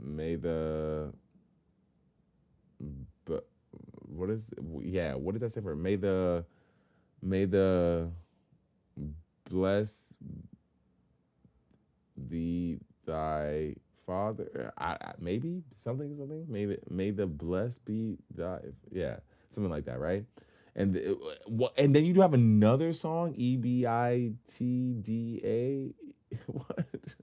May the but what is what does that say for may the bless thee thy father, maybe something may the blessed be thy, something like that, right? And and then you do have another song, EBITDA. What?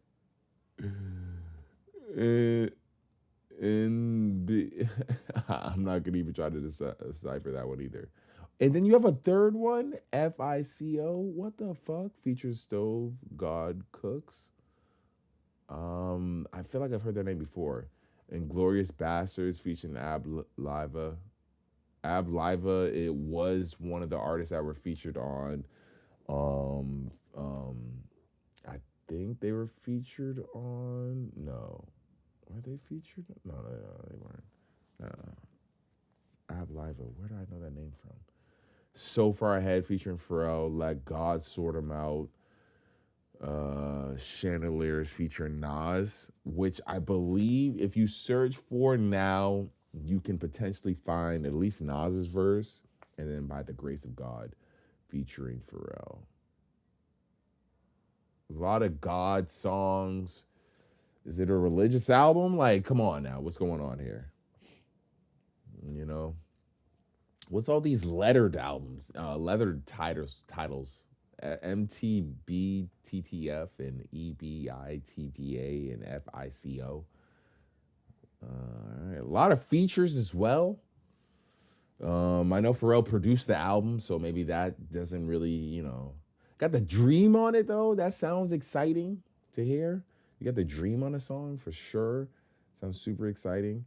I'm not gonna even try to decipher that one either. And then you have a third one, FICO. What the fuck? Features Stove God Cooks. I feel like I've heard that name before. And Glorious Bastards featuring Ab Liva. Ab Liva, it was one of the artists that were featured on. I think they were featured on. No, were they featured? No, they weren't. Ab Liva, where do I know that name from? So Far Ahead featuring Pharrell. Let God Sort 'Em Out. Chandeliers featuring Nas, which I believe if you search for now, you can potentially find at least Nas's verse, and then By the Grace of God featuring Pharrell. A lot of God songs. Is it a religious album? Like, come on now, what's going on here? You know, what's all these lettered albums, lettered titles? MTBTTF and EBITDA and FICO. All right, a lot of features as well. I know Pharrell produced the album, so maybe that doesn't really, got the Dream on it though. That sounds exciting to hear. You got the Dream on a song for sure. Sounds super exciting.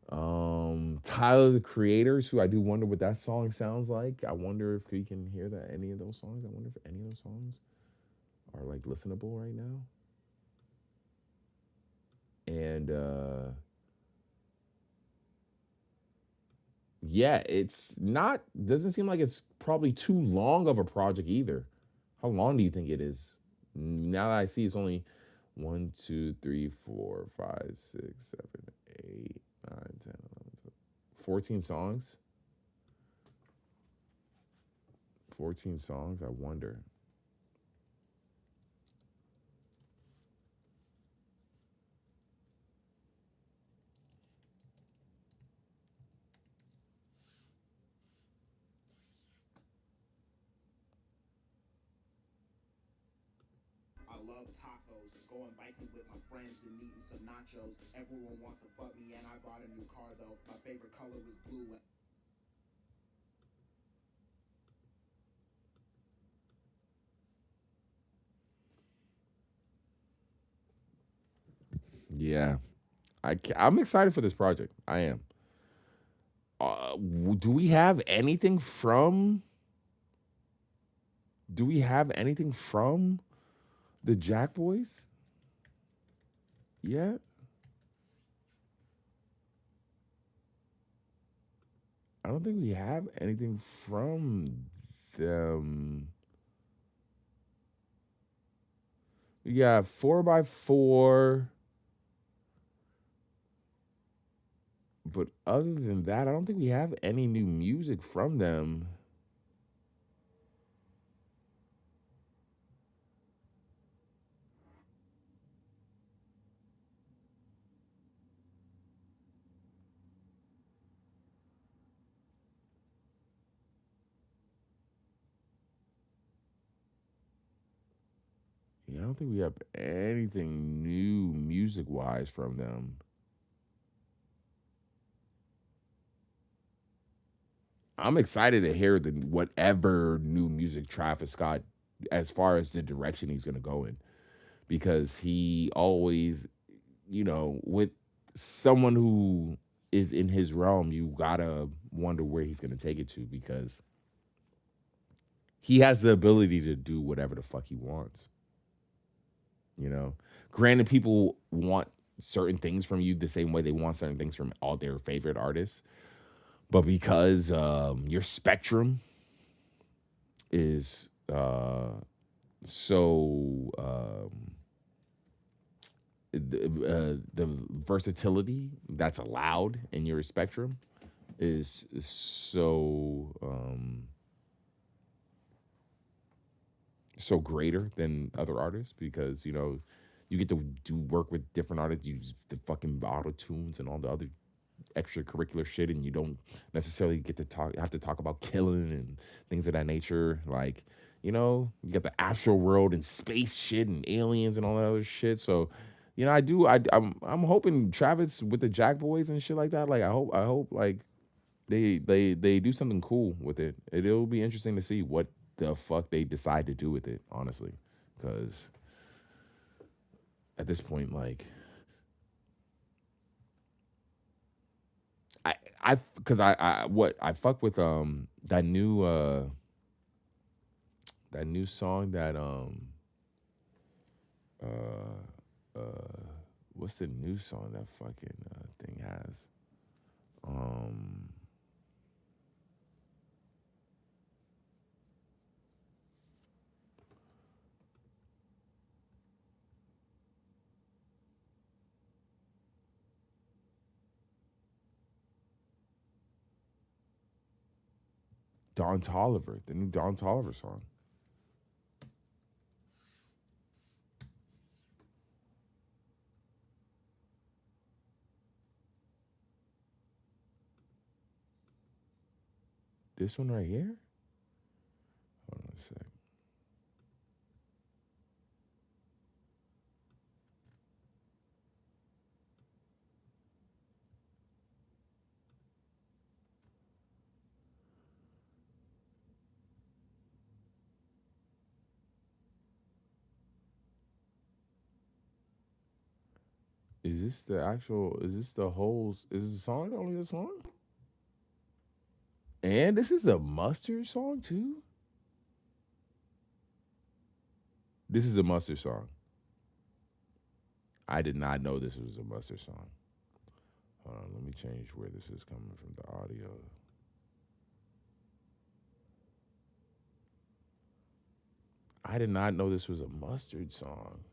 Tyler the Creator, who I do wonder what that song sounds like. I wonder if we can hear that any of those songs. I wonder if any of those songs are like listenable right now. And doesn't seem like it's probably too long of a project either. How long do you think it is? Now that I see it's only 1, 2, 3, 4, 5, 6, 7, 8, 9, 10, 11, 12, 14 songs. 14 songs, I wonder. I love tacos, going biking with my friends and eating some nachos. Everyone wants to fuck me and I bought a new car though. My favorite color is blue. Yeah, I'm excited for this project. I am. Do we have anything from? Do we have anything from the Jack Boys yet? I don't think we have anything from them. We got 4x4. But other than that, I don't think we have any new music from them. Yeah, I don't think we have anything new music-wise from them. I'm excited to hear whatever new music Travis Scott, as far as the direction he's going to go in, because he always, with someone who is in his realm, you gotta wonder where he's going to take it to, because he has the ability to do whatever the fuck he wants. Granted, people want certain things from you the same way they want certain things from all their favorite artists. But because your spectrum is the versatility that's allowed in your spectrum is so so greater than other artists because you get to do work with different artists, use the fucking auto tunes and all the other extracurricular shit, and you don't necessarily get to have to talk about killing and things of that nature. Like, you got the astral world and space shit and aliens and all that other shit. So, I'm hoping Travis with the Jack Boys and shit like that. Like, I hope like they do something cool with it. It'll be interesting to see what the fuck they decide to do with it, honestly, because at this point, like, I fuck with that new song that what's the new song that fucking thing has Don Toliver, the new Don Toliver song. This one right here? Hold on a sec. Is this the song, only the song? And this is a Mustard song too? This is a Mustard song. I did not know this was a Mustard song. Hold on, let me change where this is coming from, the audio. I did not know this was a Mustard song.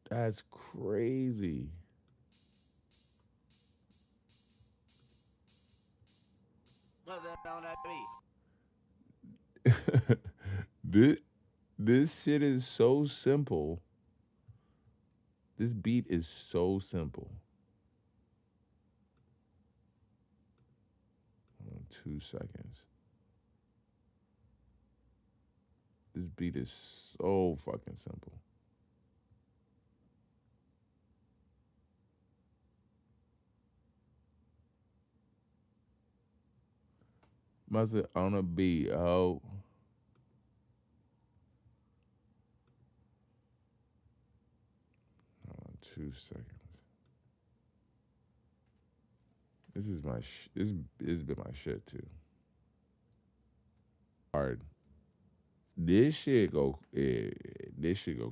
That's crazy. This shit is so simple. This beat is so simple. Hold on 2 seconds. This beat is so fucking simple. Must it on a beat, oh. 2 seconds. This is my this has been my shit too. Hard. This shit go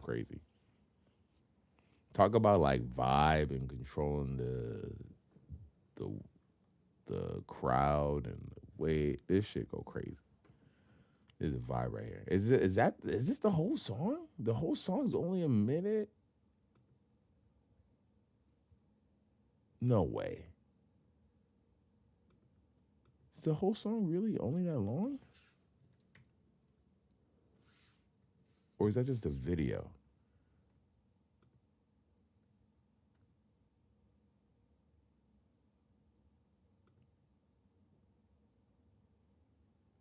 crazy. Talk about like vibe and controlling the crowd and the way this shit go crazy. There's a vibe right here. Is this the whole song? The whole song's only a minute? No way. Is the whole song really only that long? Or is that just a video?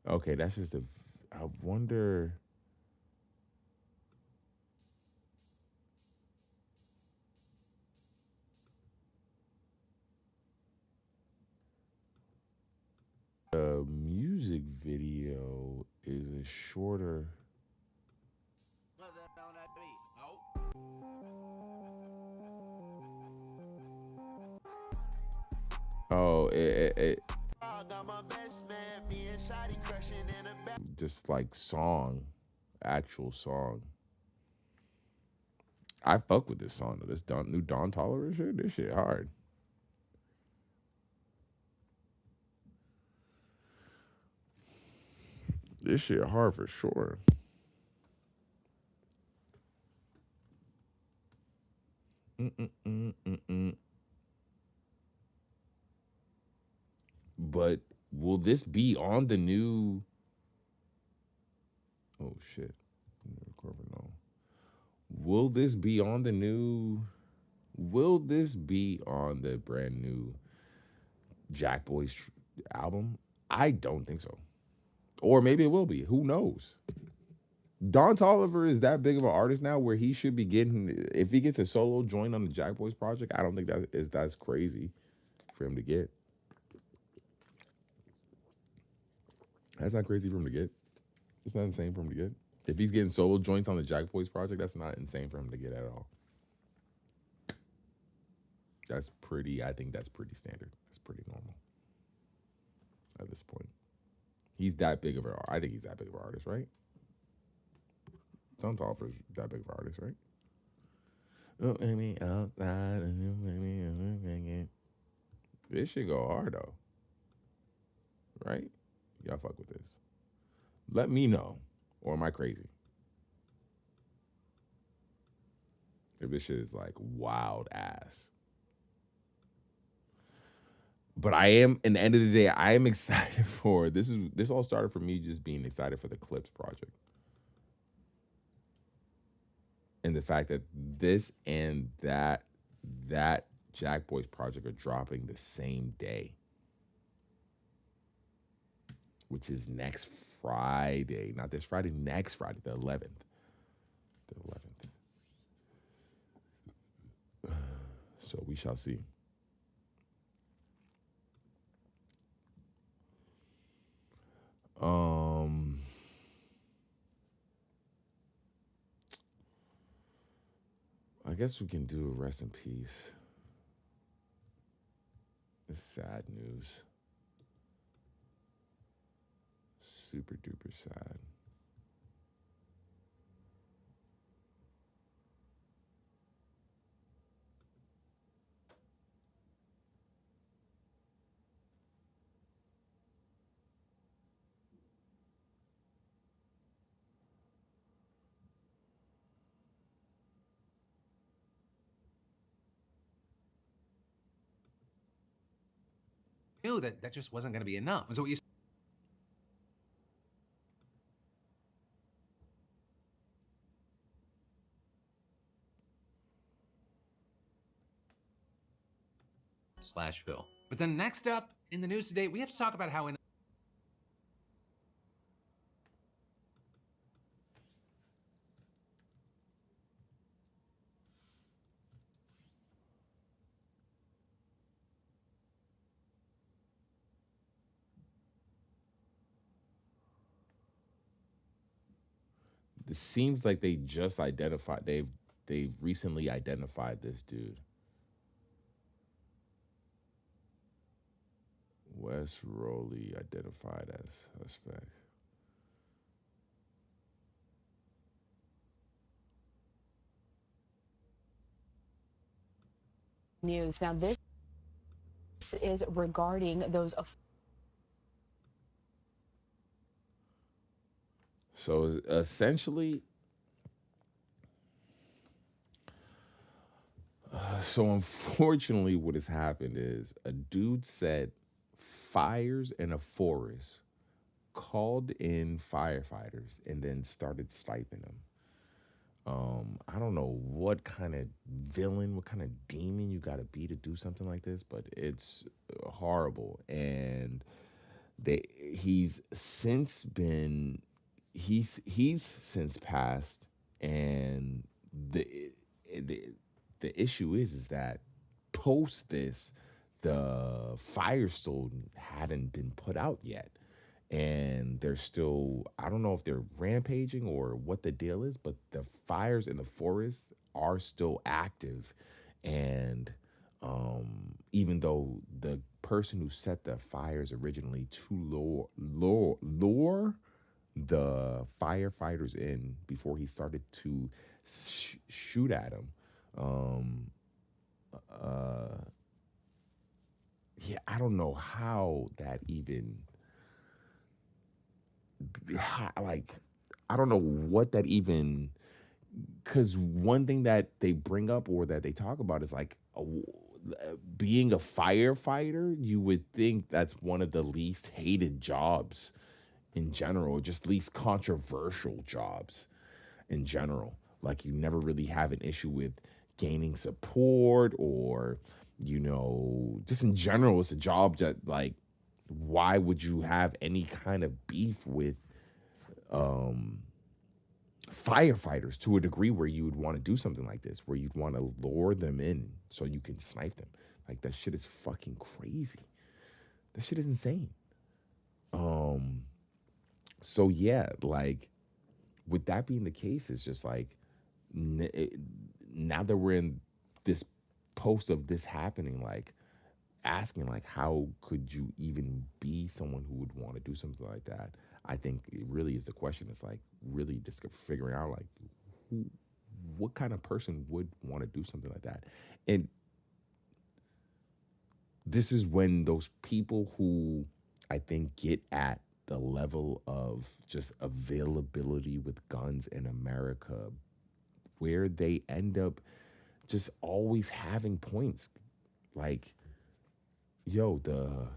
Okay, that's just a... I wonder... The music video is a shorter... Oh, just like song, actual song. I fuck with this song though. This new Don Toliver shit. This shit hard. This shit hard for sure. But will this be on the new? Oh shit! No. Will this be on the new? Will this be on the brand new Jack Boy's album? I don't think so. Or maybe it will be. Who knows? Don Toliver is that big of an artist now where he should be getting, if he gets a solo joint on the Jack Boys project, I don't think that's crazy for him to get. That's not crazy for him to get. It's not insane for him to get. If he's getting solo joints on the Jack Boys project, that's not insane for him to get at all. I think that's pretty standard. That's pretty normal at this point. He's that big of an, I think he's that big of an artist, right? Don Toliver's that big of an artist, right? Oh, maybe outside, this shit go hard though, right? Y'all fuck with this. Let me know, or am I crazy? If this shit is like wild ass. But I am, in the end of the day, I am excited for this. This all started for me just being excited for the Clipse project. And the fact that this and that Jack Boys project are dropping the same day, which is next Friday. Not this Friday, next Friday, the 11th. So we shall see. I guess we can do a rest in peace. It's sad news. Super duper sad. Knew that just wasn't going to be enough. And so what you / Phil. But then next up in the news today, we have to talk about how in It seems like they just identified, they've recently identified this dude. Wes Rowley identified as suspect. News. Now this is regarding those. So essentially, so unfortunately, what has happened is a dude set fires in a forest, called in firefighters, and then started sniping them. I don't know what kind of villain, what kind of demon you got to be to do something like this, but it's horrible. And he's since passed, and the issue is that post this, the fire still hadn't been put out yet. And they're still, I don't know if they're rampaging or what the deal is, but the fires in the forest are still active. And even though the person who set the fires originally to lure the firefighters in before he started to shoot at him, yeah, I don't know how that even, like, I don't know what that even because one thing that they bring up or that they talk about is like being a firefighter. You would think that's one of the least hated jobs in general, just least controversial jobs in general. Like you never really have an issue with gaining support or, just in general, it's a job that like, why would you have any kind of beef with firefighters to a degree where you would want to do something like this, where you'd want to lure them in so you can snipe them? Like that shit is fucking crazy. That shit is insane. So yeah, like with that being the case, it's just like now that we're in this post of this happening, like asking like how could you even be someone who would want to do something like that? I think it really is the question. It's like really just figuring out like what kind of person would want to do something like that. And this is when those people who I think get at the level of just availability with guns in America, where they end up just always having points. Like, yo, the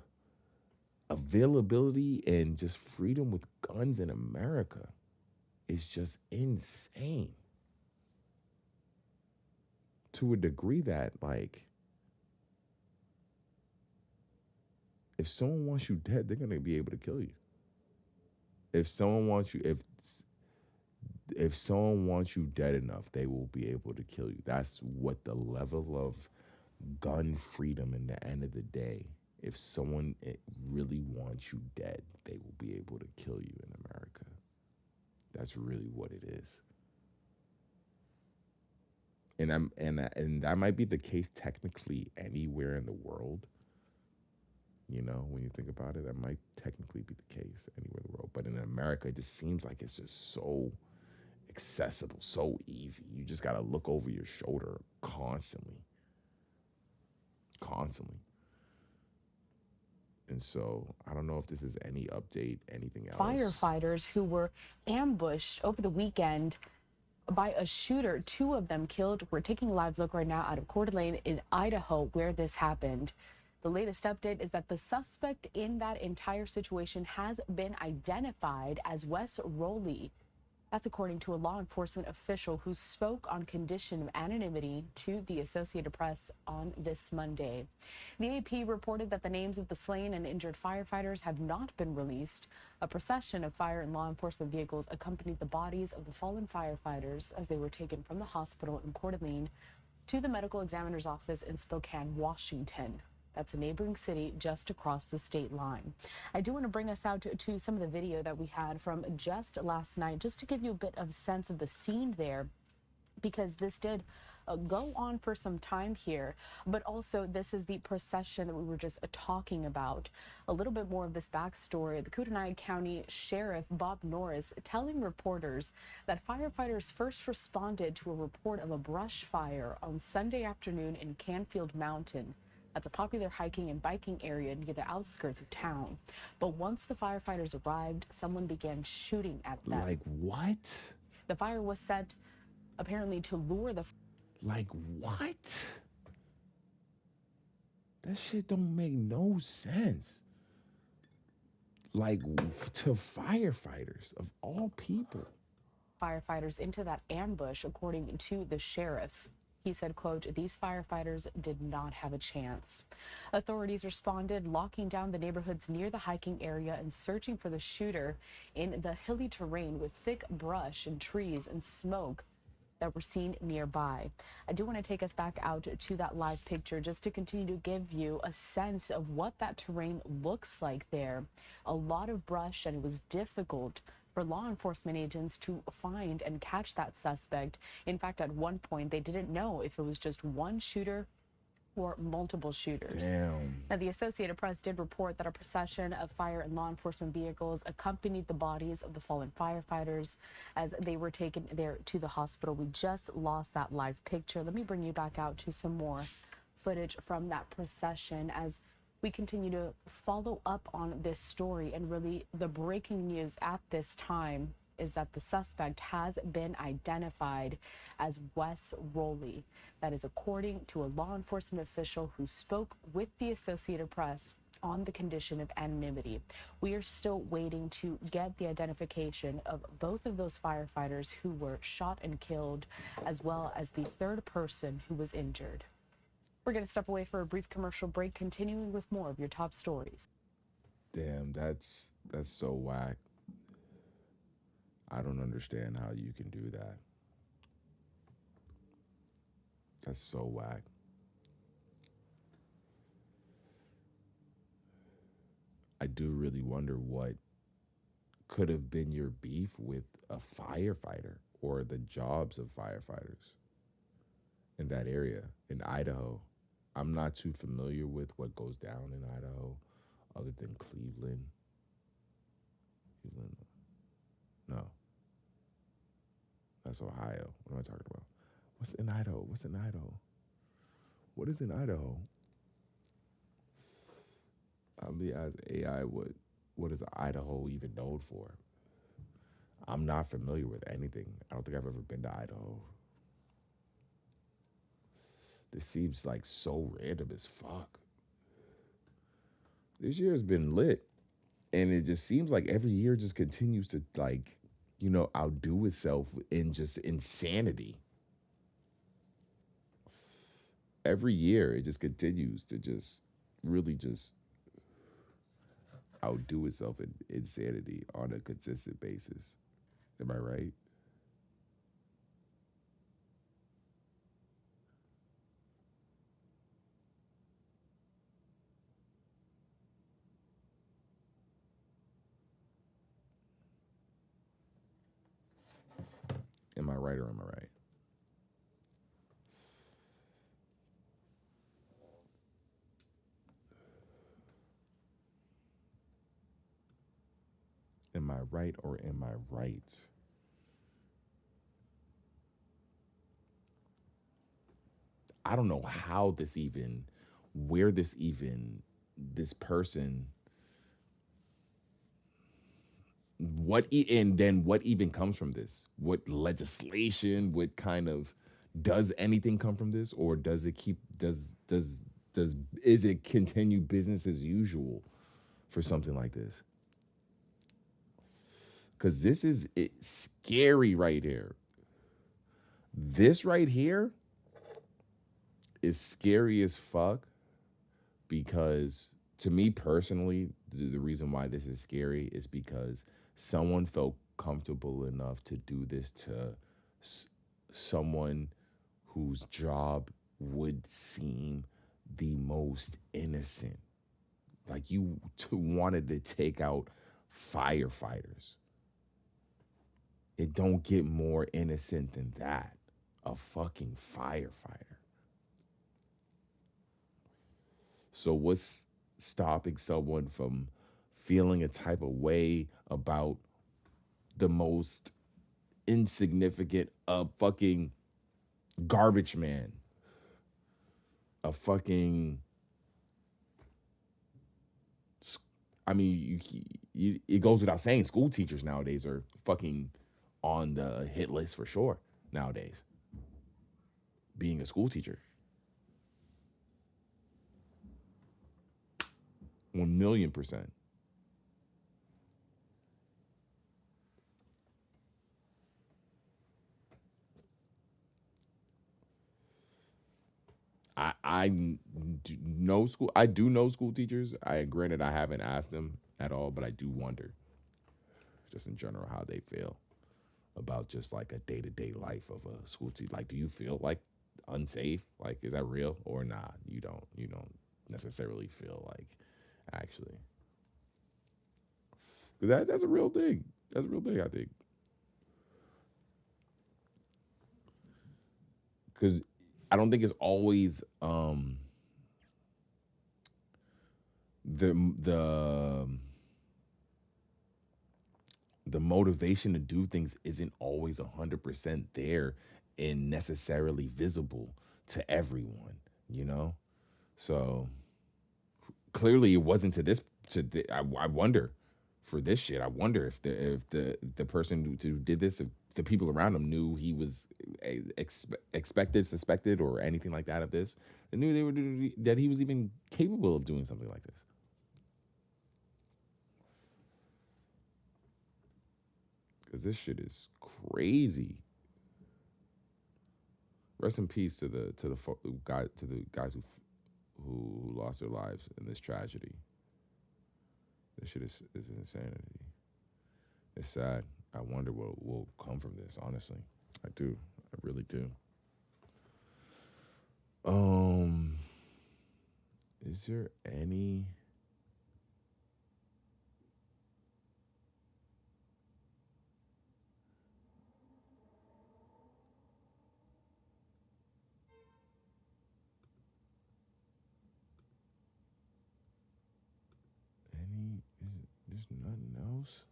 availability and just freedom with guns in America is just insane. To a degree that, like, if someone wants you dead, they're gonna be able to kill you. If someone wants you, if someone wants you dead enough, they will be able to kill you. That's what the level of gun freedom in the end of the day. If someone really wants you dead, they will be able to kill you in America. That's really what it is. And that might be the case technically anywhere in the world. When you think about it, that might technically be the case anywhere in the world. But in America, it just seems like it's just so accessible, so easy. You just got to look over your shoulder constantly. And so I don't know if this is any update, anything else. Firefighters who were ambushed over the weekend by a shooter, 2 of them killed. We're taking a live look right now out of Coeur d'Alene in Idaho where this happened. The latest update is that the suspect in that entire situation has been identified as Wes Rowley. That's according to a law enforcement official who spoke on condition of anonymity to the Associated Press on this Monday. The AP reported that the names of the slain and injured firefighters have not been released. A procession of fire and law enforcement vehicles accompanied the bodies of the fallen firefighters as they were taken from the hospital in Coeur d'Alene to the medical examiner's office in Spokane, Washington. That's a neighboring city just across the state line. I do want to bring us out to some of the video that we had from just last night, just to give you a bit of a sense of the scene there, because this did go on for some time here, but also this is the procession that we were just talking about. A little bit more of this backstory. The Kootenai County Sheriff Bob Norris telling reporters that firefighters first responded to a report of a brush fire on Sunday afternoon in Canfield Mountain. That's a popular hiking and biking area near the outskirts of town. But once the firefighters arrived, someone began shooting at them. Like what? The fire was set apparently to lure the... Like what? That shit don't make no sense. Like to firefighters of all people. Firefighters into that ambush, according to the sheriff. He said, quote, "These firefighters did not have a chance." Authorities responded, locking down the neighborhoods near the hiking area and searching for the shooter in the hilly terrain with thick brush and trees and smoke that were seen nearby. I do want to take us back out to that live picture just to continue to give you a sense of what that terrain looks like there. A lot of brush, and it was difficult for law enforcement agents to find and catch that suspect. In fact, at one point, they didn't know if it was just one shooter or multiple shooters. Damn. Now, the Associated Press did report that a procession of fire and law enforcement vehicles accompanied the bodies of the fallen firefighters as they were taken there to the hospital. We just lost that live picture. Let me bring you back out to some more footage from that procession as we continue to follow up on this story. And really, the breaking news at this time is that the suspect has been identified as Wes Rowley. That is according to a law enforcement official who spoke with the Associated Press on the condition of anonymity. We are still waiting to get the identification of both of those firefighters who were shot and killed, as well as the third person who was injured. We're going to step away for a brief commercial break, continuing with more of your top stories. Damn, that's so whack. I don't understand how you can do that. That's so whack. I do really wonder what could have been your beef with a firefighter or the jobs of firefighters in that area, in Idaho. I'm not too familiar with what goes down in Idaho other than Cleveland. No. That's Ohio. What am I talking about? What's in Idaho? What is in Idaho? I'll be as AI, what is Idaho even known for? I'm not familiar with anything. I don't think I've ever been to Idaho. This seems like so random as fuck. This year has been lit. And it just seems like every year just continues to outdo itself in just insanity. Every year it just continues to just really just outdo itself in insanity on a consistent basis. Am I right? Am I right or am I right? Am I right or am I right? I don't know how this even, where this even, this person, and then what even comes from this? What legislation, what kind of, does anything come from this? Or does it keep, is it continue business as usual for something like this? Because this is scary right here. This right here is scary as fuck because to me personally, the reason why this is scary is because someone felt comfortable enough to do this to someone whose job would seem the most innocent. Like you wanted to take out firefighters. It don't get more innocent than that. A fucking firefighter. So what's stopping someone from feeling a type of way about the most insignificant, a fucking garbage man, a fucking, I mean, it goes without saying, school teachers nowadays are fucking on the hit list for sure nowadays. Being a school teacher. 1,000,000%. I do know school teachers. Granted, I haven't asked them at all, but I do wonder, just in general, how they feel about just like a day-to-day life of a school teacher. Like, do you feel like unsafe? Like, is that real or not? You don't necessarily feel like actually. Because that's a real thing. That's a real thing, I think. Because I don't think it's always the motivation to do things isn't always 100% there and necessarily visible to everyone, you know? So clearly it wasn't to this, I wonder, for this shit. I wonder if the person who did this, if the people around him knew he was expected, suspected, or anything like that of this. They knew that he was even capable of doing something like this. Because this shit is crazy. Rest in peace to the guys who lost their lives in this tragedy. This shit is insanity. It's sad. I wonder what will come from this, honestly. I do. I really do. Is there any there's nothing else?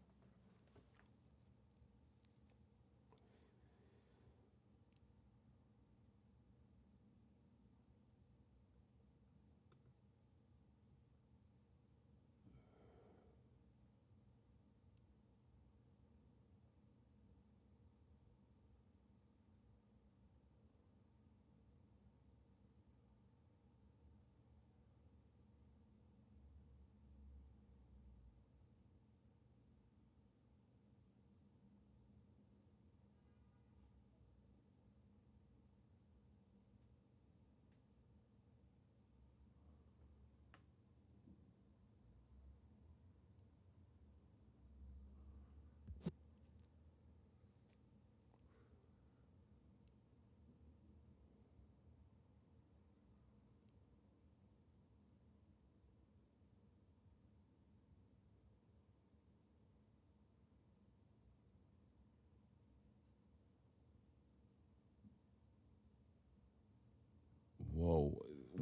Whoa,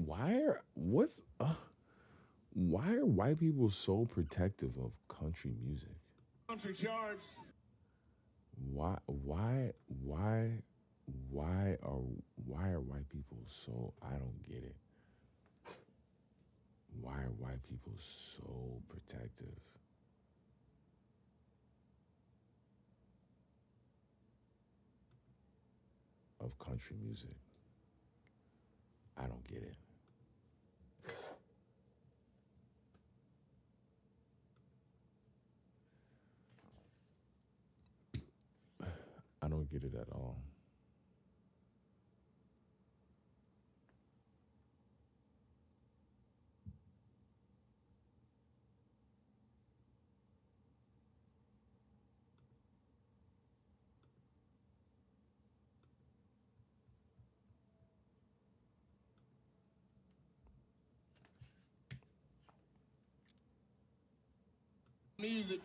why are white people so protective of country music? Country charts. Why are white people so, I don't get it. Why are white people so protective of country music? I don't get it. I don't get it at all. Music.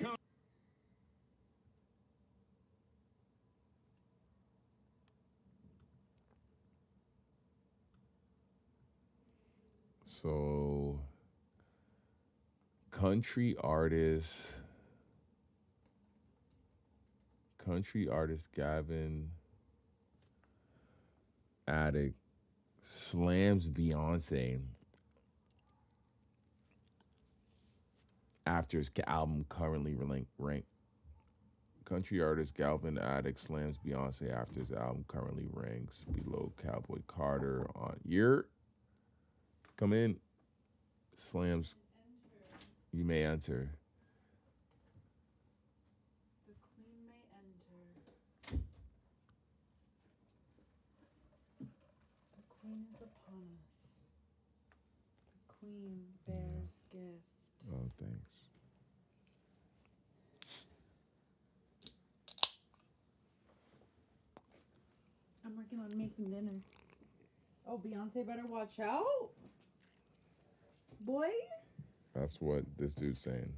So, country artist Gavin Adcock slams Beyonce after his album currently ranked. Country artist Gavin Adcock slams Beyonce after his album currently ranks below Cowboy Carter on year. Come in. Slams. You may enter. The queen may enter. The queen is upon us. The queen bears gift. Oh, thanks. I'm working on making dinner. Oh, Beyonce better watch out. Boy. That's what this dude's saying.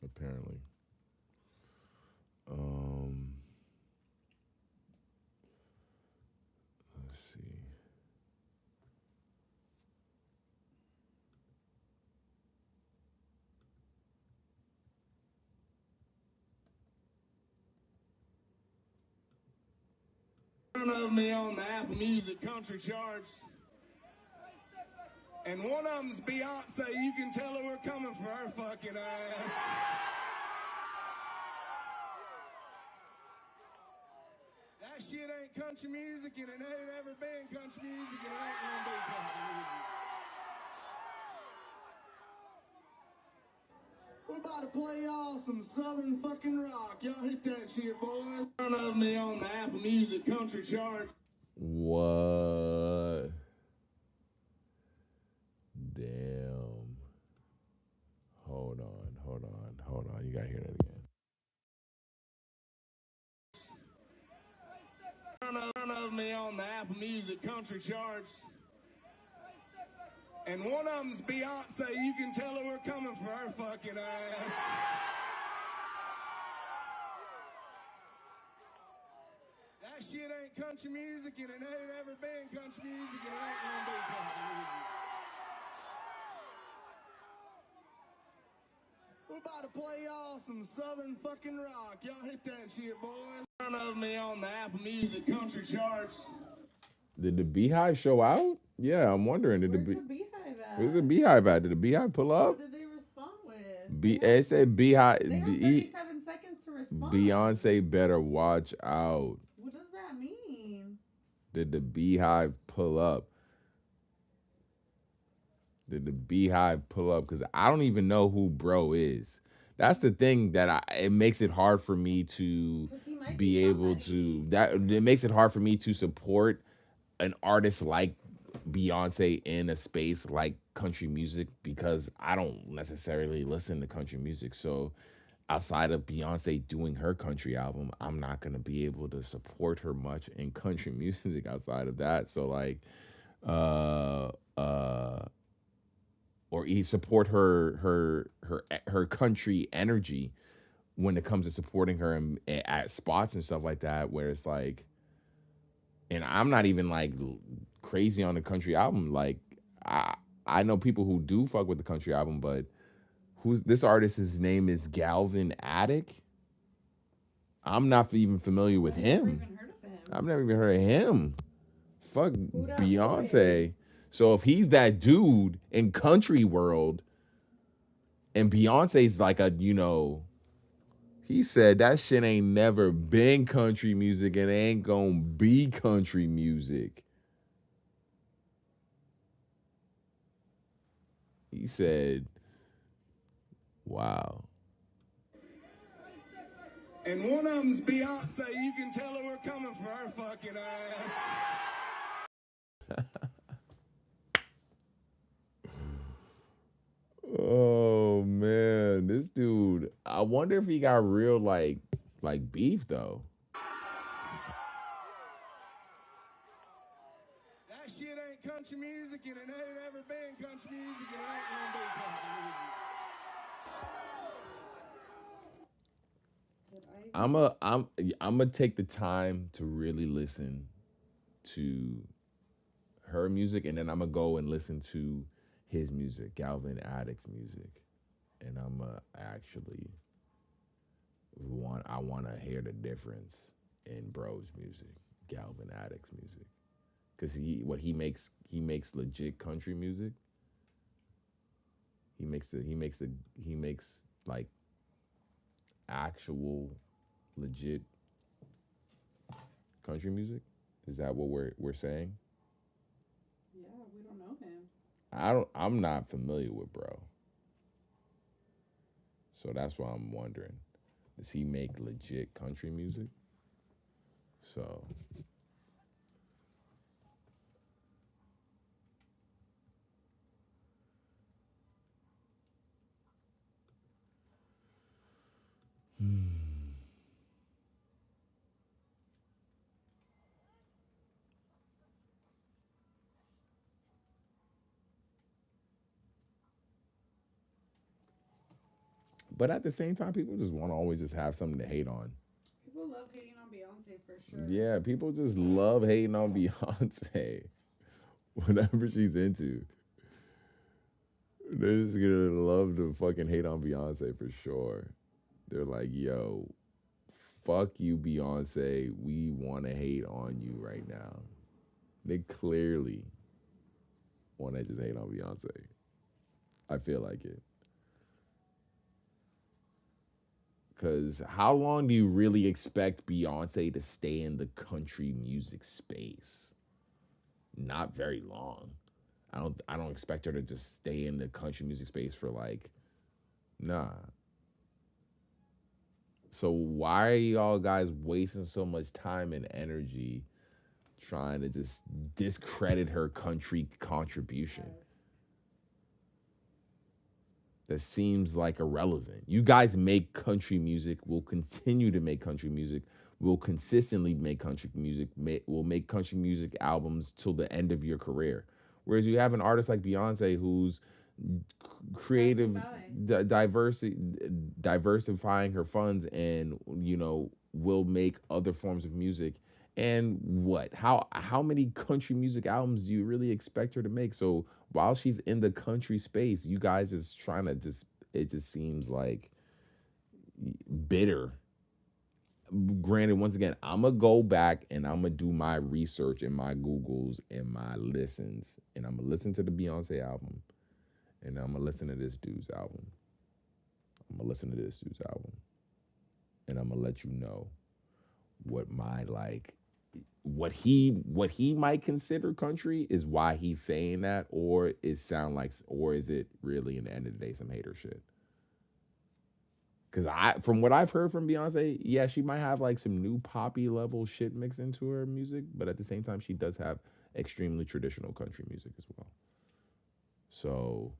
Apparently. Let's see. Of me on the Apple Music country charts. And one of them's Beyonce. You can tell her we're coming for her fucking ass. That shit ain't country music, and it ain't ever been country music, and it ain't gonna be country music. We're about to play y'all some southern fucking rock. Y'all hit that shit, boys. In front of me on the Apple Music country charts. What? Damn. Hold on. You gotta hear that again. In front of me on the Apple Music country charts. And one of them's Beyonce. You can tell her we're coming for her fucking ass. That shit ain't country music, and it ain't ever been country music, and it ain't gonna be country music. We're about to play y'all some southern fucking rock. Y'all hit that shit, boys. In front of me on the Apple Music country charts. Did the Beehive show out? Yeah, I'm wondering. Where's the Beehive at? Where's the Beehive at? Did the Beehive pull up? What did they respond with? It said Beehive. They have 37 seconds to respond. Beyonce better watch out. What does that mean? Did the Beehive pull up? Did the Beehive pull up? Because I don't even know who bro is. That's the thing that it makes it hard for me to be able to. It makes it hard for me to support an artist like Beyonce in a space like country music, because I don't necessarily listen to country music. So outside of Beyonce doing her country album, I'm not going to be able to support her much in country music outside of that. So like, or support her country energy when it comes to supporting her at spots and stuff like that, where it's like, and I'm not even like crazy on the country album. Like I know people who do fuck with the country album, but who's this artist? His name is Gavin Adcock. I'm not even familiar with him. I've never even heard of him. Fuck Beyonce. So if he's that dude in country world, and Beyonce's like a, he said that shit ain't never been country music and ain't gonna be country music. He said, wow. And one of them's Beyonce. You can tell her we're coming for her fucking ass. Oh man, this dude. I wonder if he got real like beef though. That shit ain't country music, and it ain't ever been country music, and it ain't gonna be country music. I'm gonna take the time to really listen to her music, and then I'm gonna go and listen to his music, Gavin Adcock's music, and I'm actually I want to hear the difference in bro's music, Gavin Adcock's music, because he makes legit country music. He makes like actual legit country music. Is that what we're saying? Yeah, we don't know him. I'm not familiar with bro. So that's why I'm wondering, does he make legit country music? So But at the same time, people just want to always just have something to hate on. People love hating on Beyonce for sure. Yeah, people just love hating on Beyonce. Whatever she's into. They're just gonna love to fucking hate on Beyonce for sure. They're like, yo, fuck you, Beyonce. We want to hate on you right now. They clearly want to just hate on Beyonce. I feel like it. Because how long do you really expect Beyonce to stay in the country music space? Not very long. I don't expect her to just stay in the country music space for like, nah. So why are y'all guys wasting so much time and energy trying to just discredit her country contribution? That seems like irrelevant. You guys make country music, will continue to make country music, will consistently make country music, will make country music albums till the end of your career. Whereas you have an artist like Beyonce who's creative, diversifying her funds, and will make other forms of music. And what? How many country music albums do you really expect her to make? So while she's in the country space, you guys is trying to it just seems like bitter. Granted, once again, I'm gonna go back and I'm gonna do my research and my Googles and my listens, and I'm gonna listen to the Beyonce album, and I'm gonna listen to this dude's album. I'm gonna listen to this dude's album, and I'm gonna let you know what my what he might consider country is, why he's saying that, or is it really in the end of the day some hater shit? Because from what I've heard from Beyonce, yeah, she might have like some new poppy level shit mixed into her music, but at the same time, she does have extremely traditional country music as well. So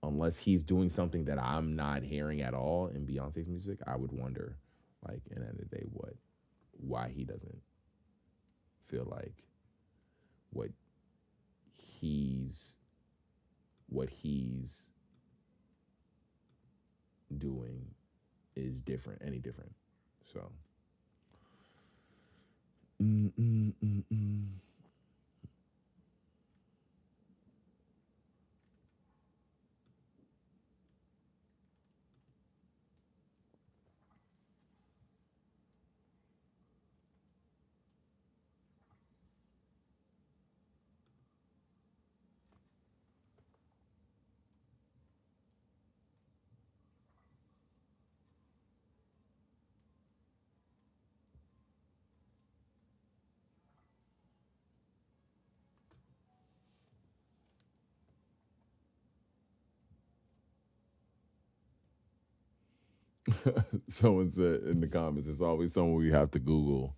unless he's doing something that I'm not hearing at all in Beyonce's music, I would wonder, like, in the end of the day, why he doesn't feel like what he's doing is any different. So someone said in the comments, it's always someone we have to Google.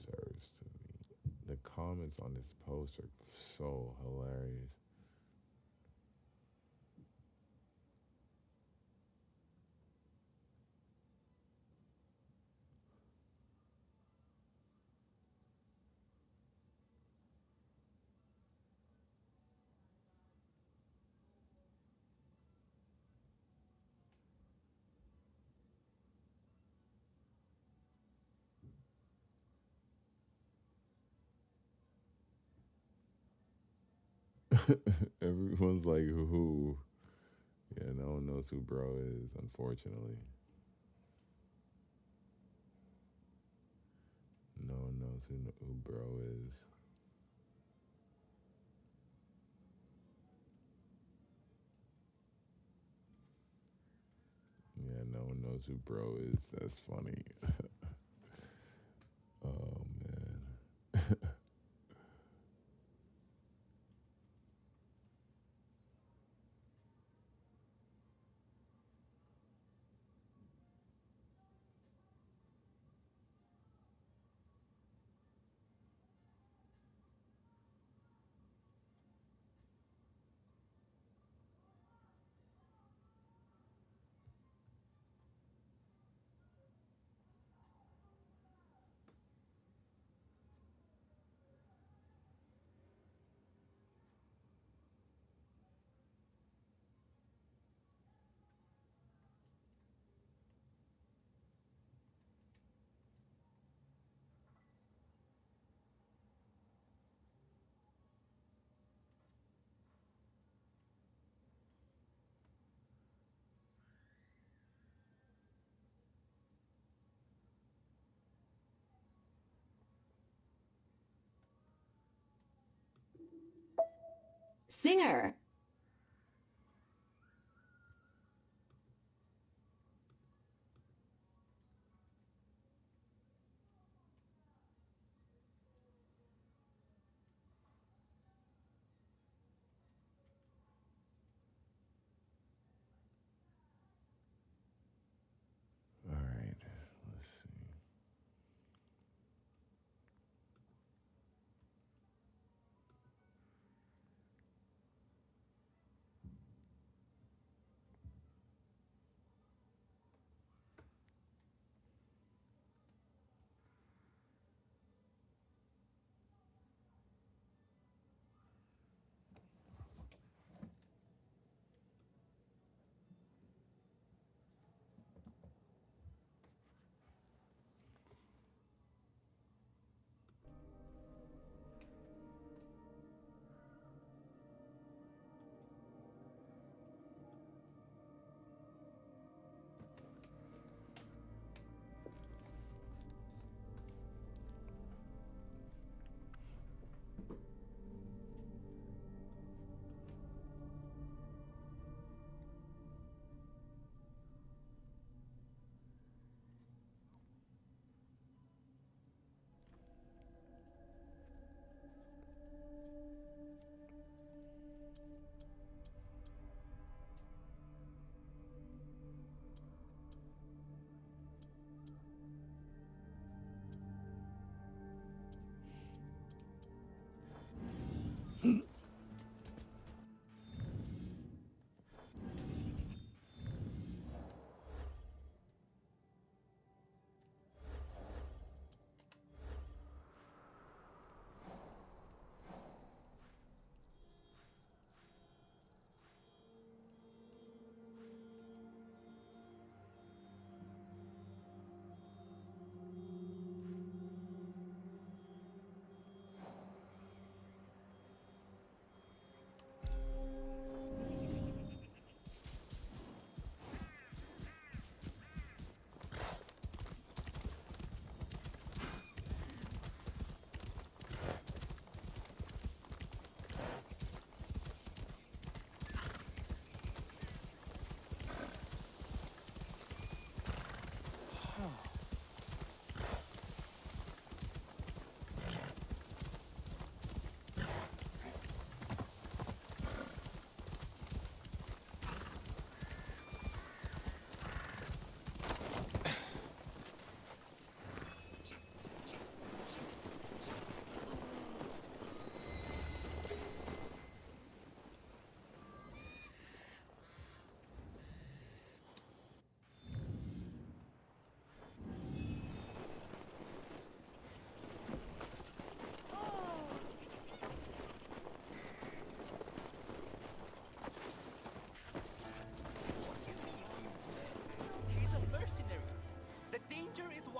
Deserves to be. The comments on this post are so hilarious. Everyone's like, who? Yeah, no one knows who bro is, unfortunately. No one knows who bro is. Yeah, no one knows who bro is. That's funny. Oh, man. Singer. All right, let's see.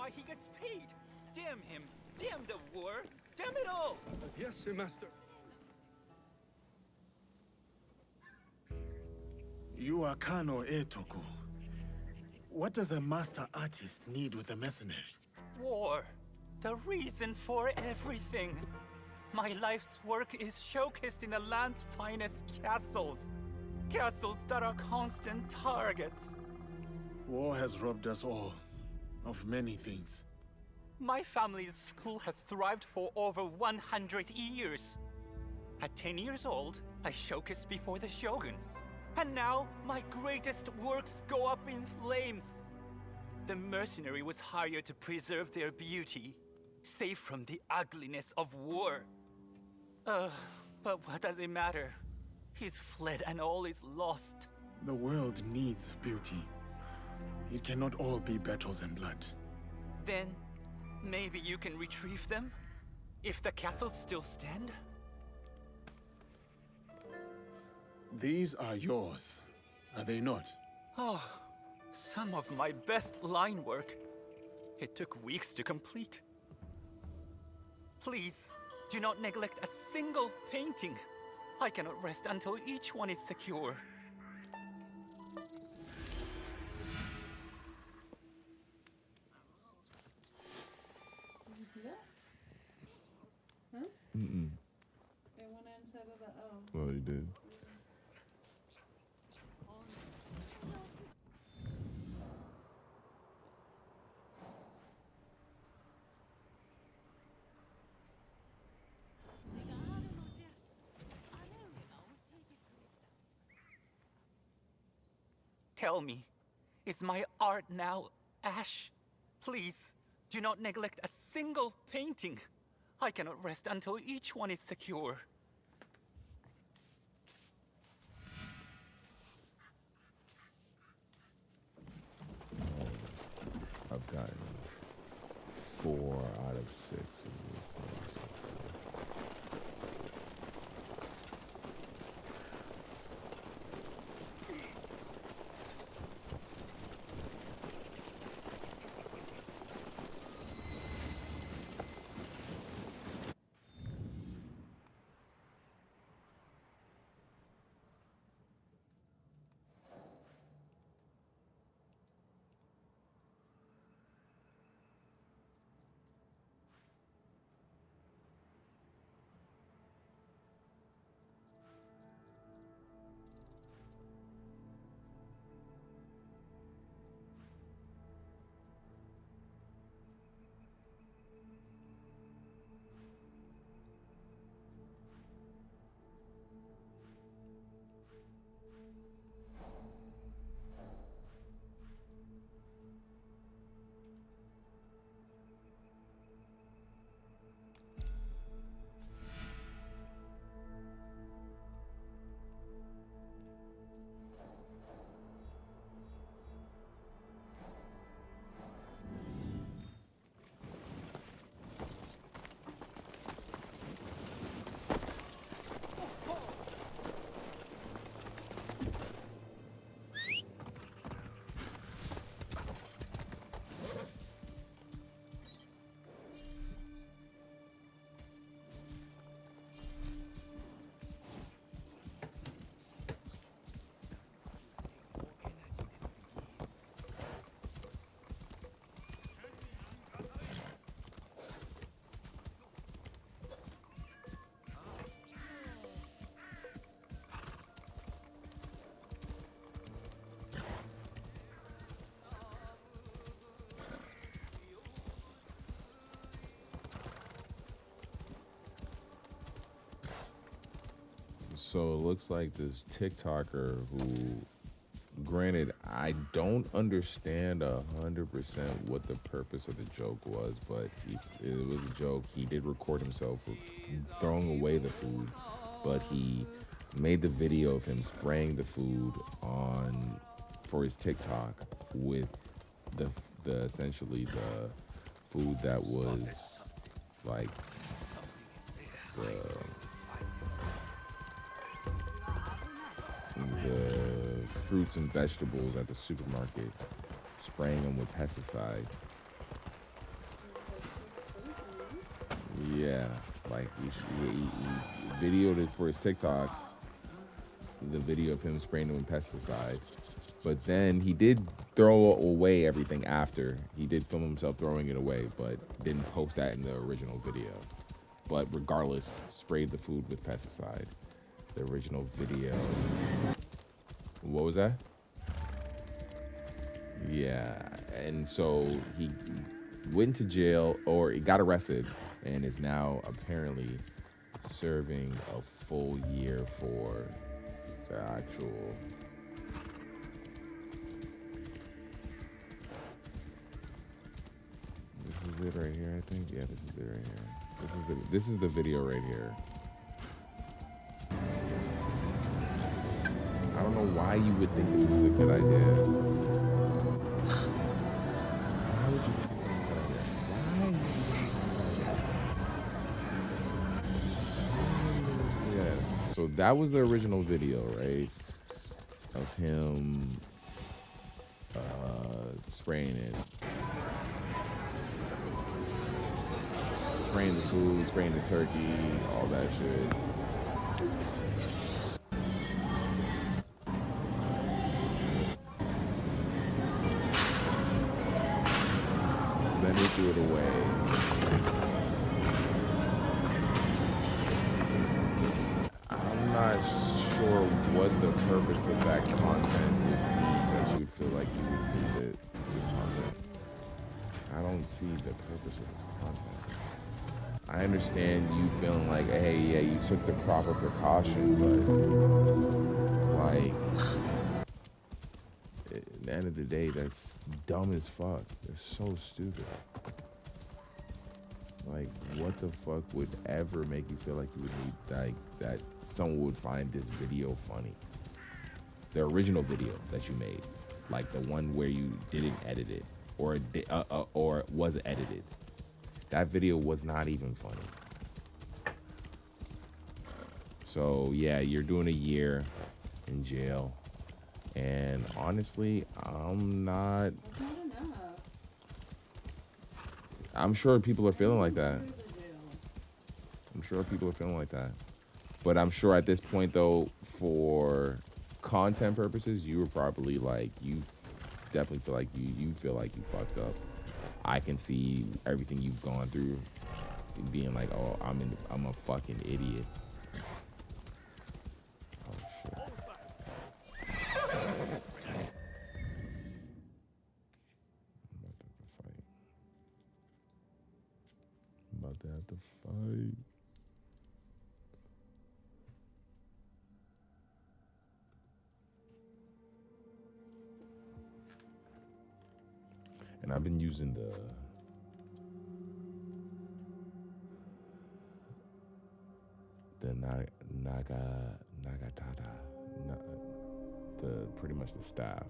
why he gets paid. Damn him. Damn the war. Damn it all. Yes, sir, master. You are Kano Etoku. What does a master artist need with a mercenary? War. The reason for everything. My life's work is showcased in the land's finest castles. Castles that are constant targets. War has robbed us all of many things. My family's school has thrived for over 100 years. At 10 years old, I showcased before the Shogun. And now, my greatest works go up in flames. The mercenary was hired to preserve their beauty, safe from the ugliness of war. But what does it matter? He's fled and all is lost. The world needs beauty. It cannot all be battles and blood. Then, maybe you can retrieve them? If the castles still stand? These are yours, are they not? Oh, some of my best line work. It took weeks to complete. Please, do not neglect a single painting. I cannot rest until each one is secure. Did you see that? Huh? Mm-mm. It went inside of the Oh, you did. Tell me, is my art now ash? Please, do not neglect a single painting. I cannot rest until each one is secure. I've gotten 4 out of 6 of these ones. So it looks like this TikToker who, granted, I don't understand 100% what the purpose of the joke was, but it was a joke. He did record himself throwing away the food, but he made the video of him spraying the food on for his TikTok with the essentially the food that was like the fruits and vegetables at the supermarket, spraying them with pesticide. Yeah, like he videoed it for his TikTok the video of him spraying them with pesticide. But then he did throw away everything after. He did film himself throwing it away, but didn't post that in the original video. But regardless, sprayed the food with pesticide. The original video. What was that? Yeah, and so he went to jail, or he got arrested, and is now apparently serving a full year for the actual. This is it right here, I think. Yeah, this is it right here. This is the video right here. I don't know why you would think this is a good idea. Why would you think this is a good idea? Why? Yeah. So that was the original video, right? Of him spraying it. Spraying the food, spraying the turkey, all that shit. Then he threw it away. I'm not sure what the purpose of that content would be, that you'd feel like you would need this content. I don't see the purpose of this content. I understand you feeling like, hey, yeah, you took the proper precaution, but like, at the end of the day, that's dumb as fuck. It's so stupid. Like, what the fuck would ever make you feel like you would need, like, that someone would find this video funny? The original video that you made, like the one where you didn't edit it, or it was edited. That video was not even funny. So yeah, you're doing a year in jail, and honestly, I'm sure people are feeling like that. But I'm sure at this point though, for content purposes, you were probably like, you definitely feel like you feel like you fucked up. I can see everything you've gone through, being like, oh, I'm a fucking idiot. Oh shit. I'm about to have to fight. And I've been using the Nagatata, pretty much the staff.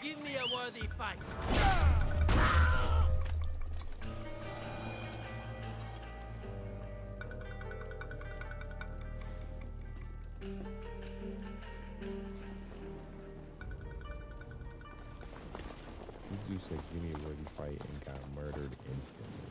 Give me a worthy fight. This dude said, give me a worthy fight, and got murdered instantly.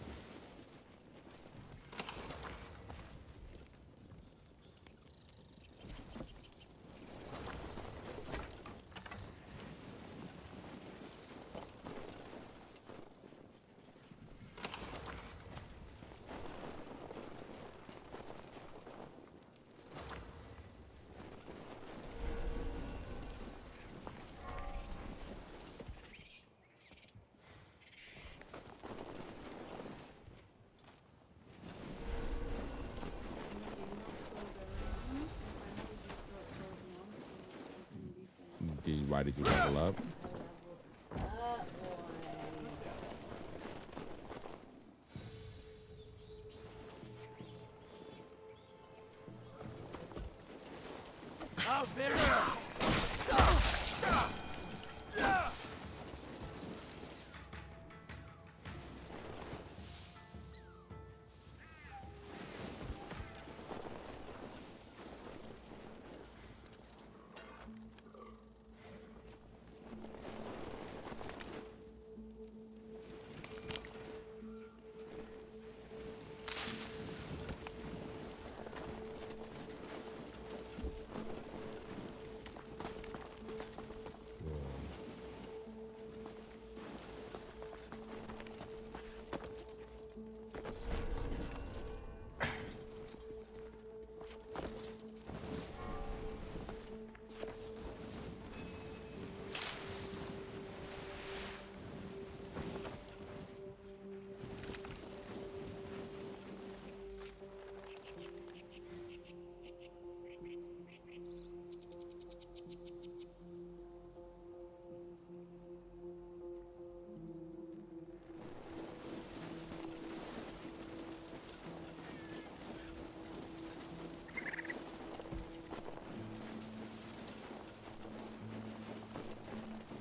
Why did you level up? How very...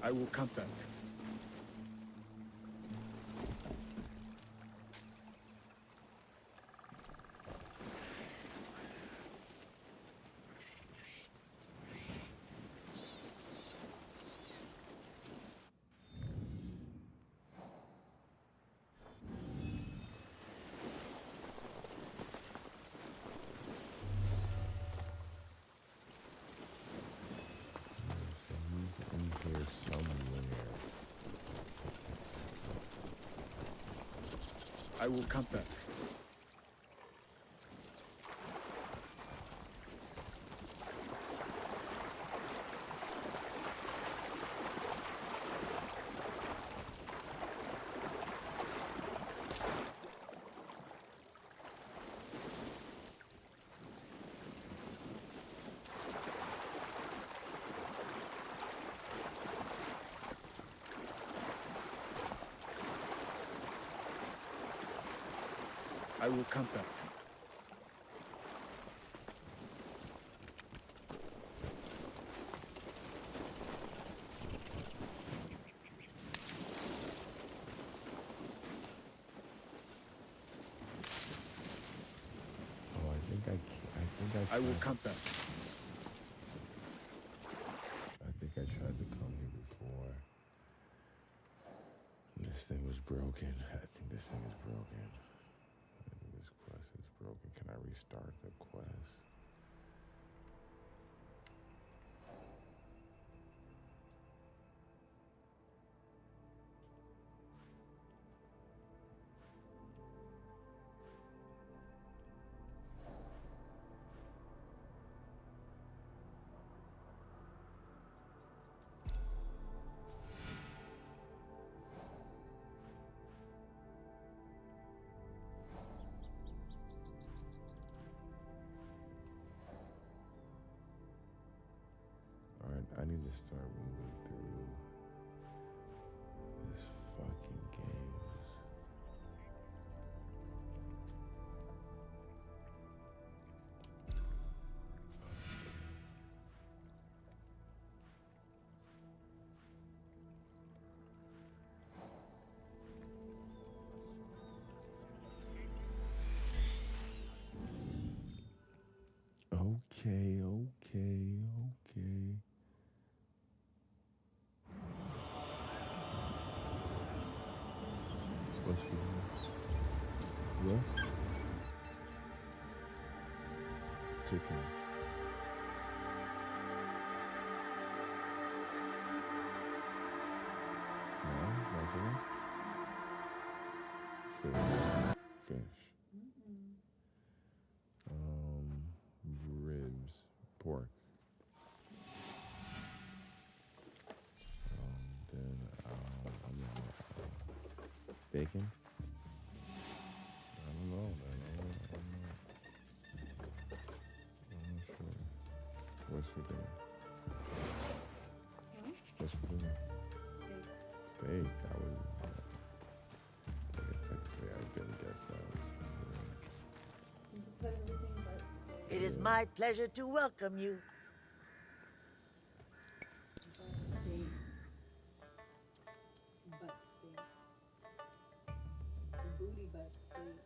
I will come back. I will come back. I will come back. Oh, I will come back. I think I tried to come here before. This thing was broken. I think this thing is broken. I think this quest is broken. Can I restart the quest? I need to start moving through this fucking games. Okay. What's for dinner? What? Chicken. No, nothing. Fish. Ribs. Pork. Bacon? I don't know, man. I'm not sure. What's for dinner? What's for dinner? Steak. I didn't guess that. It is my pleasure to welcome you that sleep.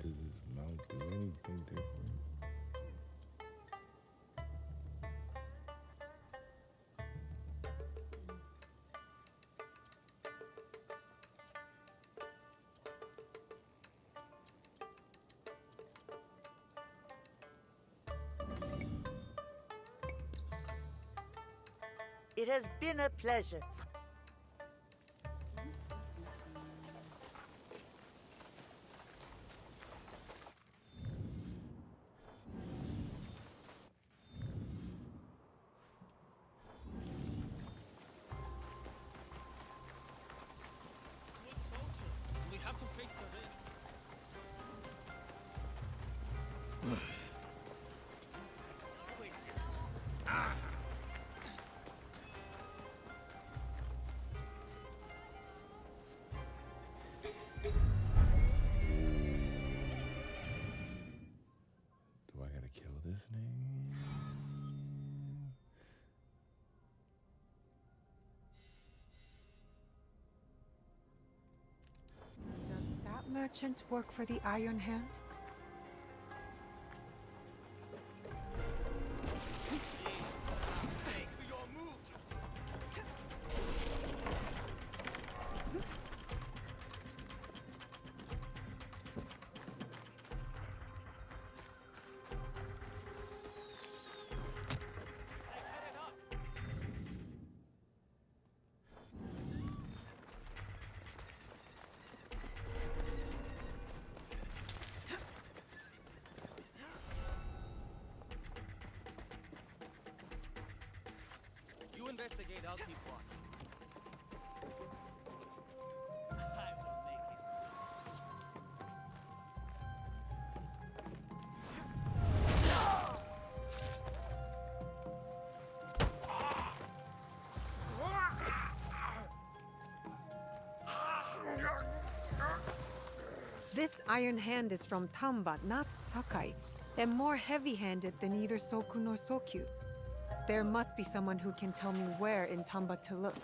Does this mount do anything different? It has been a pleasure. We have to face the risk. Do I gotta kill this nigga? Does that merchant work for the Iron Hand? You investigate, I'll keep watch. I will make it. This Iron Hand is from Tamba, not Sakai, and more heavy-handed than either Soku nor Sokyu. There must be someone who can tell me where in Tamba to look.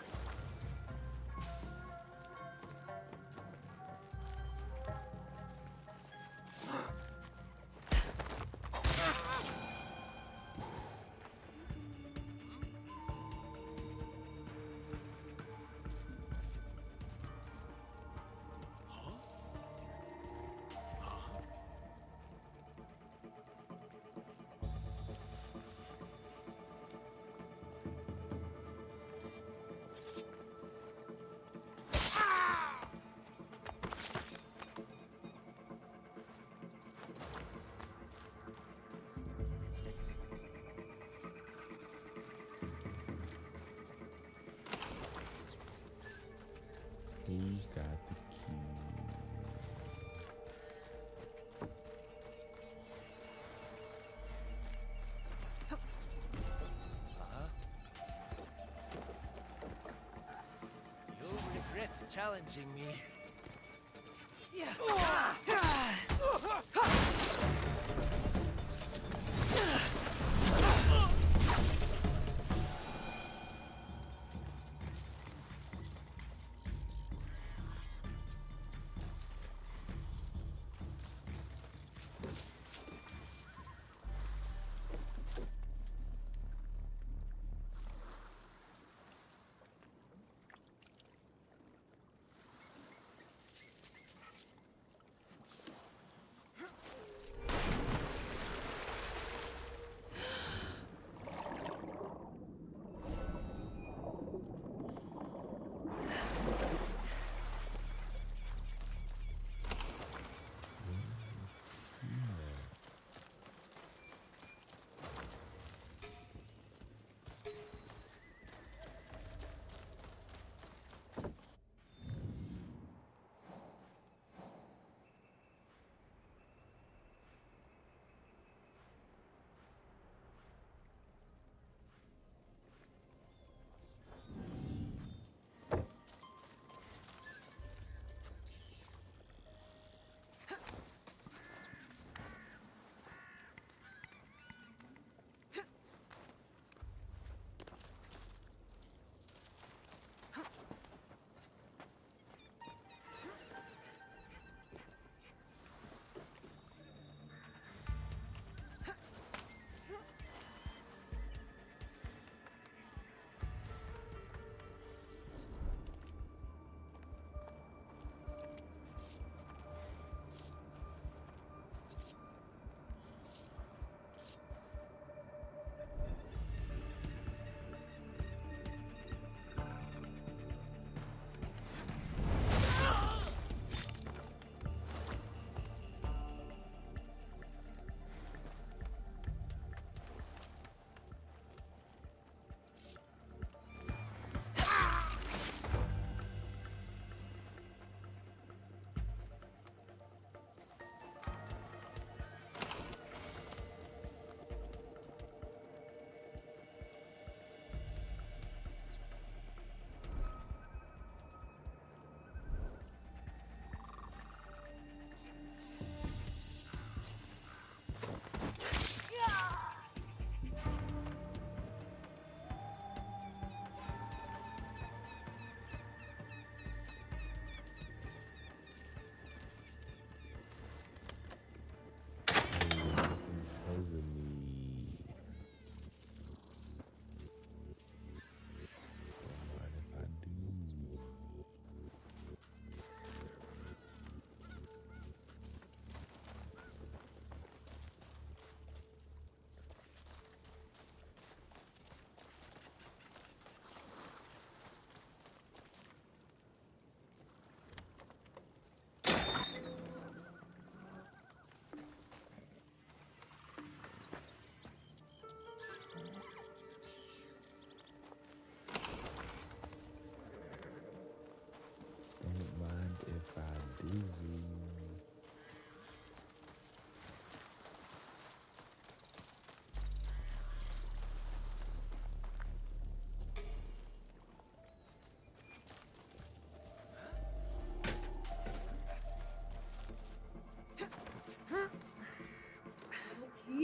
Who's got the key? You'll regret challenging me.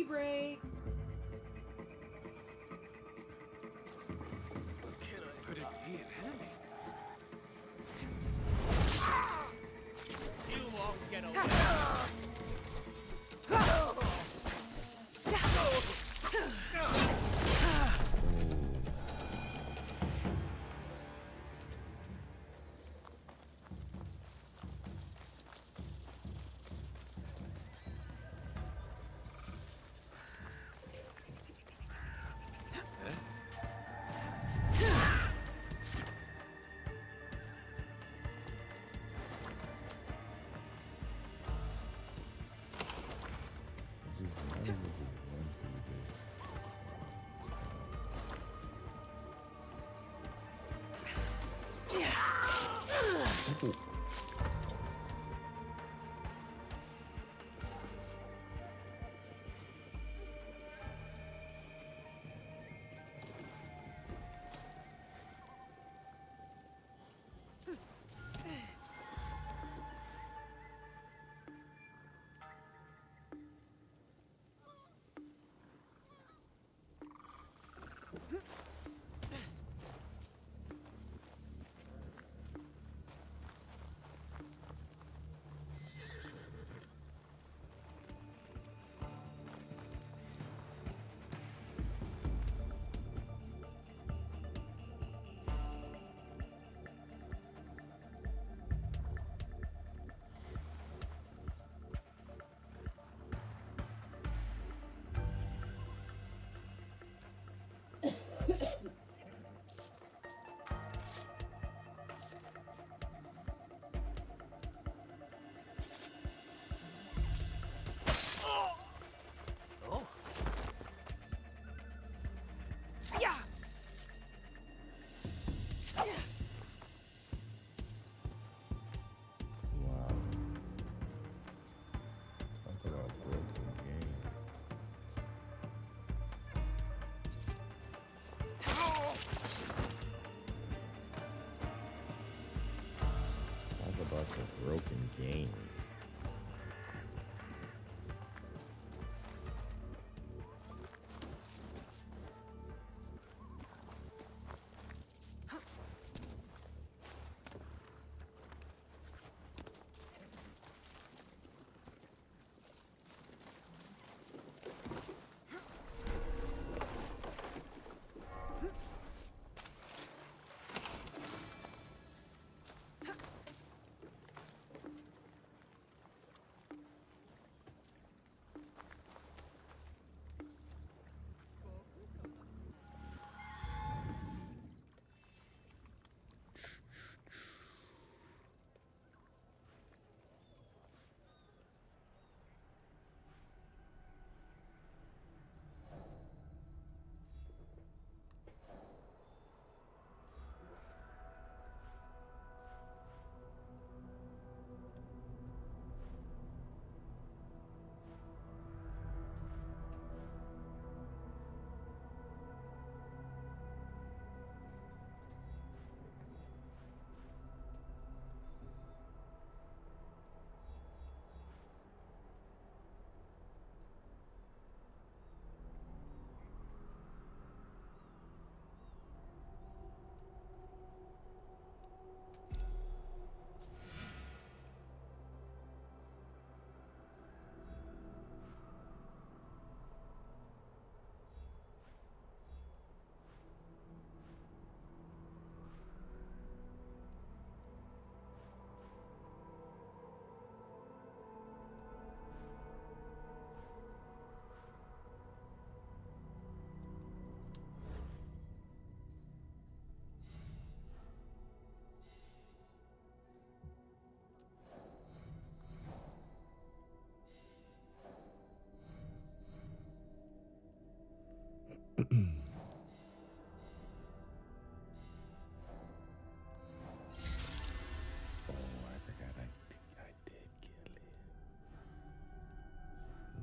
Pee break. Could it be an enemy? You won't get away. Talk about the broken game.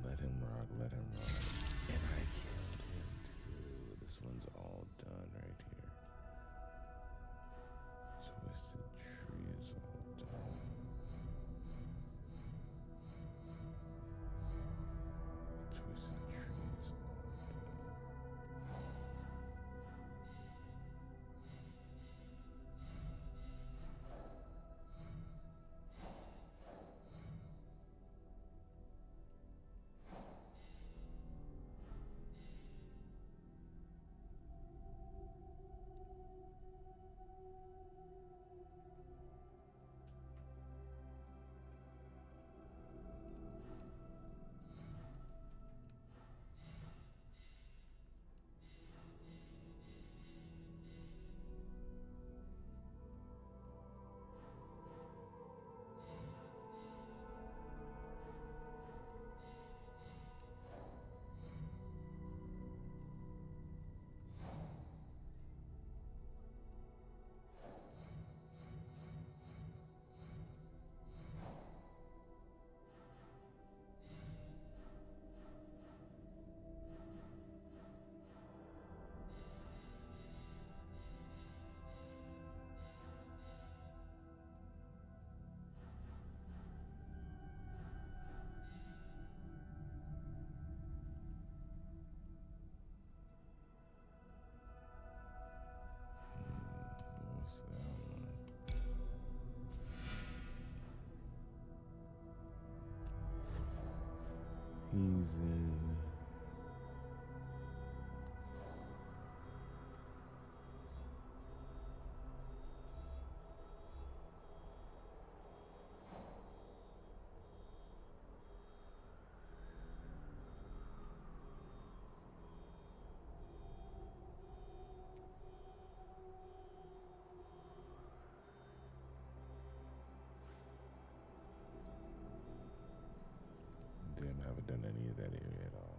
Let him rock, let him rock. And I killed him too. This one's all done right here. Twisted Tree is all done. Twisted Tree Amazing. Damn, I haven't done any of that area at all.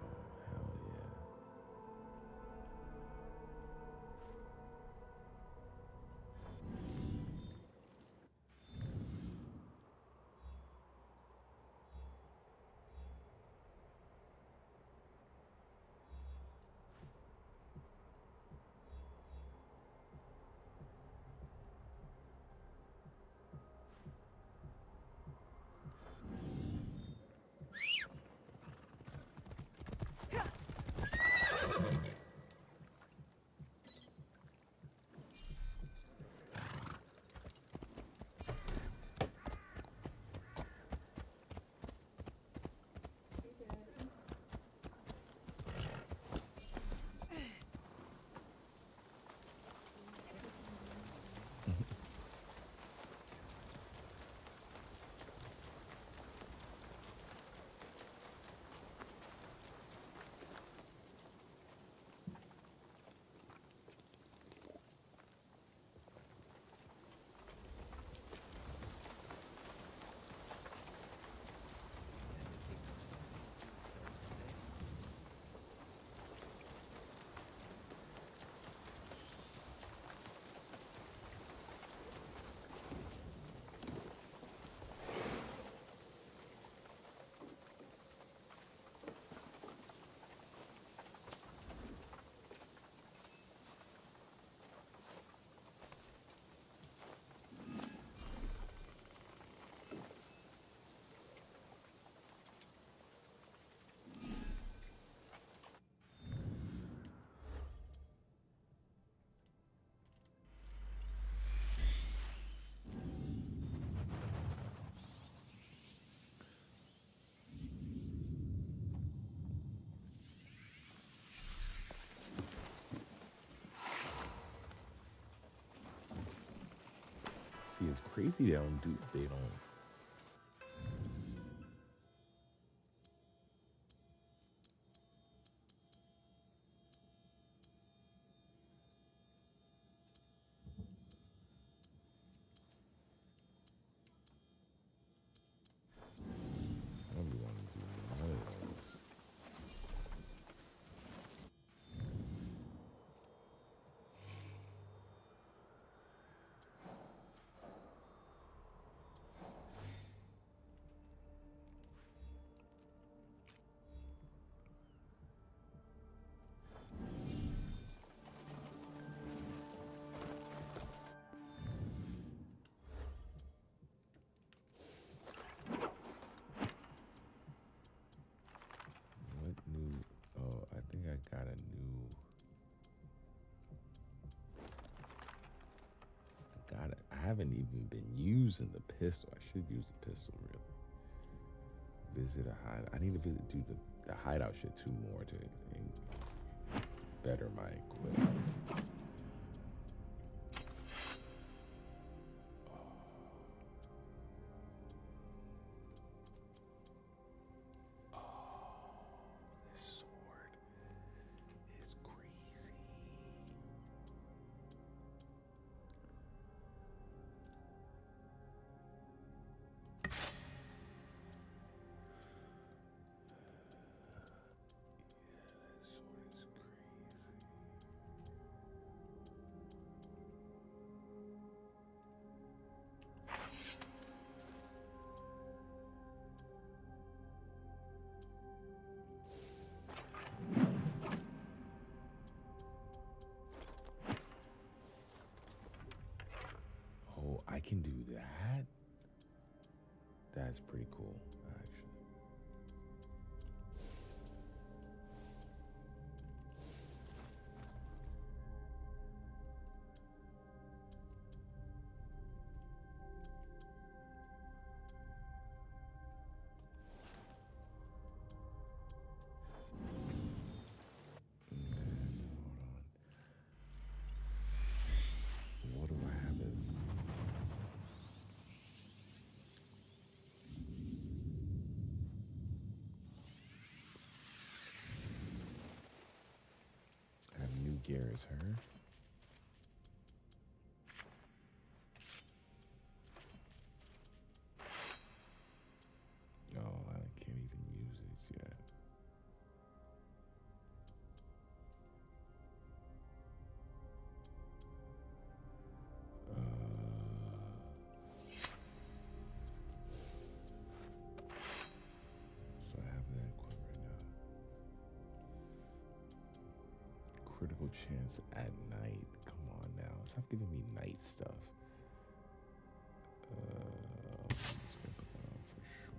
Oh, hell yeah. See, it's crazy they don't. I don't be wanting to do none of those. What new? Oh, I think I got a new. I got it. I haven't even been using the pistol. I should use the pistol really. Visit a hideout. I need to do the hideout shit too more to better my equipment. I can do that? That's pretty cool, actually. scares her. Oh, I can't even use this yet. So I have that equipped right now. Critical chance at night. Come on now. Stop giving me night stuff. I'm just gonna put that on for sure.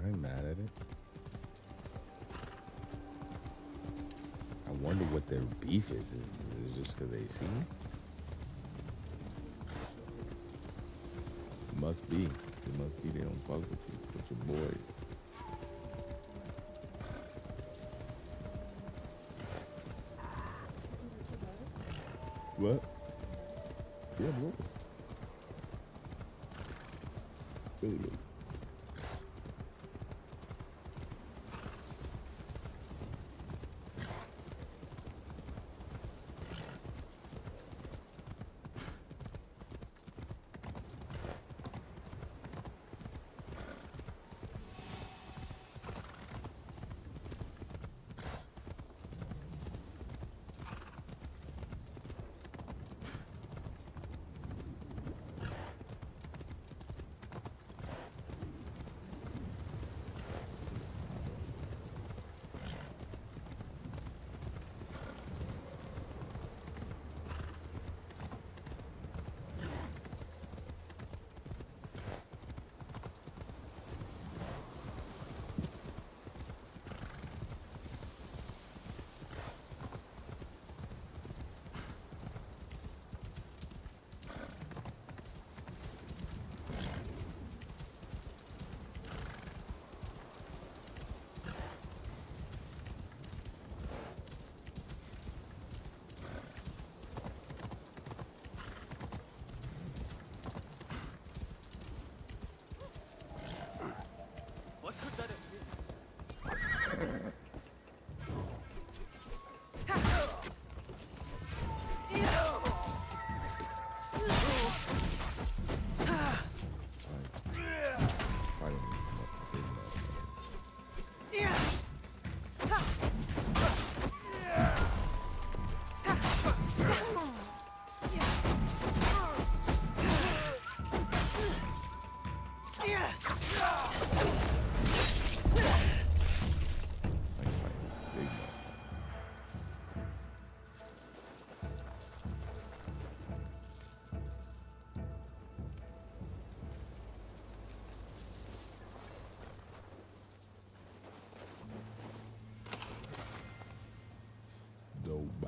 I'm mad at it. I wonder what their beef is. Is it just because they see me? Must be. It must be they don't fuck with you. With your boy. What? Yeah, of course. Really good.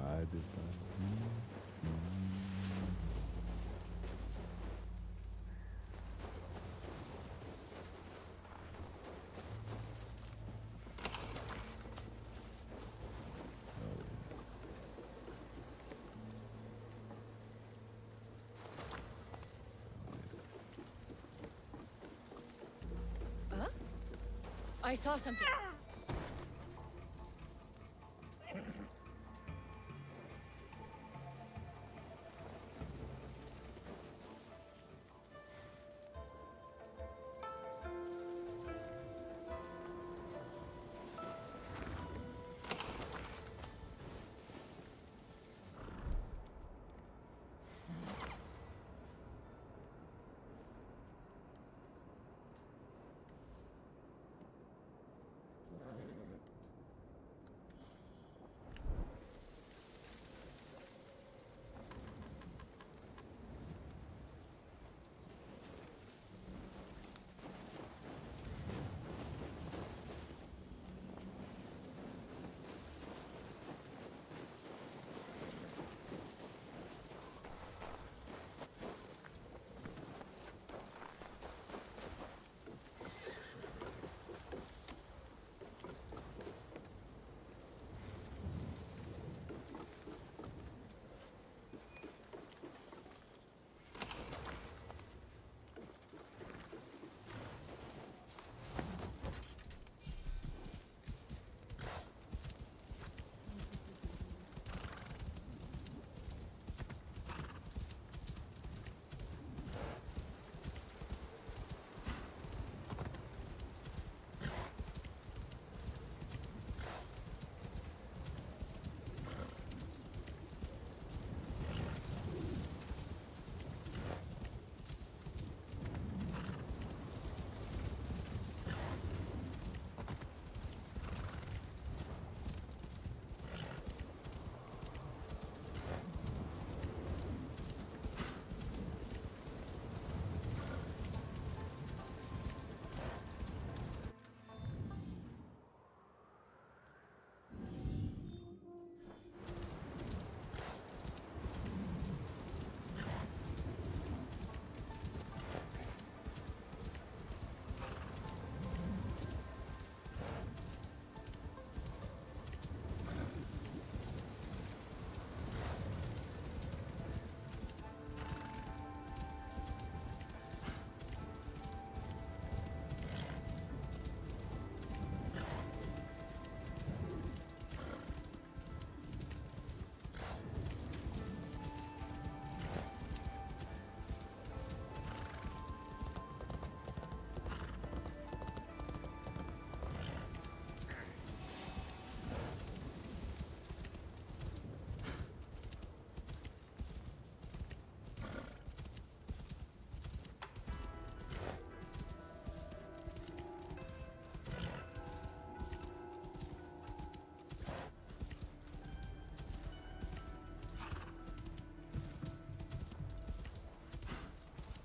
Divided by I saw something.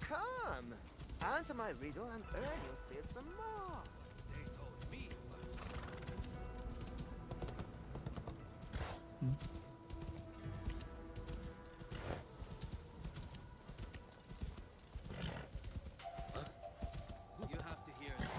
Come, answer my riddle and earn yourself some more. They told me You have to hear it.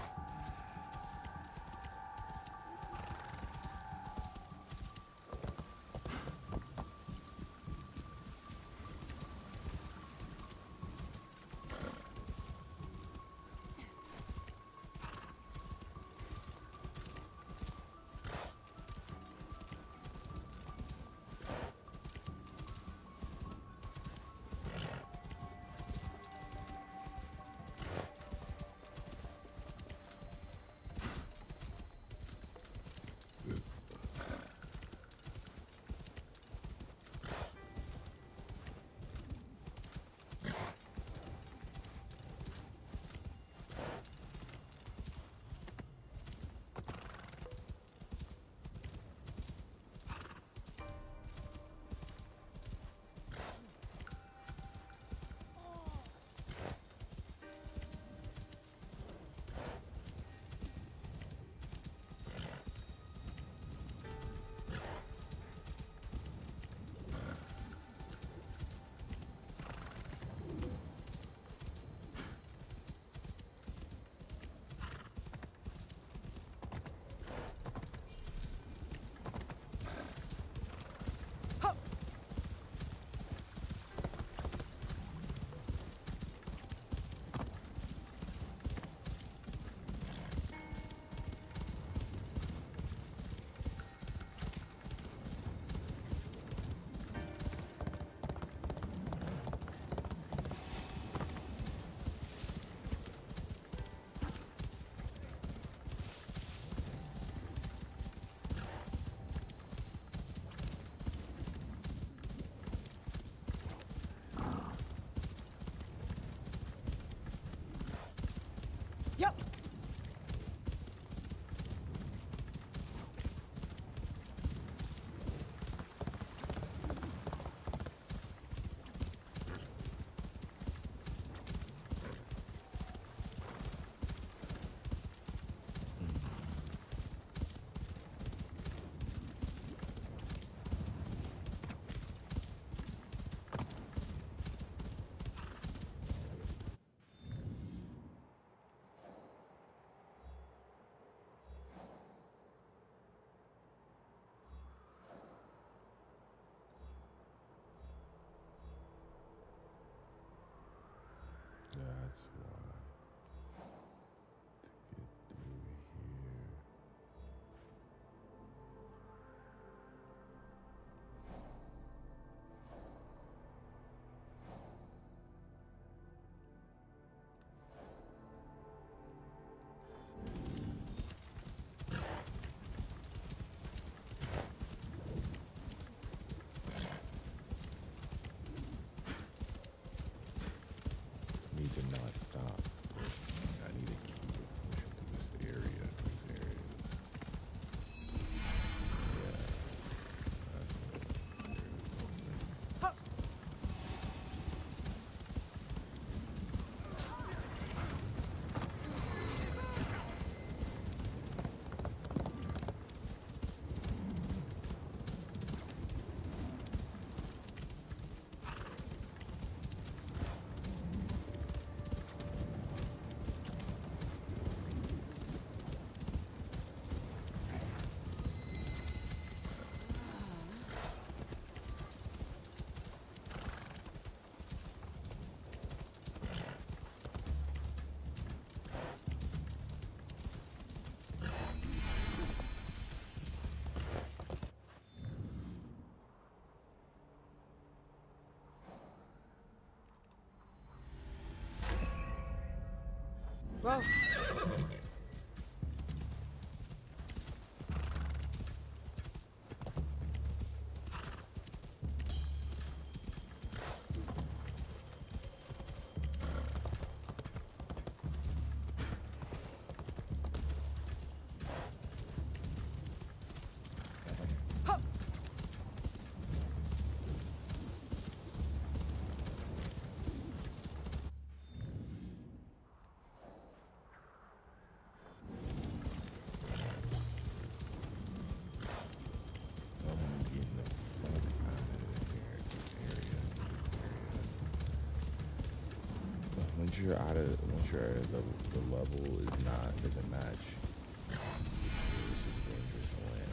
Need to not stop. I need to keep pushing through this area. Whoa. Once you're out of, the level doesn't match. It's just dangerous to land.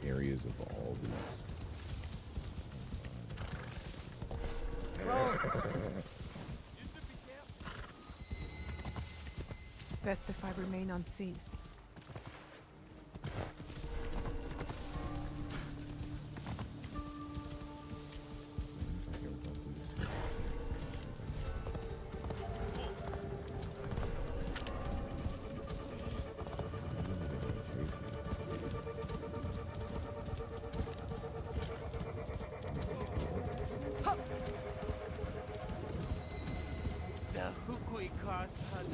Areas of all these. Best if I remain unseen.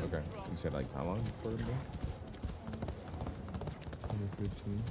Okay. You said like how long before the day? 115.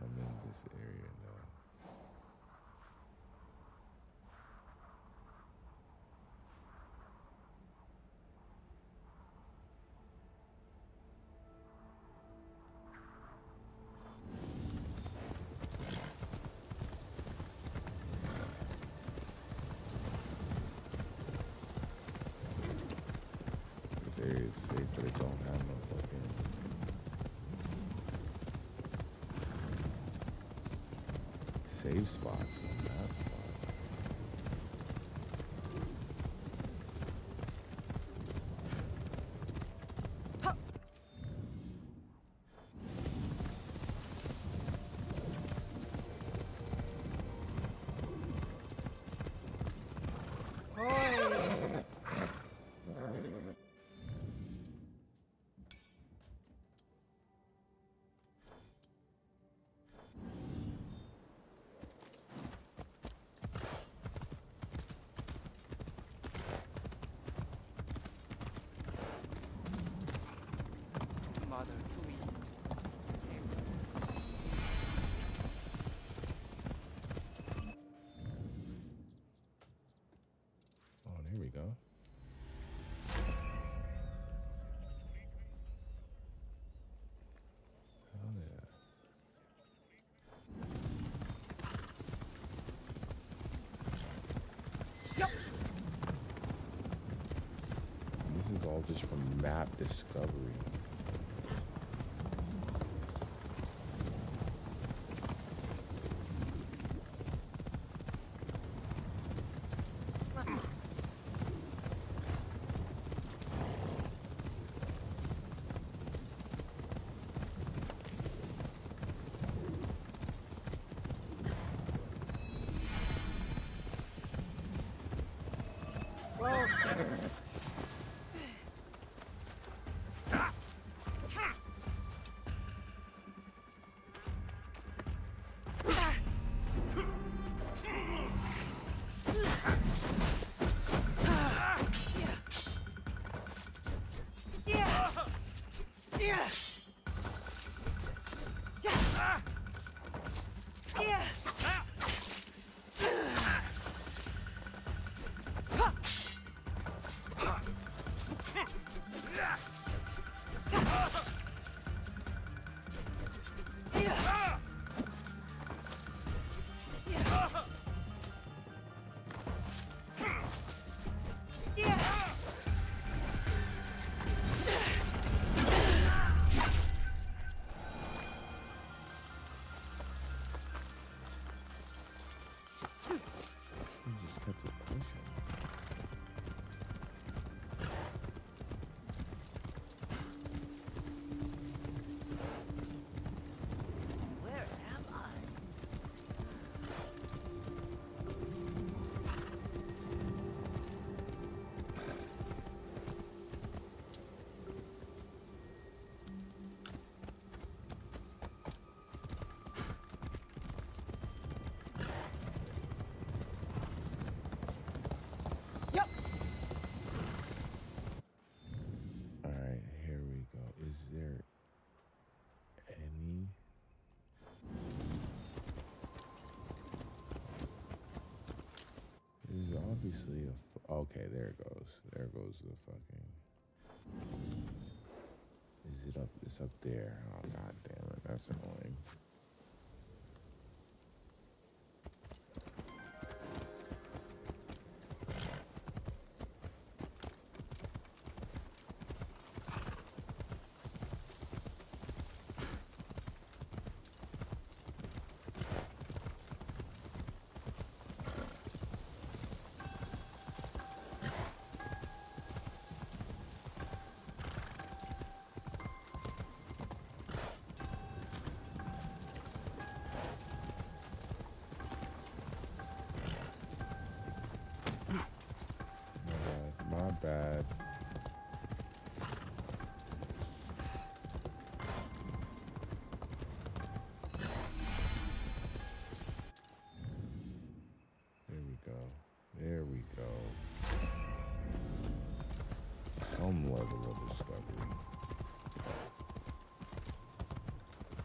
I'm in this area now. This area is safe, but it don't have no fucking save spots and map spots. here we go. Oh, yeah. This is all just from map discovery. Obviously, okay, there it goes. There goes the fucking. Is it up? It's up there. Oh, god damn it. That's annoying. My bad. There we go. There we go. Some level of discovery.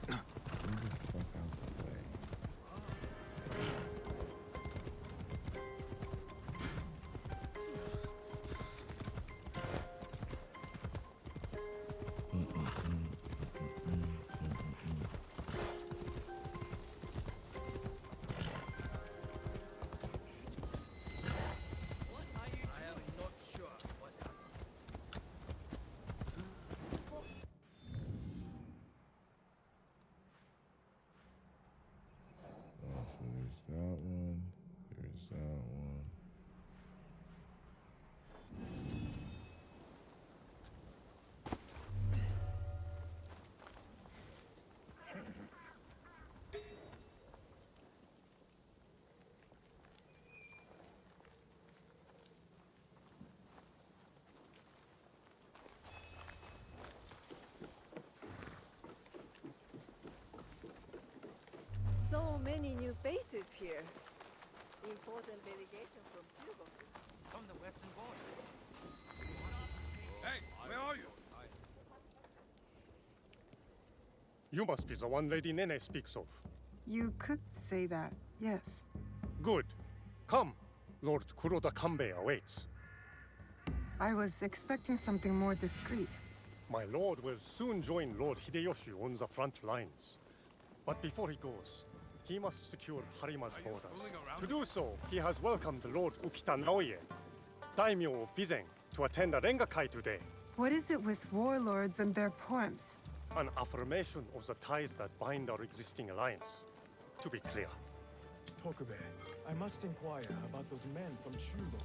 Get the fuck out the way. That one, there's that one. So many new faces here. Important delegation from Cuba. From the western border. Hey, where are you? You must be the one Lady Nene speaks of. You could say that, yes. Good. Come. Lord Kuroda Kanbei awaits. I was expecting something more discreet. My lord will soon join Lord Hideyoshi on the front lines. But before he goes, he must secure Harima's borders. To do so, he has welcomed Lord Ukita Naoye, daimyo of Bizeng, to attend a Rengakai today. What is it with warlords and their poems? An affirmation of the ties that bind our existing alliance. To be clear. Tokube, I must inquire about those men from Chugo.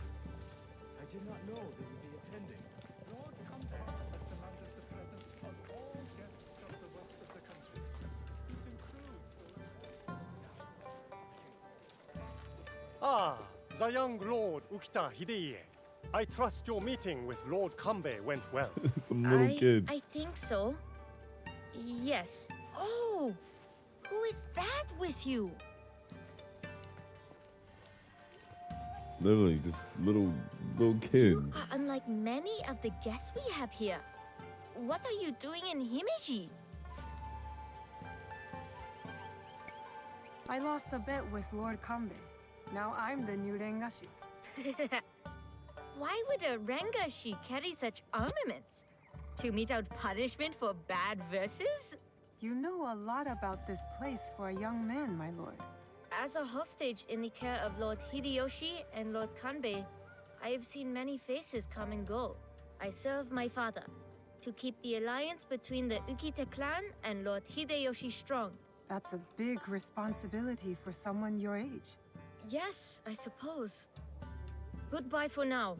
I did not know they would be attending. Lord Kambe has demanded the presence of all guests of the west of the country. This includes those... Ah, the young Lord Ukita Hideye. I trust your meeting with Lord Kambe went well. Some little kid. I think so. Yes. Oh! Who is that with you? Literally, just little kid. Unlike many of the guests we have here. What are you doing in Himeji? I lost a bet with Lord Kambe. Now I'm the new Rengashi. Why would a Rengashi carry such armaments? To mete out punishment for bad verses? You know a lot about this place for a young man, my lord. As a hostage in the care of Lord Hideyoshi and Lord Kanbei, I have seen many faces come and go. I serve my father to keep the alliance between the Ukita clan and Lord Hideyoshi strong. That's a big responsibility for someone your age. Yes, I suppose. Goodbye for now.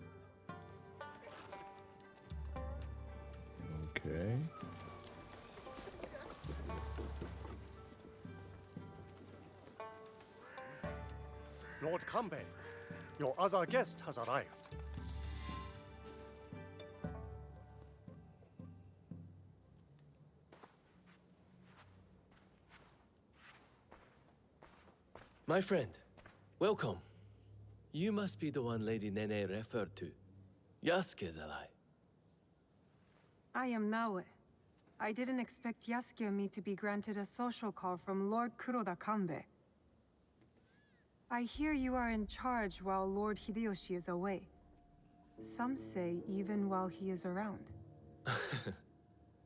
Okay. Lord Kambe, your other guest has arrived. My friend, welcome. You must be the one Lady Nene referred to. Yasuke's ally. I am Naoe. I didn't expect Yasuke and me to be granted a social call from Lord Kuroda Kanbe. I hear you are in charge while Lord Hideyoshi is away. Some say even while he is around.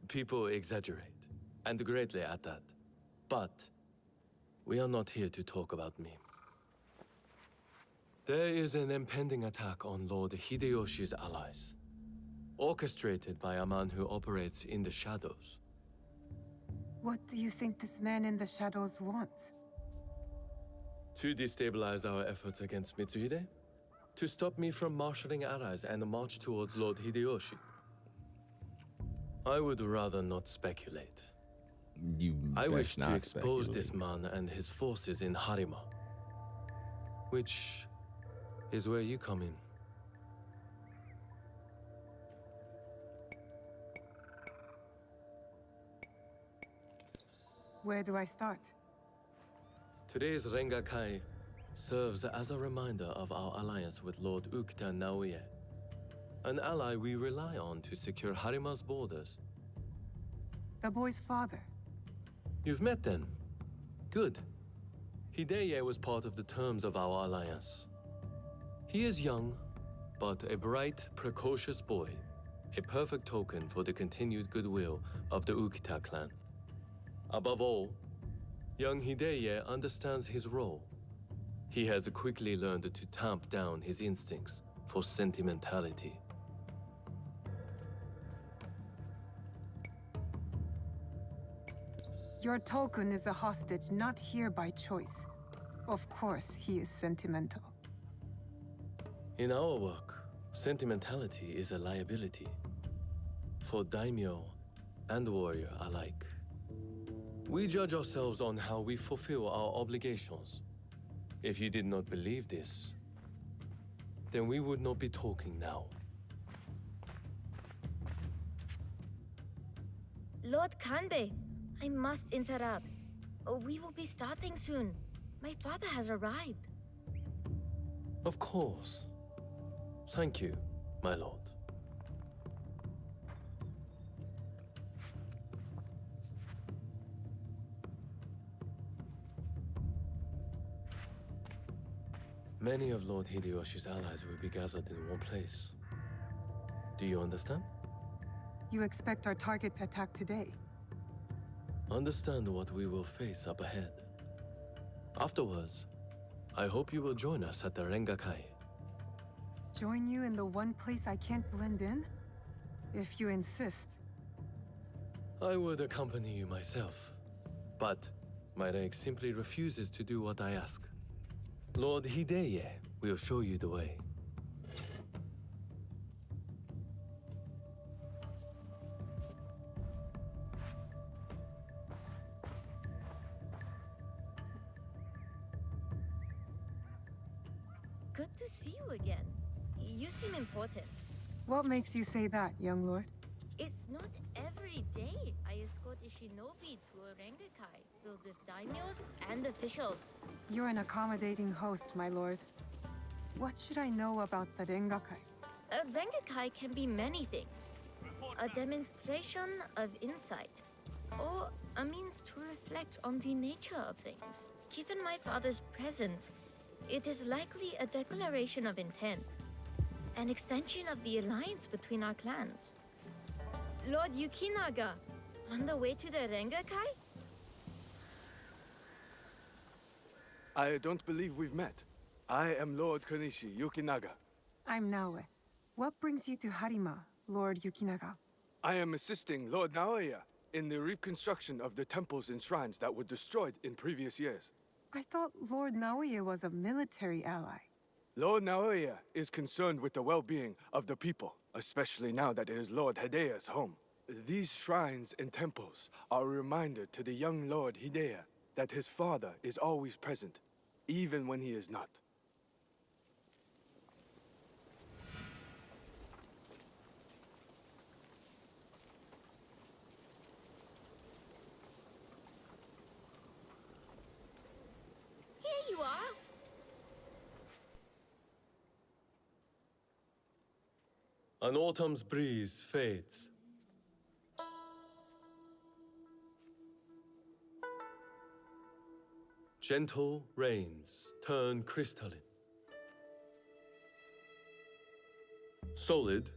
People exaggerate, and greatly at that. But we are not here to talk about me. There is an impending attack on Lord Hideyoshi's allies, orchestrated by a man who operates in the shadows. What do you think this man in the shadows wants? To destabilize our efforts against Mitsuhide? To stop me from marshaling allies and march towards Lord Hideyoshi? I would rather not speculate. I wish to expose this man and his forces in Harima. Which is where you come in. Where do I start? Today's Rengakai serves as a reminder of our alliance with Lord Ukita Naoye, an ally we rely on to secure Harima's borders. The boy's father. You've met then? Good. Hideye was part of the terms of our alliance. He is young, but a bright, precocious boy, a perfect token for the continued goodwill of the Ukita clan. Above all, young Hideye understands his role. He has quickly learned to tamp down his instincts for sentimentality. Your token is a hostage not here by choice. Of course, he is sentimental. In our work, sentimentality is a liability for daimyo and warrior alike. We judge ourselves on how we fulfill our obligations. If you did not believe this, then we would not be talking now. Lord Kanbei, I must interrupt. We will be starting soon. My father has arrived. Of course. Thank you, my lord. Many of Lord Hideyoshi's allies will be gathered in one place. Do you understand? You expect our target to attack today? Understand what we will face up ahead. Afterwards, I hope you will join us at the Rengakai. Join you in the one place I can't blend in? If you insist. I would accompany you myself, but my rank simply refuses to do what I ask. Lord Hideye will show you the way. Good to see you again. You seem important. What makes you say that, young lord? It's not every day I escort a shinobi to a Rengakai filled with daimyos and officials. You're an accommodating host, my lord. What should I know about the Rengakai? A Rengakai can be many things. A demonstration of insight, or a means to reflect on the nature of things. Given my father's presence, it is likely a declaration of intent, an extension of the alliance between our clans. Lord Yukinaga, on the way to the Rengakai? I don't believe we've met. I am Lord Kanishi Yukinaga. I'm Naoe. What brings you to Harima, Lord Yukinaga? I am assisting Lord Naoya in the reconstruction of the temples and shrines that were destroyed in previous years. I thought Lord Naoya was a military ally. Lord Naoya is concerned with the well-being of the people, especially now that it is Lord Hideya's home. These shrines and temples are a reminder to the young Lord Hideya that his father is always present, even when he is not. Here you are! An autumn's breeze fades. Gentle rains turn crystalline. Solid,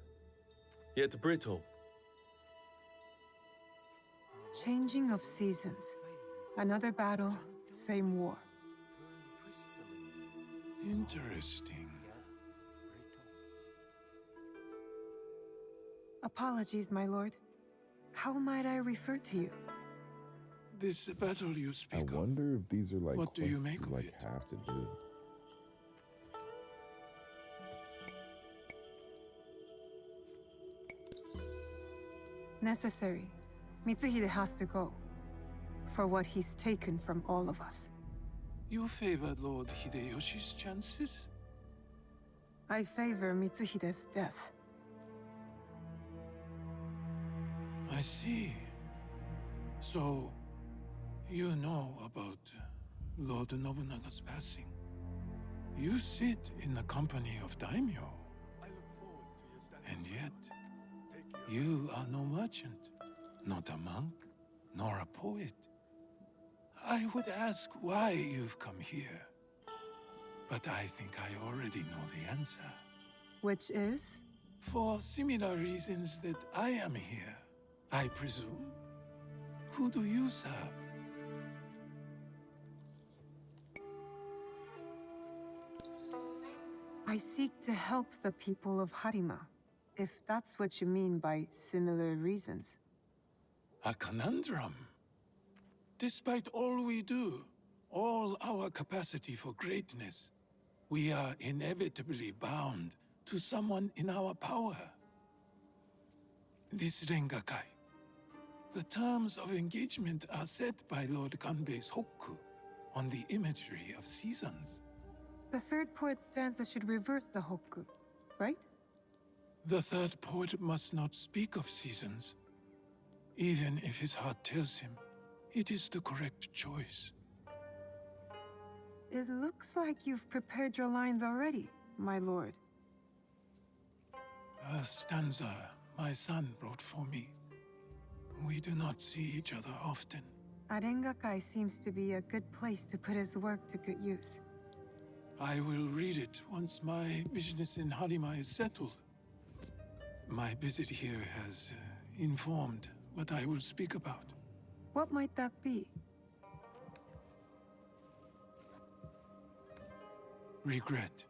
yet brittle. Changing of seasons. Another battle, same war. Interesting. Apologies, my lord. How might I refer to you? This battle you speak I wonder if these are like What do you quests make of like it? have to do. Necessary. Mitsuhide has to go. For what he's taken from all of us. You favor Lord Hideyoshi's chances? I favor Mitsuhide's death. I see. So, you know about Lord Nobunaga's passing. You sit in the company of daimyo. And yet, you are no merchant, not a monk, nor a poet. I would ask why you've come here. But I think I already know the answer. Which is? For similar reasons that I am here, I presume. Who do you serve? I seek to help the people of Harima, if that's what you mean by similar reasons. A conundrum. Despite all we do, all our capacity for greatness, we are inevitably bound to someone in our power. This Rengakai. The terms of engagement are set by Lord Kanbei's Hokku on the imagery of seasons. The third poet stanza should reverse the Hokku, right? The third poet must not speak of seasons, even if his heart tells him it is the correct choice. It looks like you've prepared your lines already, my lord. A stanza my son wrote for me. We do not see each other often. Arengakai seems to be a good place to put his work to good use. I will read it once my business in Harima is settled. My visit here has informed what I will speak about. What might that be? Regret.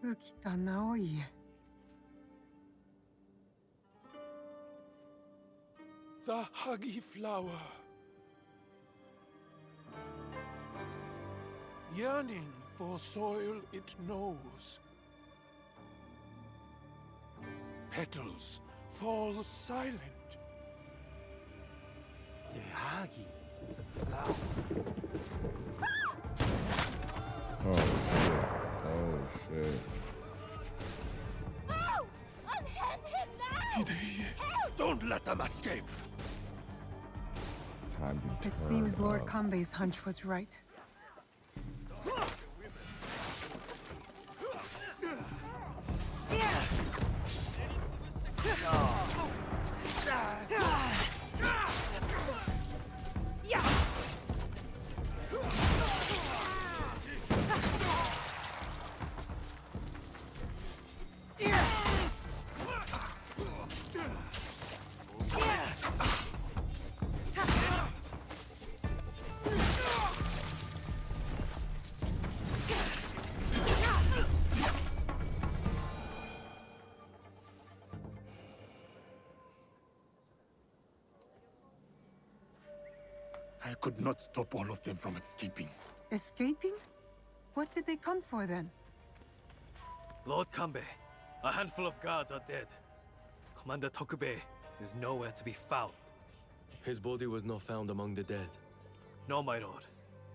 Ukita Naoye. The huggy flower. Yearning for soil it knows. Petals fall silent. The hagi, the flower. Oh shit. Oh shit. No! Unhand him now! Help! Don't let them escape! Time to It turn seems Lord up. Kanbei's hunch was right. I could not stop all of them from escaping. Escaping? What did they come for then? Lord Kanbei, a handful of guards are dead. Commander Tokubei is nowhere to be found. His body was not found among the dead. No, my lord.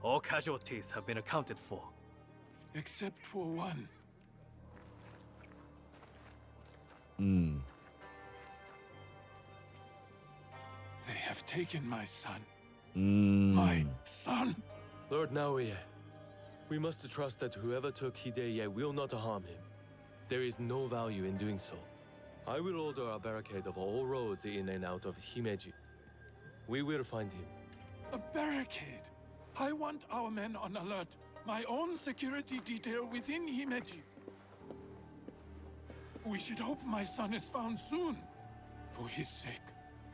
All casualties have been accounted for. Except for one. Hmm. They have taken my son. Mm. My son! Lord Naoye, we must trust that whoever took Hideye will not harm him. There is no value in doing so. I will order a barricade of all roads in and out of Himeji. We will find him. A barricade? I want our men on alert. My own security detail within Himeji. We should hope my son is found soon. For his sake.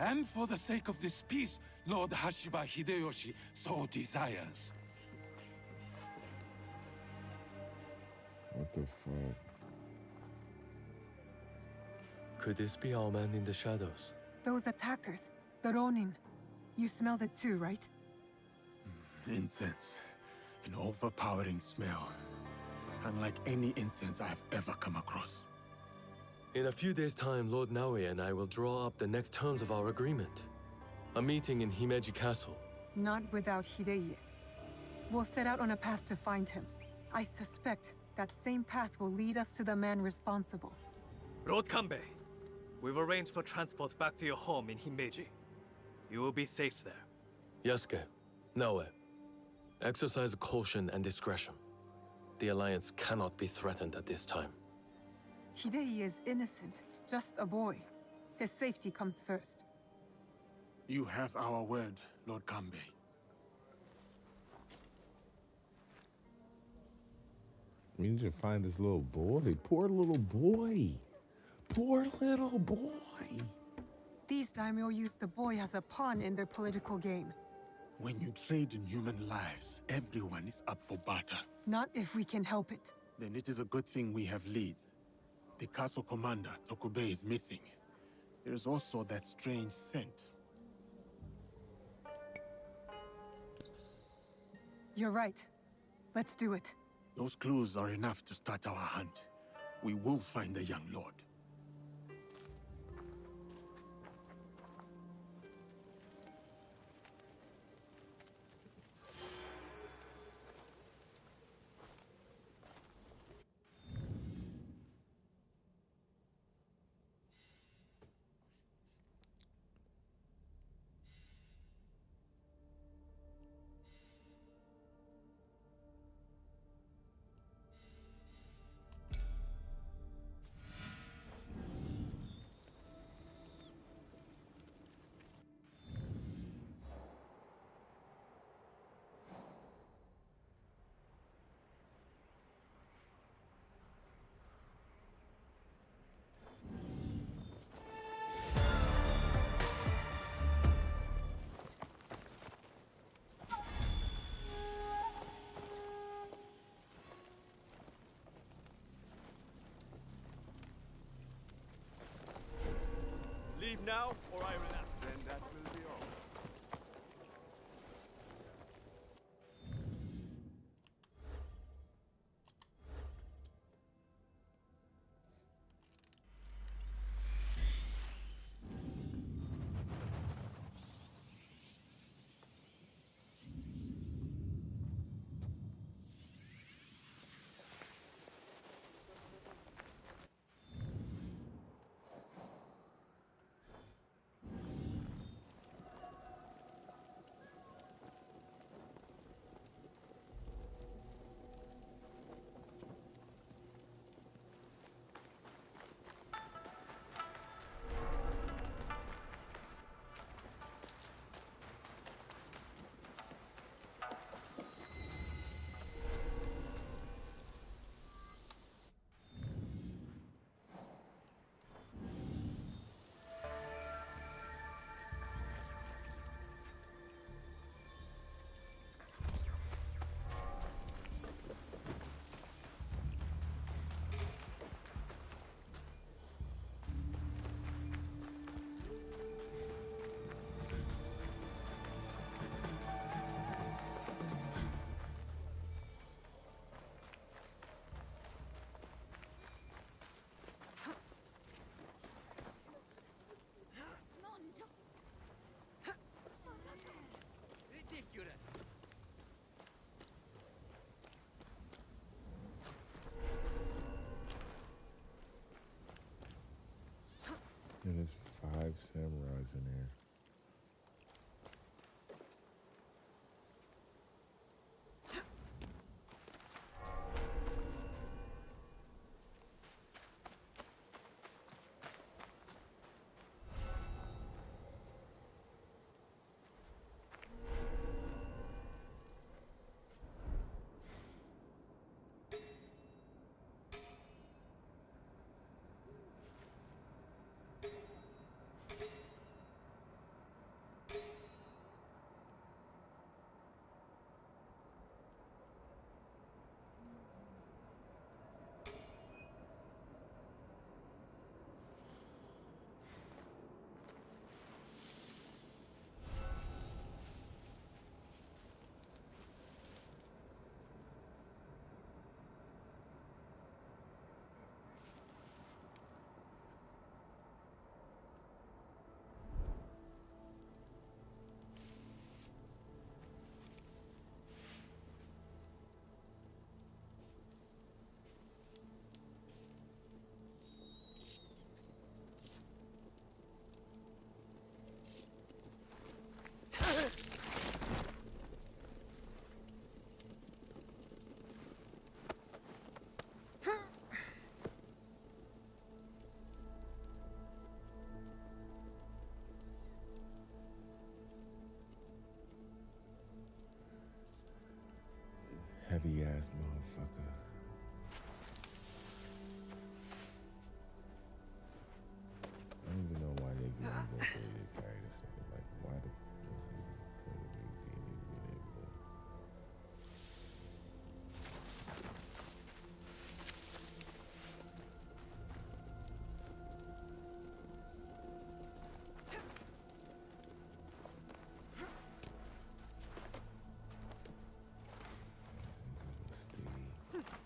And for the sake of this peace, Lord Hashiba Hideyoshi so desires. What the fuck? Could this be our man in the shadows? Those attackers, the Ronin. You smelled it too, right? Incense. An overpowering smell. Unlike any incense I have ever come across. In a few days' time, Lord Naoye and I will draw up the next terms of our agreement. A meeting in Himeji Castle. Not without Hideye. We'll set out on a path to find him. I suspect that same path will lead us to the man responsible. Lord Kanbei, we've arranged for transport back to your home in Himeji. You will be safe there. Yasuke, Naoye, exercise caution and discretion. The Alliance cannot be threatened at this time. Hideye is innocent, just a boy. His safety comes first. You have our word, Lord Kanbei. We need to find this little boy. Poor little boy. Poor little boy. These daimyo use the boy as a pawn in their political game. When you trade in human lives, everyone is up for barter. Not if we can help it. Then it is a good thing we have leads. The castle commander, Tokubei, is missing. There is also that strange scent. You're right. Let's do it. Those clues are enough to start our hunt. We will find the young lord. now or iron out. Then that will be all. Ridiculous. And there's 5 samurais in there. Heavy ass motherfucker. I don't even know why they give him the ability to carry this nigga. Like, why the fuck is he being able to? Stay.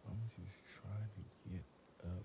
I'm just trying to get up.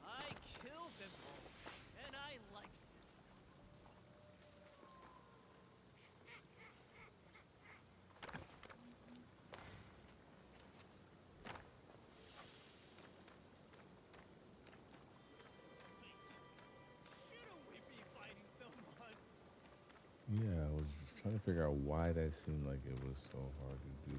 I killed them all, and I liked it. Shouldn't we be fighting someone? Yeah, I was just trying to figure out why that seemed like it was so hard to do.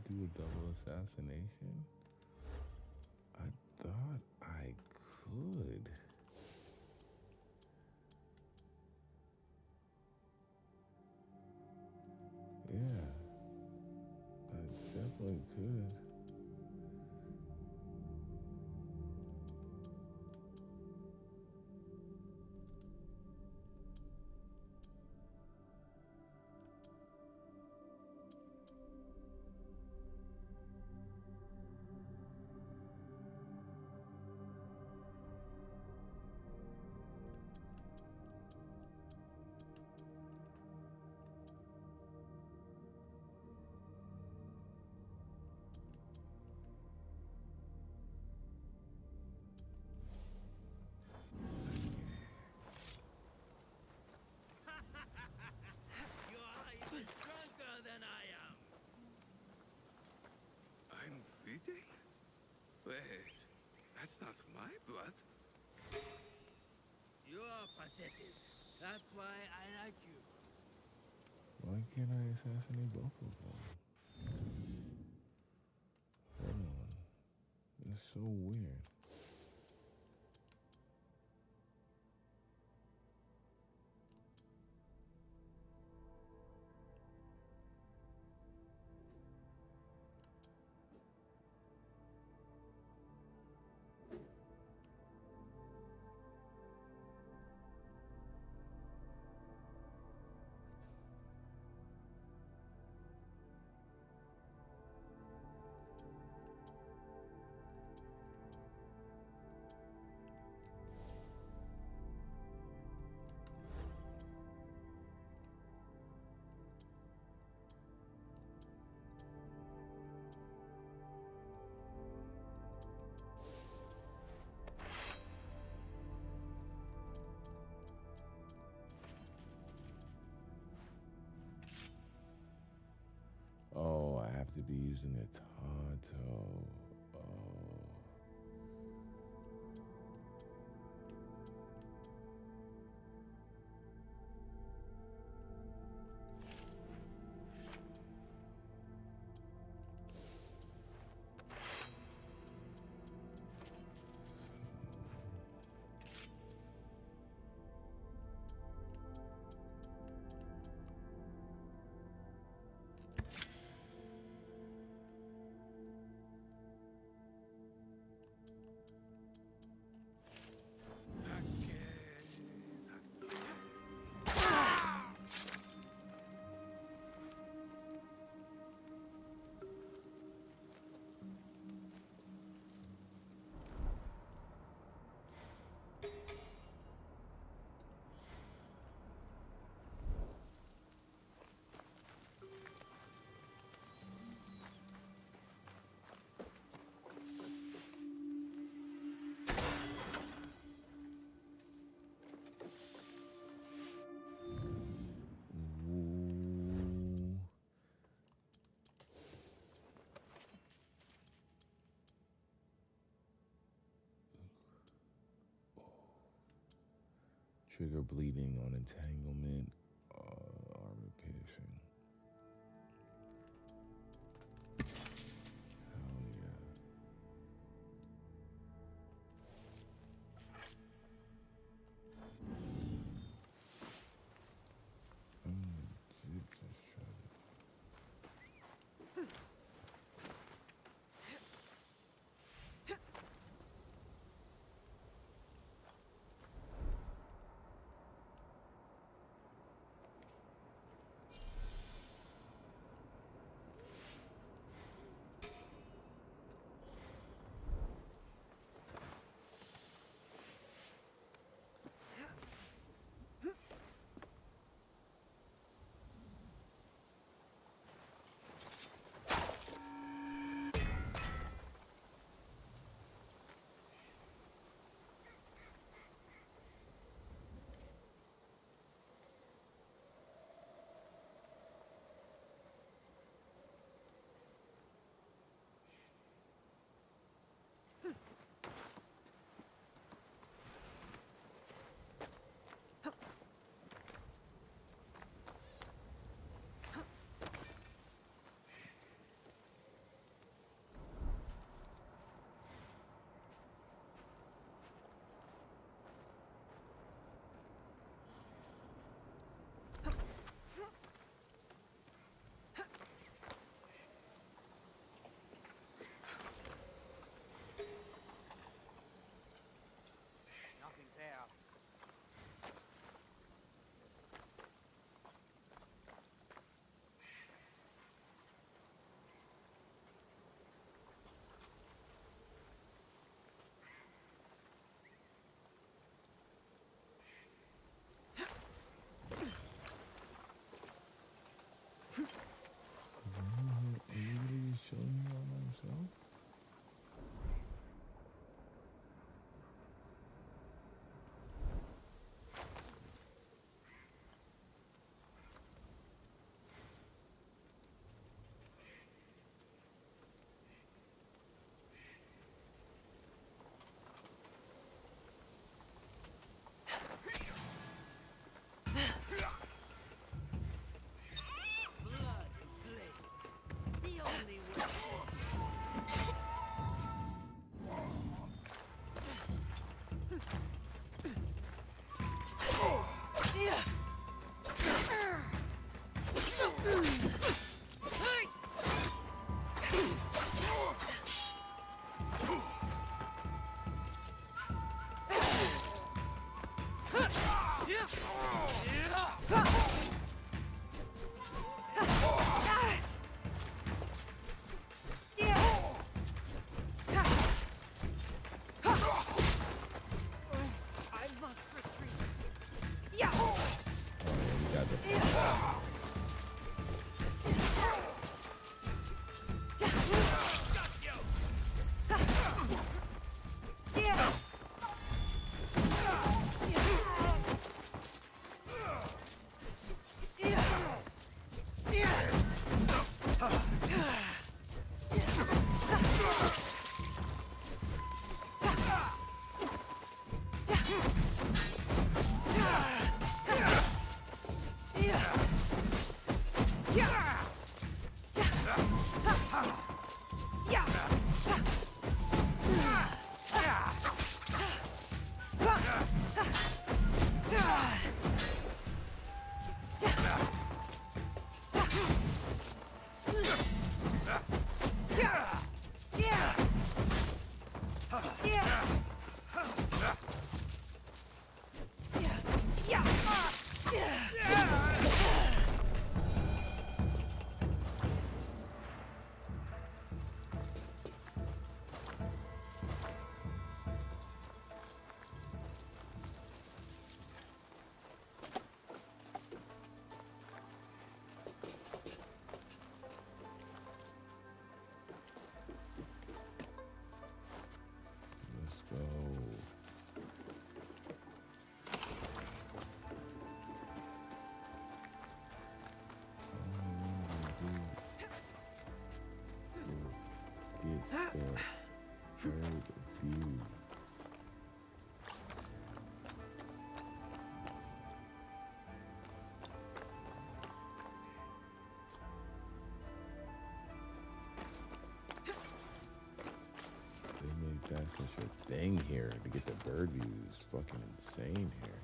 do a double assassination? I thought I could. Yeah, I definitely could. You are even drunker than I am. I'm feeding? Wait, that's not my blood. You are pathetic. That's why I like you. Why can't I assassinate both of them? Hold on. It's so weird. Oh, I have to be using a Tonto. Oh. Ooh. Trigger bleeding on entanglement, armor piercing. Hell yeah. I'm legit just trying to. That's such a thing here to get the bird views. Fucking insane here.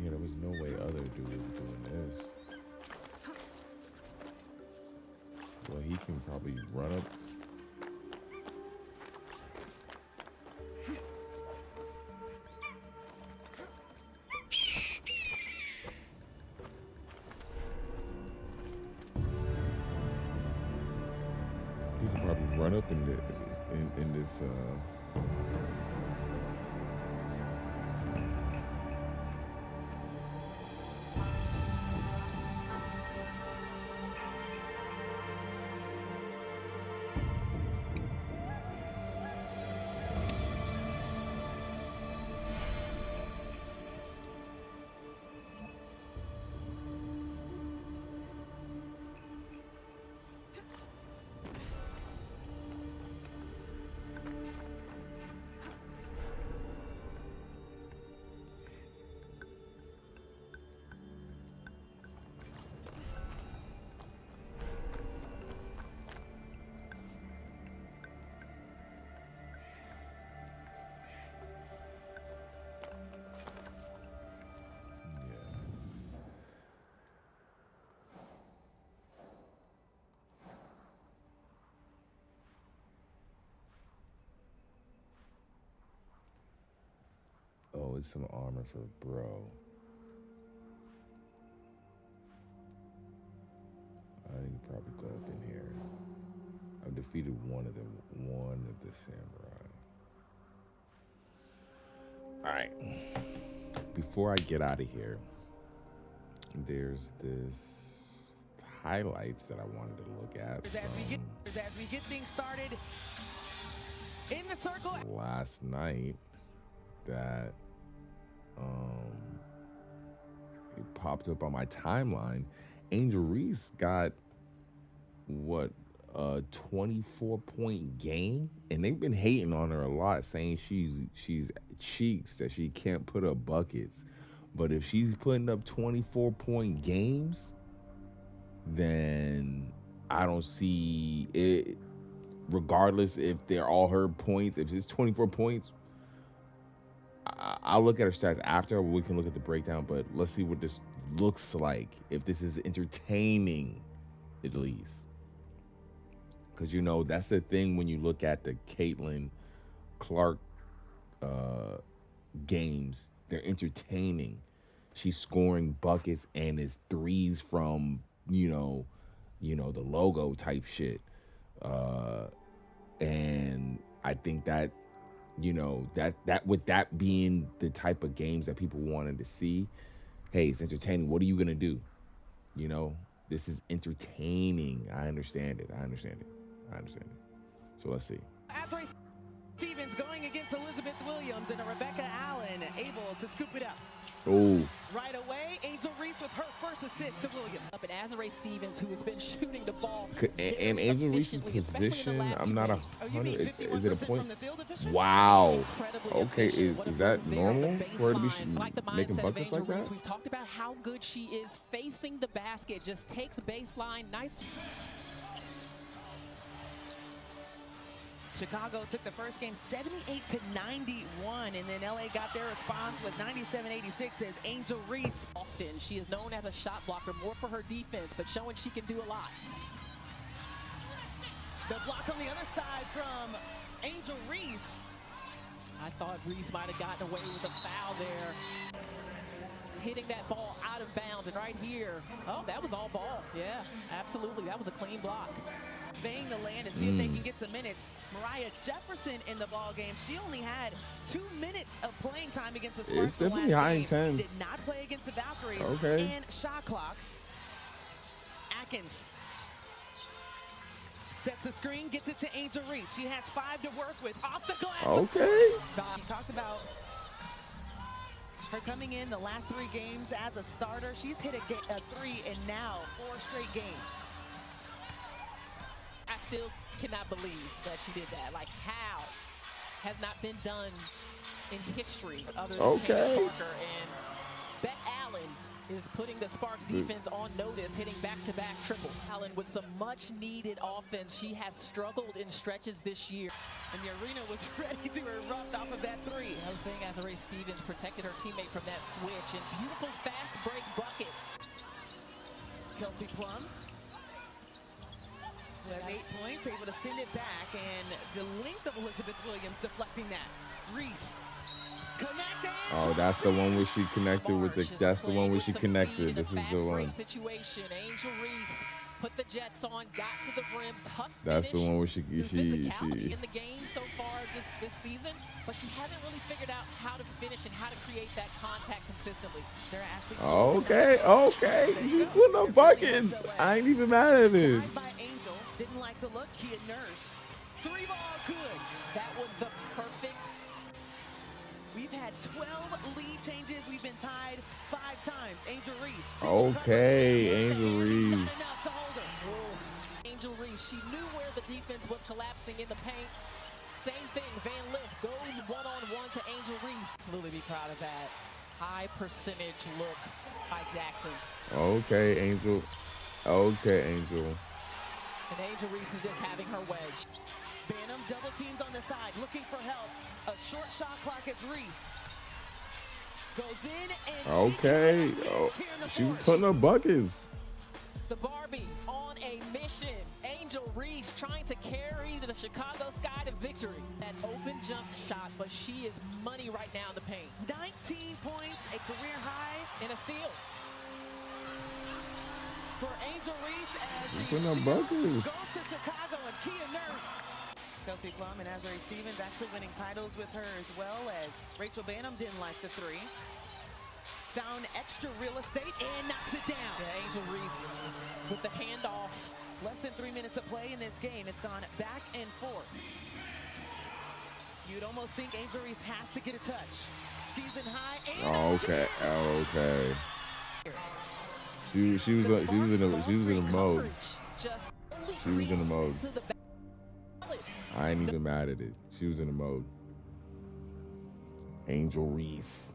Yeah, there was no way other dude was doing this. Well, he can probably run up. He can probably run up in this. Oh, it's some armor for bro. I need to probably go up in here. I've defeated one of the samurai. All right. Before I get out of here, there's this highlights that I wanted to look at. As we get things started in the circle Last night that it popped up on my timeline. Angel Reese got what a 24-point game, and they've been hating on her a lot, saying she's cheeks, that she can't put up buckets. But if she's putting up 24-point games, then I don't see it. Regardless if they're all her points, if it's 24 points, I'll look at her stats after. We can look at the breakdown, but let's see what this looks like. If this is entertaining, at least. Because, you know, that's the thing when you look at the Caitlin Clark games. They're entertaining. She's scoring buckets and it's threes from, you know, the logo type shit. And I think that, you know, that with that being the type of games that people wanted to see, hey, it's entertaining. What are you gonna do? You know, this is entertaining. I understand it. So let's see. Reese Stevens going against Elizabeth Williams and Rebecca Allen able to scoop it up. Oh. Right away, Angel Reese with her first assist to Williams. Up and Azrae Stevens, who has been shooting the ball. And Angel Reese's position, I'm not 100. Is it a point? Wow. Okay, is that normal for her to be making buckets like that? We've talked about how good she is facing the basket. Just takes baseline, nice. Chicago took the first game 78-91, and then LA got their response with 97-86 as Angel Reese. Often, she is known as a shot blocker, more for her defense, but showing she can do a lot. The block on the other side from Angel Reese. I thought Reese might have gotten away with a foul there. Hitting that ball out of bounds, and right here, oh, that was all ball. Yeah, absolutely, that was a clean block. Surveying the land and see if they can get some minutes. Mariah Jefferson in the ball game. She only had 2 minutes of playing time against the Sparks. It's definitely high intense. Did not play against the Valkyries. Okay. And shot clock. Atkins sets the screen, gets it to Angel Reese. She has 5 to work with. Off the glass. Okay. He talked about her coming in the last 3 games as a starter. She's hit a 3 in now 4 straight games. I still cannot believe that she did that. Like, how has not been done in history other than Candace Parker. And Beck Allen is putting the Sparks defense on notice, hitting back-to-back triples. Allen with some much-needed offense. She has struggled in stretches this year. And the arena was ready to erupt off of that 3. I was saying Azrae Stevens protected her teammate from that switch. And beautiful fast break bucket. Kelsey Plum. With 8 points, able to send it back, and the length of Elizabeth Williams deflecting that. Reese connected. Oh, that's the one where she connected with the. That's the one where she connected. This is the one. Situation. Angel Reese put the Jets on, got to the rim, tough. That's the one where she in the game so far this season, but she hasn't really figured out how to finish and how to create that contact consistently. Sarah Ashley. Okay. She's putting up buckets. I ain't even mad at it. Didn't like the look. Kia Nurse. 3 ball good. That was the perfect. We've had 12 lead changes. We've been tied 5 times. Angel Reese. Okay, Angel Reese. Angel Reese. She knew where the defense was collapsing in the paint. Same thing. Van Lift goes one-on-one to Angel Reese. Absolutely be proud of that. High percentage look by Jackson. Okay, Angel. And Angel Reese is just having her wedge. Banham double teamed on the side, looking for help. A short shot clock as Reese goes in and she's putting up buckets. The Barbie on a mission. Angel Reese trying to carry the Chicago Sky to victory. That open jump shot, but she is money right now in the paint. 19 points, a career high, and a steal. For Angel Reese as putting up buckets. Goes to Chicago and Kia Nurse. Kelsey Plum and Azrae Stevens actually winning titles with her as well, as Rachel Banham didn't like the 3. Found extra real estate and knocks it down. Yeah, Angel Reese with the handoff. Less than 3 minutes of play in this game. It's gone back and forth. You'd almost think Angel Reese has to get a touch. Season high. And She was in a mode. Just only She was in the mode. To the I ain't even mad at it. She was in the mode. Angel Reese.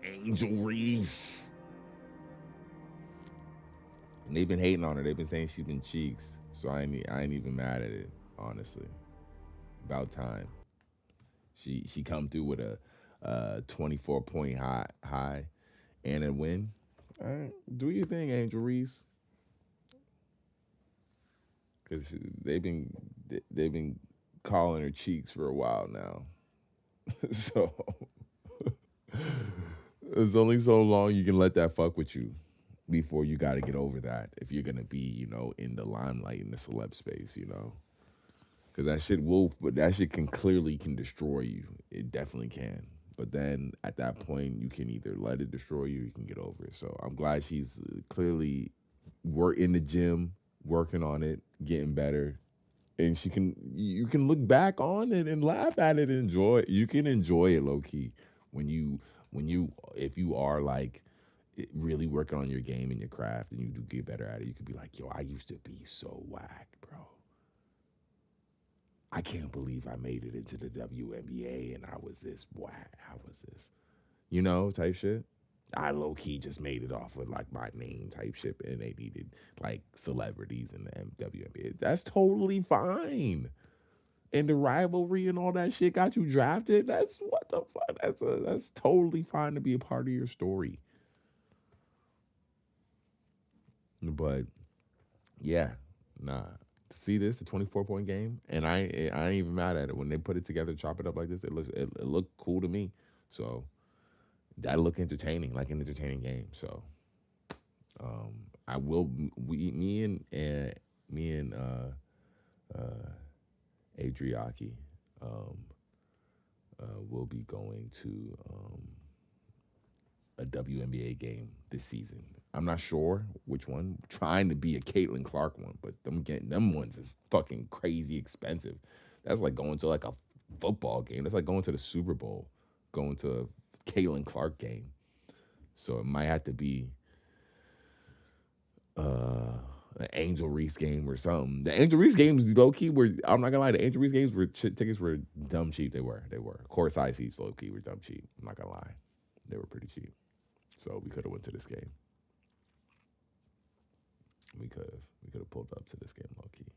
Angel Reese. And they've been hating on her. They've been saying she's been cheeks. So I ain't even mad at it, honestly. About time. She come through with a 24-point high and a win. All right, do your thing, Angel Reese. Because they've been calling her cheeks for a while now. So there's only so long you can let that fuck with you before you got to get over that. If you're gonna be, in the limelight in the celeb space, because that shit can destroy you. It definitely can. But then at that point, you can either let it destroy you or you can get over it. So I'm glad she's clearly in the gym, working on it, getting better. And you can look back on it and laugh at it and enjoy it. You can enjoy it low key if you are like really working on your game and your craft and you do get better at it. You could be like, yo, I used to be so whack, bro. I can't believe I made it into the WNBA and I was this whack. How was this? Type shit. I low-key just made it off with like my name type shit and they needed like celebrities in the WNBA. That's totally fine. And the rivalry and all that shit got you drafted. That's what the fuck. That's totally fine to be a part of your story. But yeah, nah. See this, the 24-point game, and I ain't even mad at it. When they put it together, chop it up like this, it looked cool to me. So that look entertaining, like an entertaining game. So me and Adriaki will be going to a WNBA game this season. I'm not sure which one. I'm trying to be a Caitlin Clark one, but them ones is fucking crazy expensive. That's like going to like a football game. That's like going to the Super Bowl, going to a Caitlin Clark game. So it might have to be an Angel Reese game or something. The Angel Reese games low key were. I'm not gonna lie. The Angel Reese games tickets were dumb cheap. They were. Court side seats low key were dumb cheap. I'm not gonna lie. They were pretty cheap. So we could have went to this game. We could have pulled up to this game low key.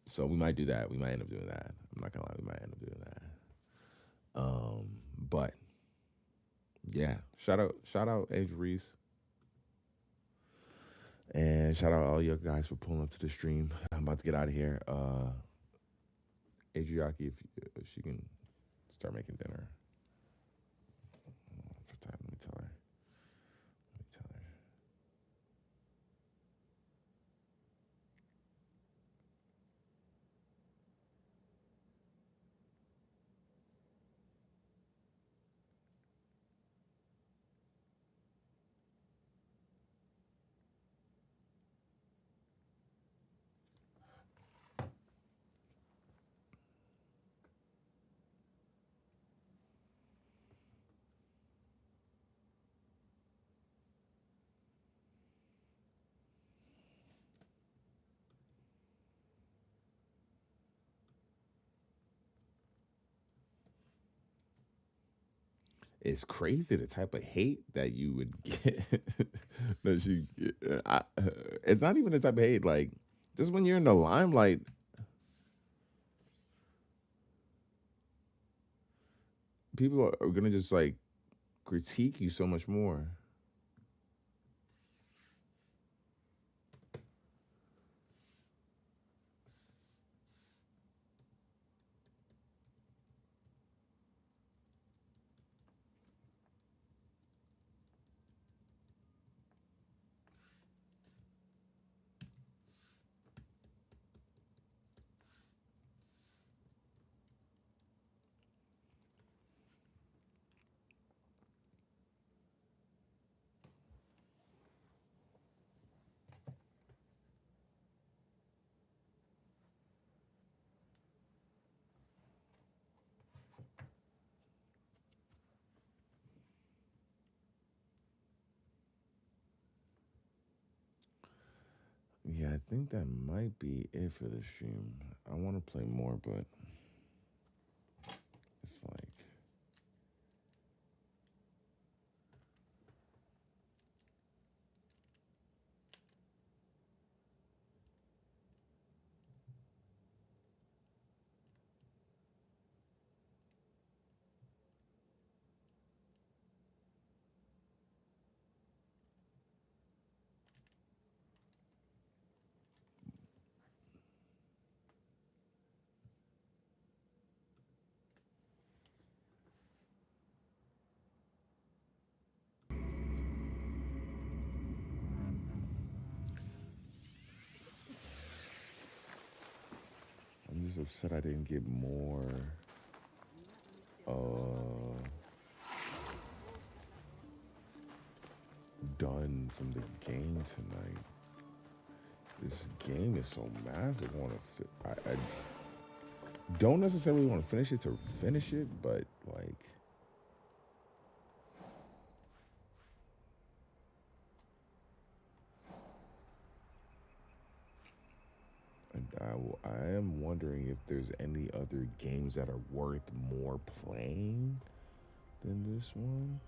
So we might do that. We might end up doing that. I'm not gonna lie. We might end up doing that. But yeah, shout out Angel Reese. And shout out all you guys for pulling up to the stream. I'm about to get out of here. Adriaki, if she can start making dinner. For time, let me tell her. It's crazy the type of hate that you would get. It's not even the type of hate. Like, just when you're in the limelight, people are gonna just like critique you so much more. Yeah, I think that might be it for the stream. I want to play more, but it's like, I'm just upset I didn't get more done from the game tonight. This game is so massive. I don't necessarily want to finish it to finish it, but like, I am wondering if there's any other games that are worth more playing than this one.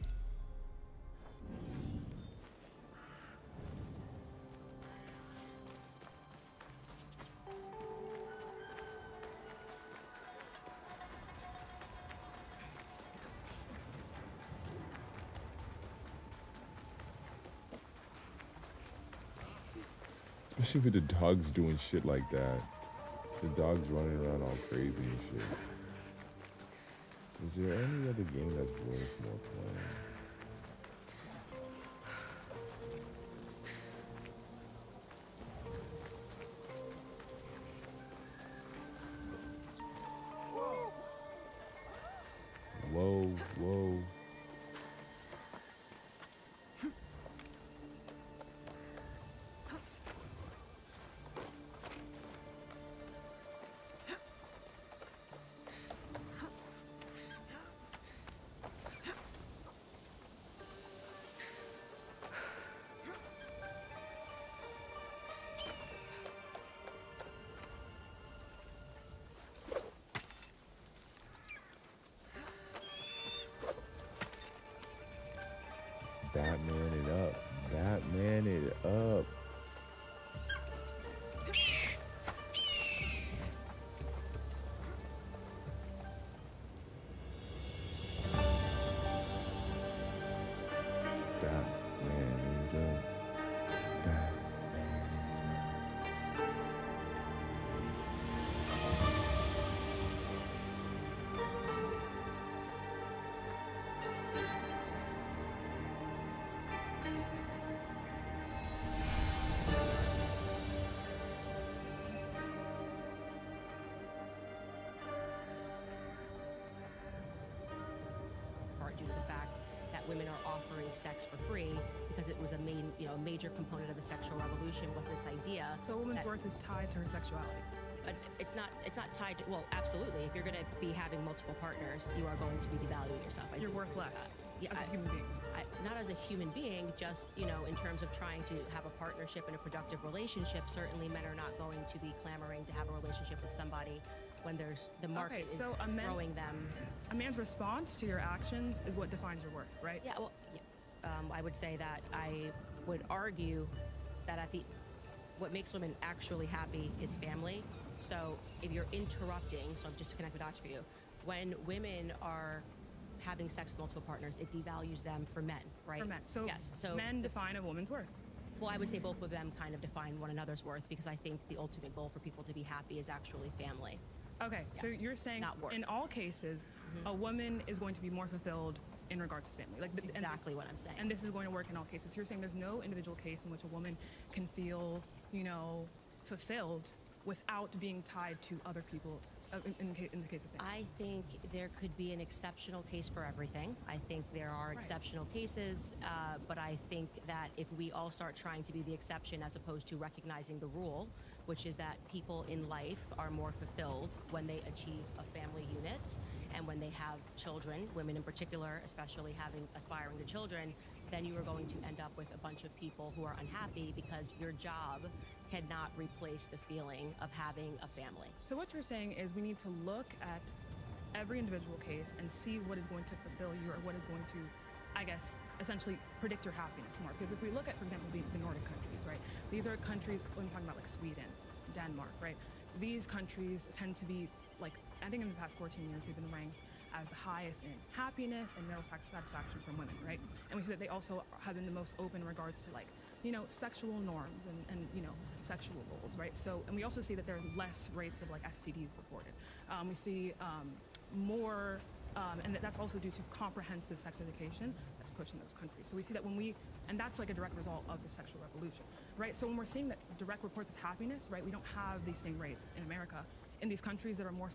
Especially with the dogs doing shit like that. The dogs running around all crazy and shit. Is there any other game that's worth more playing? Whoa, whoa. Batman it up. Batman it up. Batman it up. Due to the fact that women are offering sex for free because it was a major component of the sexual revolution was this idea. So a woman's worth is tied to her sexuality. It's not tied to, well, absolutely. If you're going to be having multiple partners, you are going to be devaluing yourself. You're worth less as a human being. Not as a human being, just, in terms of trying to have a partnership and a productive relationship, certainly men are not going to be clamoring to have a relationship with somebody when there's the market is throwing them. A man's response to your actions is what defines your worth, right? Yeah, well, I would say that I would argue that what makes women actually happy is family. So if you're interrupting, so just to connect the dots for you, when women are having sex with multiple partners, it devalues them for men, right? For men. So, yes. So men define a woman's worth. Well, I would say both of them kind of define one another's worth, because I think the ultimate goal for people to be happy is actually family. Okay, so you're saying in all cases, a woman is going to be more fulfilled in regards to family. That's exactly what I'm saying. And this is going to work in all cases. So you're saying there's no individual case in which a woman can feel, fulfilled without being tied to other people in the case of family. I think there could be an exceptional case for everything. I think there are exceptional cases, but I think that if we all start trying to be the exception as opposed to recognizing the rule, which is that people in life are more fulfilled when they achieve a family unit, And when they have children, women in particular, especially having aspiring to children, then you are going to end up with a bunch of people who are unhappy because your job cannot replace the feeling of having a family. So what you're saying is we need to look at every individual case and see what is going to fulfill you, or what is going to, I guess, essentially predict your happiness more. Because if we look at, for example, the Nordic countries, right? These are countries, when we're talking about like Sweden, Denmark, right? These countries tend to be like, I think in the past 14 years, they've been ranked as the highest in happiness and marital satisfaction from women, right? And we see that they also have been the most open in regards to like, you know, sexual norms and you know, sexual goals, right? So, and we also see that there's less rates of like STDs reported. We see more, and that's also due to comprehensive sex education that's pushed in those countries. So we see that when we, and that's like a direct result of the sexual revolution, right? So when we're seeing that direct reports of happiness, right, we don't have these same rates in America, in these countries that are more.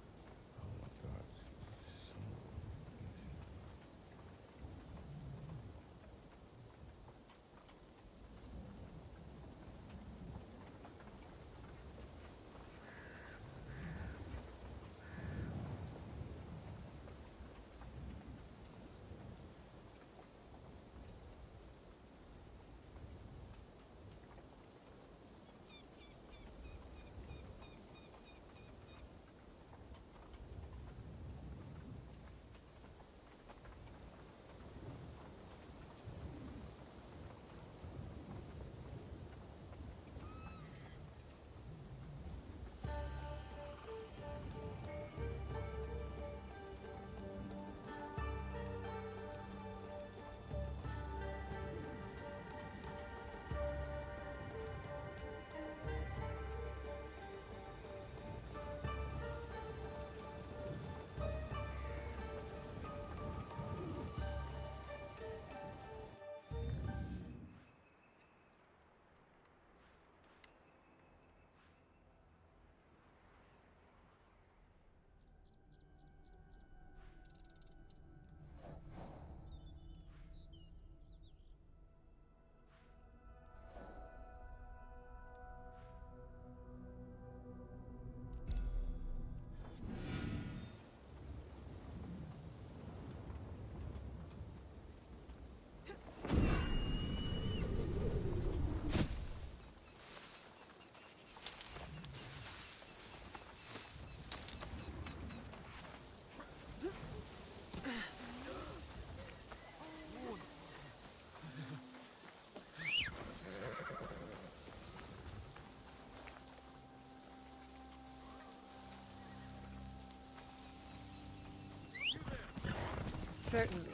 Certainly.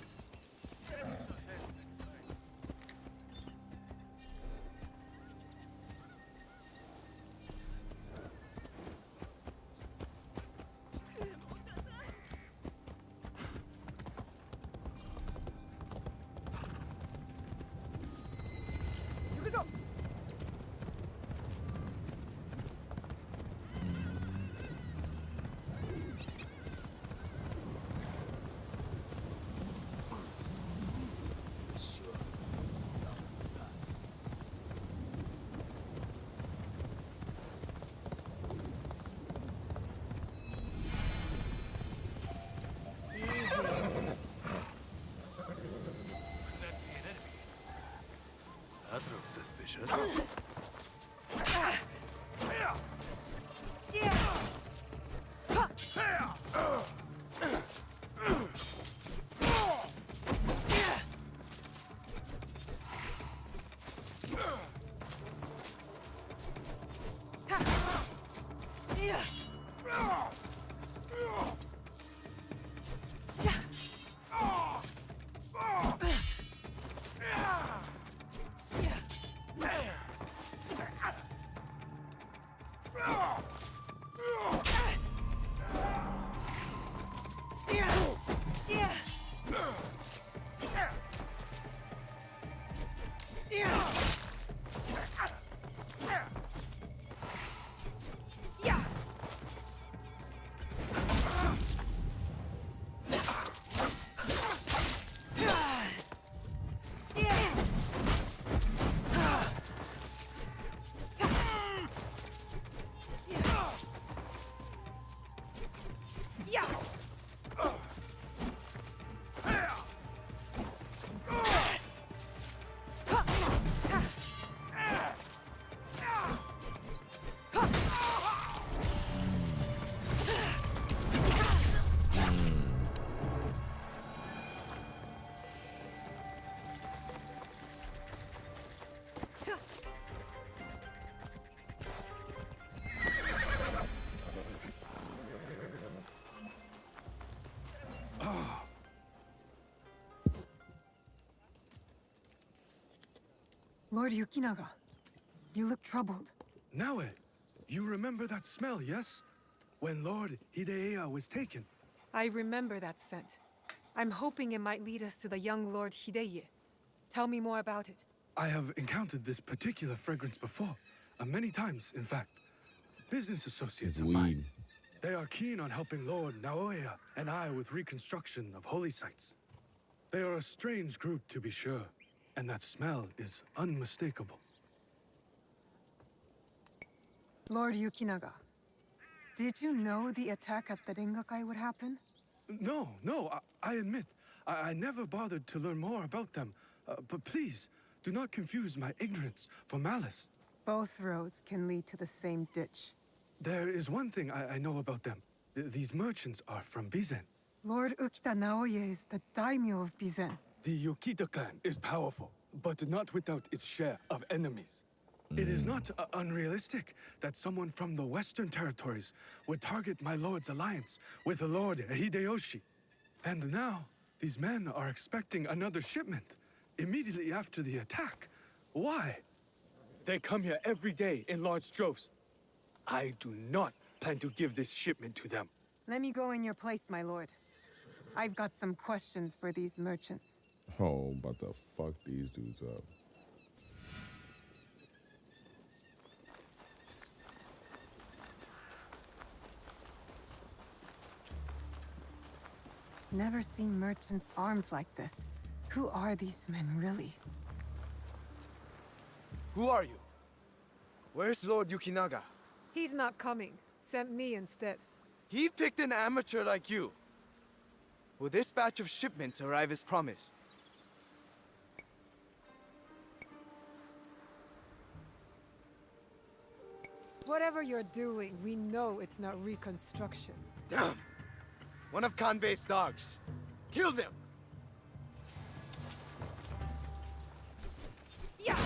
That looks suspicious. Lord Yukinaga, you look troubled. Naoe, you remember that smell, yes? When Lord Hideya was taken. I remember that scent. I'm hoping it might lead us to the young Lord Hideye. Tell me more about it. I have encountered this particular fragrance before. Many times, in fact. Business associates of mine. They are keen on helping Lord Naoya and I with reconstruction of holy sites. They are a strange group, to be sure, and that smell is unmistakable. Lord Yukinaga, did you know the attack at the Rengakai would happen? No, I admit, I never bothered to learn more about them. But please, do not confuse my ignorance for malice. Both roads can lead to the same ditch. There is one thing I know about them. These merchants are from Bizen. Lord Ukita Naoye is the daimyo of Bizen. The Yukita clan is powerful, but not without its share of enemies. It is not unrealistic that someone from the Western Territories would target my lord's alliance with Lord Hideyoshi. And now, these men are expecting another shipment immediately after the attack. Why? They come here every day in large droves. I do not plan to give this shipment to them. Let me go in your place, my lord. I've got some questions for these merchants. Oh, about to fuck these dudes up. Never seen merchants' arms like this. Who are these men, really? Who are you? Where's Lord Yukinaga? He's not coming. Sent me instead. He picked an amateur like you. Will this batch of shipments arrive as promised? Whatever you're doing, we know it's not reconstruction. Damn! One of Kanbei's dogs. Kill them! Yeah!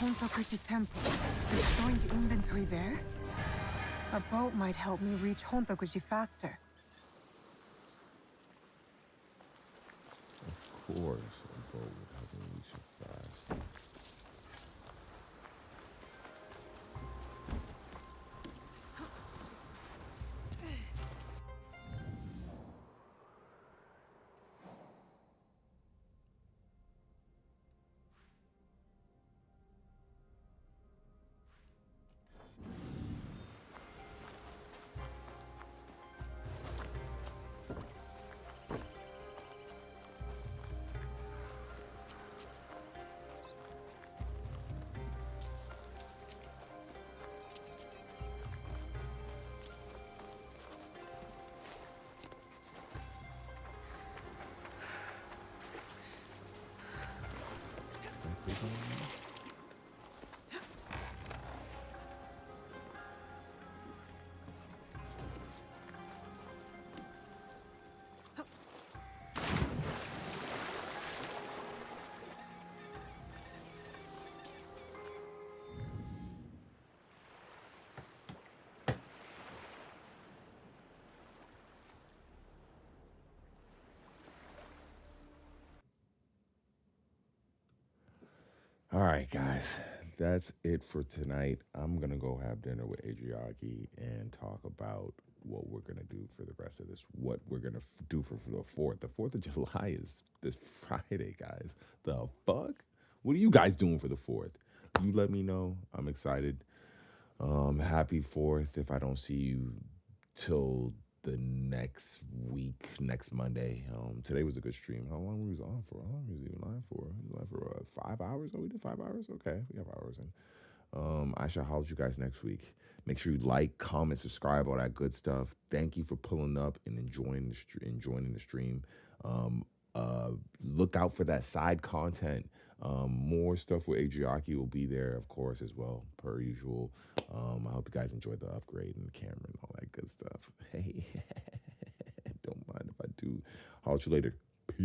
Hontokuji Temple. You're showing the inventory there? A boat might help me reach Hontokuji faster. Of course, a boat would help me reach it fast. All right, guys, that's it for tonight. I'm going to go have dinner with Adriaki and talk about what we're gonna do for the rest of this. What we're gonna do for the 4th. The 4th of July is this Friday, guys. The fuck? What are you guys doing for the 4th? You let me know. I'm excited. Happy 4th. If I don't see you till the next week, next Monday. Today was a good stream. How long were we on for? How long was he live for? He was live for 5 hours? Oh, we did 5 hours? Okay, we have hours in. I shall holler at you guys next week. Make sure you like, comment, subscribe, all that good stuff. Thank you for pulling up and enjoying the stream. Look out for that side content. More stuff with Adriaki will be there, of course, as well, per usual. I hope you guys enjoyed the upgrade and the camera and all that good stuff. Hey, don't mind if I do. Holler at you later. Peace.